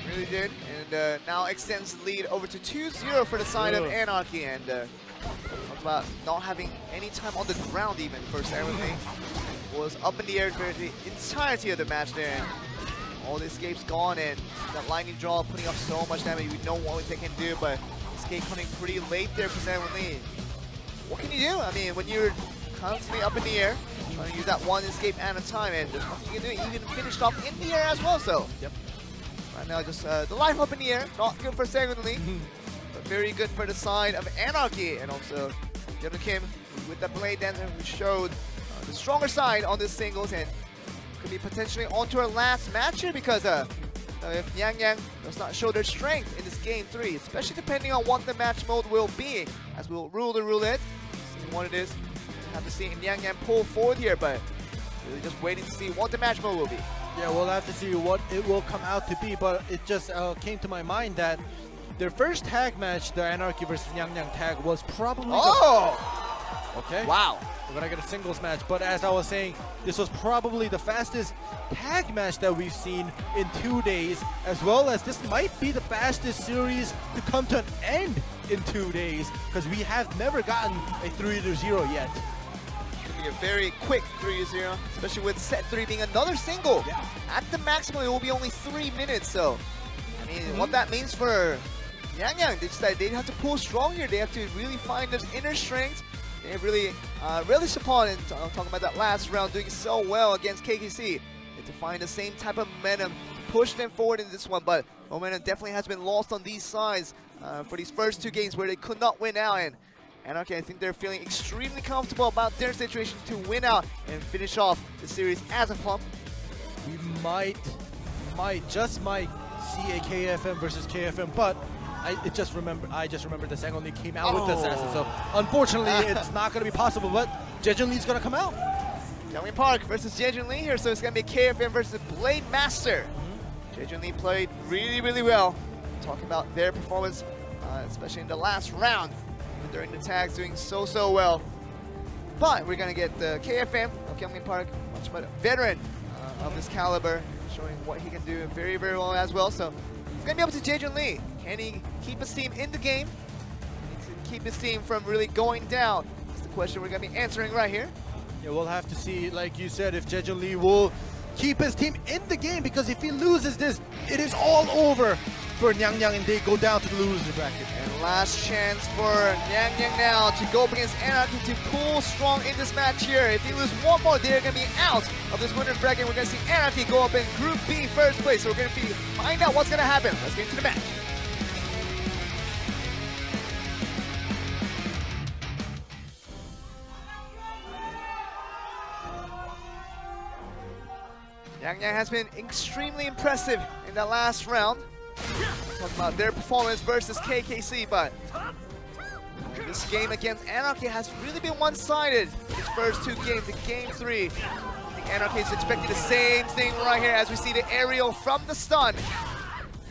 Really did, and now extends the lead over to 2-0 for the side of Anarchy, and talk about not having any time on the ground even for Sang-won Lee. Was up in the air for the entirety of the match there, and all the escapes gone, and that lightning draw putting up so much damage. We know what they can do, but escape coming pretty late there for Sang-won Lee. What can you do? I mean, when you're constantly up in the air, trying to use that one escape at a time, and there's nothing you can do. Even finished off in the air as well, so. Yep. Right now, just the life up in the air, not good for Sang-won Lee, but very good for the side of Anarchy, and also Byung-woo Kim with the blade dancer who showed the stronger side on this singles, and could be potentially onto our last match here, because if Yang Yang does not show their strength in this game 3, especially depending on what the match mode will be, as we'll rule the roulette, see what it is. Have to see Yang Yang pull forward here, but really just waiting to see what the match mode will be. Yeah, we'll have to see what it will come out to be, but it just came to my mind that their first tag match, the Anarchy versus Yang Yang tag, was probably okay. Wow. We're gonna get a singles match, but as I was saying, this was probably the fastest tag match that we've seen in 2 days, as well as this might be the fastest series to come to an end in 2 days, because we have never gotten a 3-0 yet. Could be a very quick 3-0, especially with set 3 being another single. Yeah. At the maximum, it will be only 3 minutes, so I mean, what that means for Yang Yang, they have to pull strong here. They have to really find this inner strength. They really relish upon it. I'm talking about that last round doing so well against KKC. And to find the same type of momentum, push them forward in this one, but momentum definitely has been lost on these sides for these first 2 games where they could not win out. And Anarchy, I think they're feeling extremely comfortable about their situation to win out and finish off the series as a clump. We might just might see a KFM versus KFM, but I just remembered that Sang-won Lee came out with the assassin, so unfortunately it's not going to be possible, but Jaejun Lee's going to come out. Youngmin Park versus Jaejun Lee here, so it's going to be KFM versus Blade Master. Jaejun Lee played really, really well. Talking about their performance, especially in the last round, even during the tags, doing so well. But we're going to get the KFM of Youngmin Park, much better veteran of this caliber, showing what he can do very, very well as well. So it's going to be up to Jaejun Lee. Can he keep his team in the game? Can he keep his team from really going down? That's the question we're going to be answering right here. Yeah, we'll have to see, like you said, if Jaejun Lee will keep his team in the game, because if he loses this, it is all over for Yang Yang and they go down to the loser bracket. And last chance for Yang Yang now to go up against Anarchy to pull strong in this match here. If they lose one more, they're going to be out of this winner's bracket. We're going to see Anarchy go up in Group B first place. So we're going to find out what's going to happen. Let's get into the match. Yang Yang has been extremely impressive in that last round. Talking about their performance versus KKC, but this game against Anarchy has really been one-sided. These first 2 games, in Game 3, I think Anarchy is expecting the same thing right here as we see the aerial from the stun.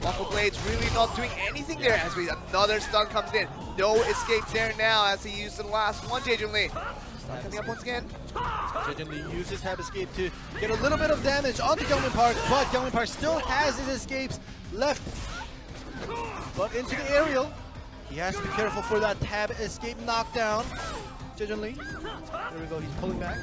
Waffle Blade's really not doing anything there as another stun comes in. No escape there now as he used the last one, Jaejun Lee. Stun coming up once again. Jaejun Lee uses tab escape to get a little bit of damage onto Youngmin Park, but Youngmin Park still has his escapes left. But into the aerial, he has to be careful for that tab escape knockdown. Jaejun Lee, there we go, he's pulling back.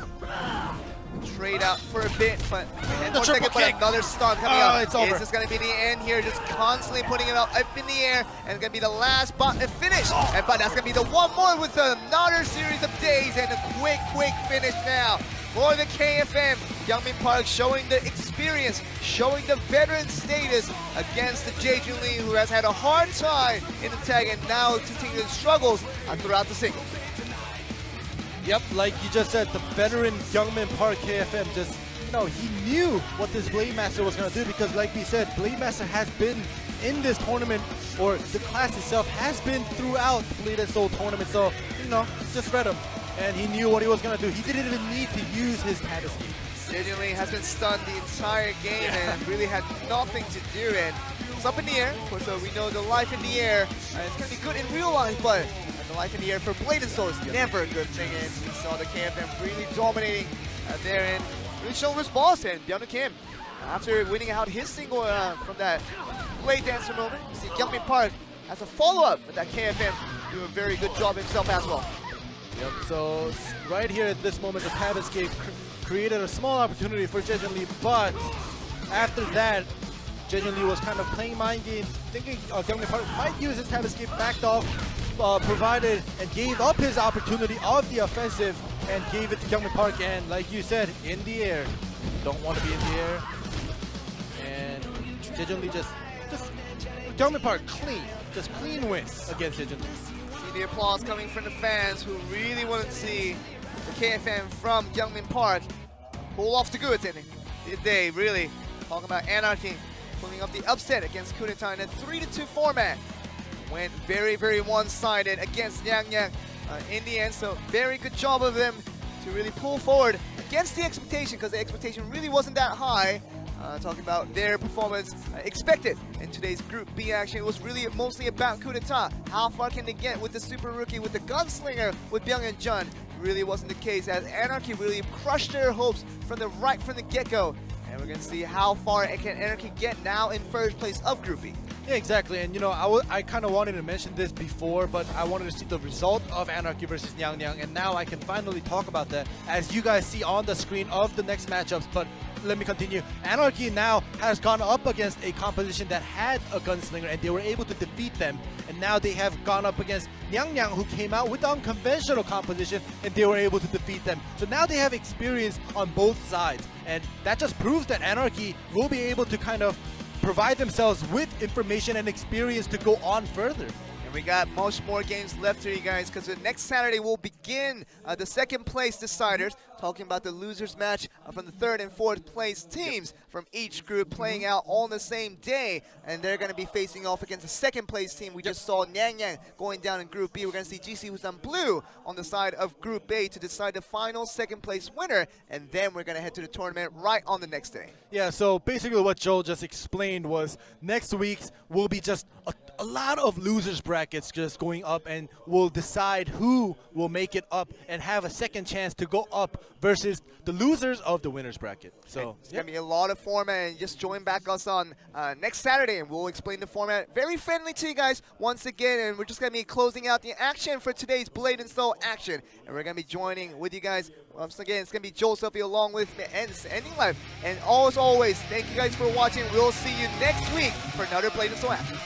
Trade out for a bit, but another stun coming up. It's over. Is this going to be the end here? Just constantly putting it up in the air, and it's going to be the last finish. But that's going to be the one more with another series of days, and a quick finish now for the KFM. Youngmin Park showing the experience, showing the veteran status against the Jaejun Lee, who has had a hard time in the tag and now continuing struggles throughout the singles. Yep, like you just said, the veteran Youngman Park KFM just, he knew what this Blade Master was going to do because like we said, Blade Master has been in this tournament, or the class itself has been throughout the Blade and Soul tournament, so, just read him. And he knew what he was going to do. He didn't even need to use his pad escape. Genuinely has been stunned the entire game and really had nothing to do. And it's up in the air. Of course, we know the life in the air it's going to be good in real life, but the life in the air for Blade and Soul is never a good thing. And we saw the KFM really dominating there and really showing his boss. And Byung Kim, after winning out his single from that Blade Dancer moment, you see Youngmin Park as a follow-up, but that KFM do a very good job himself as well. Yep, so right here at this moment, the pad escape created a small opportunity for Jejun, but after that, Jejun was kind of playing mind games, thinking Youngmin Park might use his tab escape, backed off, provided and gave up his opportunity of the offensive and gave it to Youngmin Park. And like you said, in the air, don't want to be in the air. And Jejun just Youngmin Park clean win against Jejun. See the applause coming from the fans who really wanted to see the KFM from Youngmin Park pull off the goods, and did they really? Talking about Anarchy pulling up the upset against Coup d'etat in a 3-2 format. Went very, very one-sided against Nyang Nyang in the end, so very good job of them to really pull forward against the expectation, because the expectation really wasn't that high. Talking about their performance expected in today's Group B action. It was really mostly about Coup d'etat. How far can they get with the super rookie, with the gunslinger, with Byung and Jun? Really wasn't the case, as Anarchy really crushed their hopes from the get-go. And we're going to see how far can Anarchy get now in first place of Group B. Yeah, exactly. And I kind of wanted to mention this before, but I wanted to see the result of Anarchy versus Nyang Nyang, and now I can finally talk about that as you guys see on the screen of the next matchups. But let me continue. Anarchy now has gone up against a composition that had a gunslinger, and they were able to defeat them. And now they have gone up against Nyang Nyang, who came out with the unconventional composition, and they were able to defeat them. So now they have experience on both sides, and that just proves that Anarchy will be able to kind of provide themselves with information and experience to go on further. And we got much more games left here, you guys, because next Saturday we'll begin the second place deciders, talking about the losers match from the third and fourth place teams from each group playing out on the same day, and they're going to be facing off against the second place team. We just saw Nyang Nyang going down in Group B. We're going to see GC Busan Blue on the side of Group A to decide the final second place winner, and then we're going to head to the tournament right on the next day. Yeah, so basically what Joel just explained was next week will be just a lot of losers brackets just going up, and we'll decide who will make it up and have a second chance to go up versus the losers of the winners bracket. So it's going to be a lot of format, and just join back us on next Saturday and we'll explain the format very friendly to you guys once again. And we're just going to be closing out the action for today's Blade and Soul action, and we're going to be joining with you guys once again. It's going to be Joel Sophie along with me, and it's ending live. And as always, thank you guys for watching. We'll see you next week for another Blade and Soul action.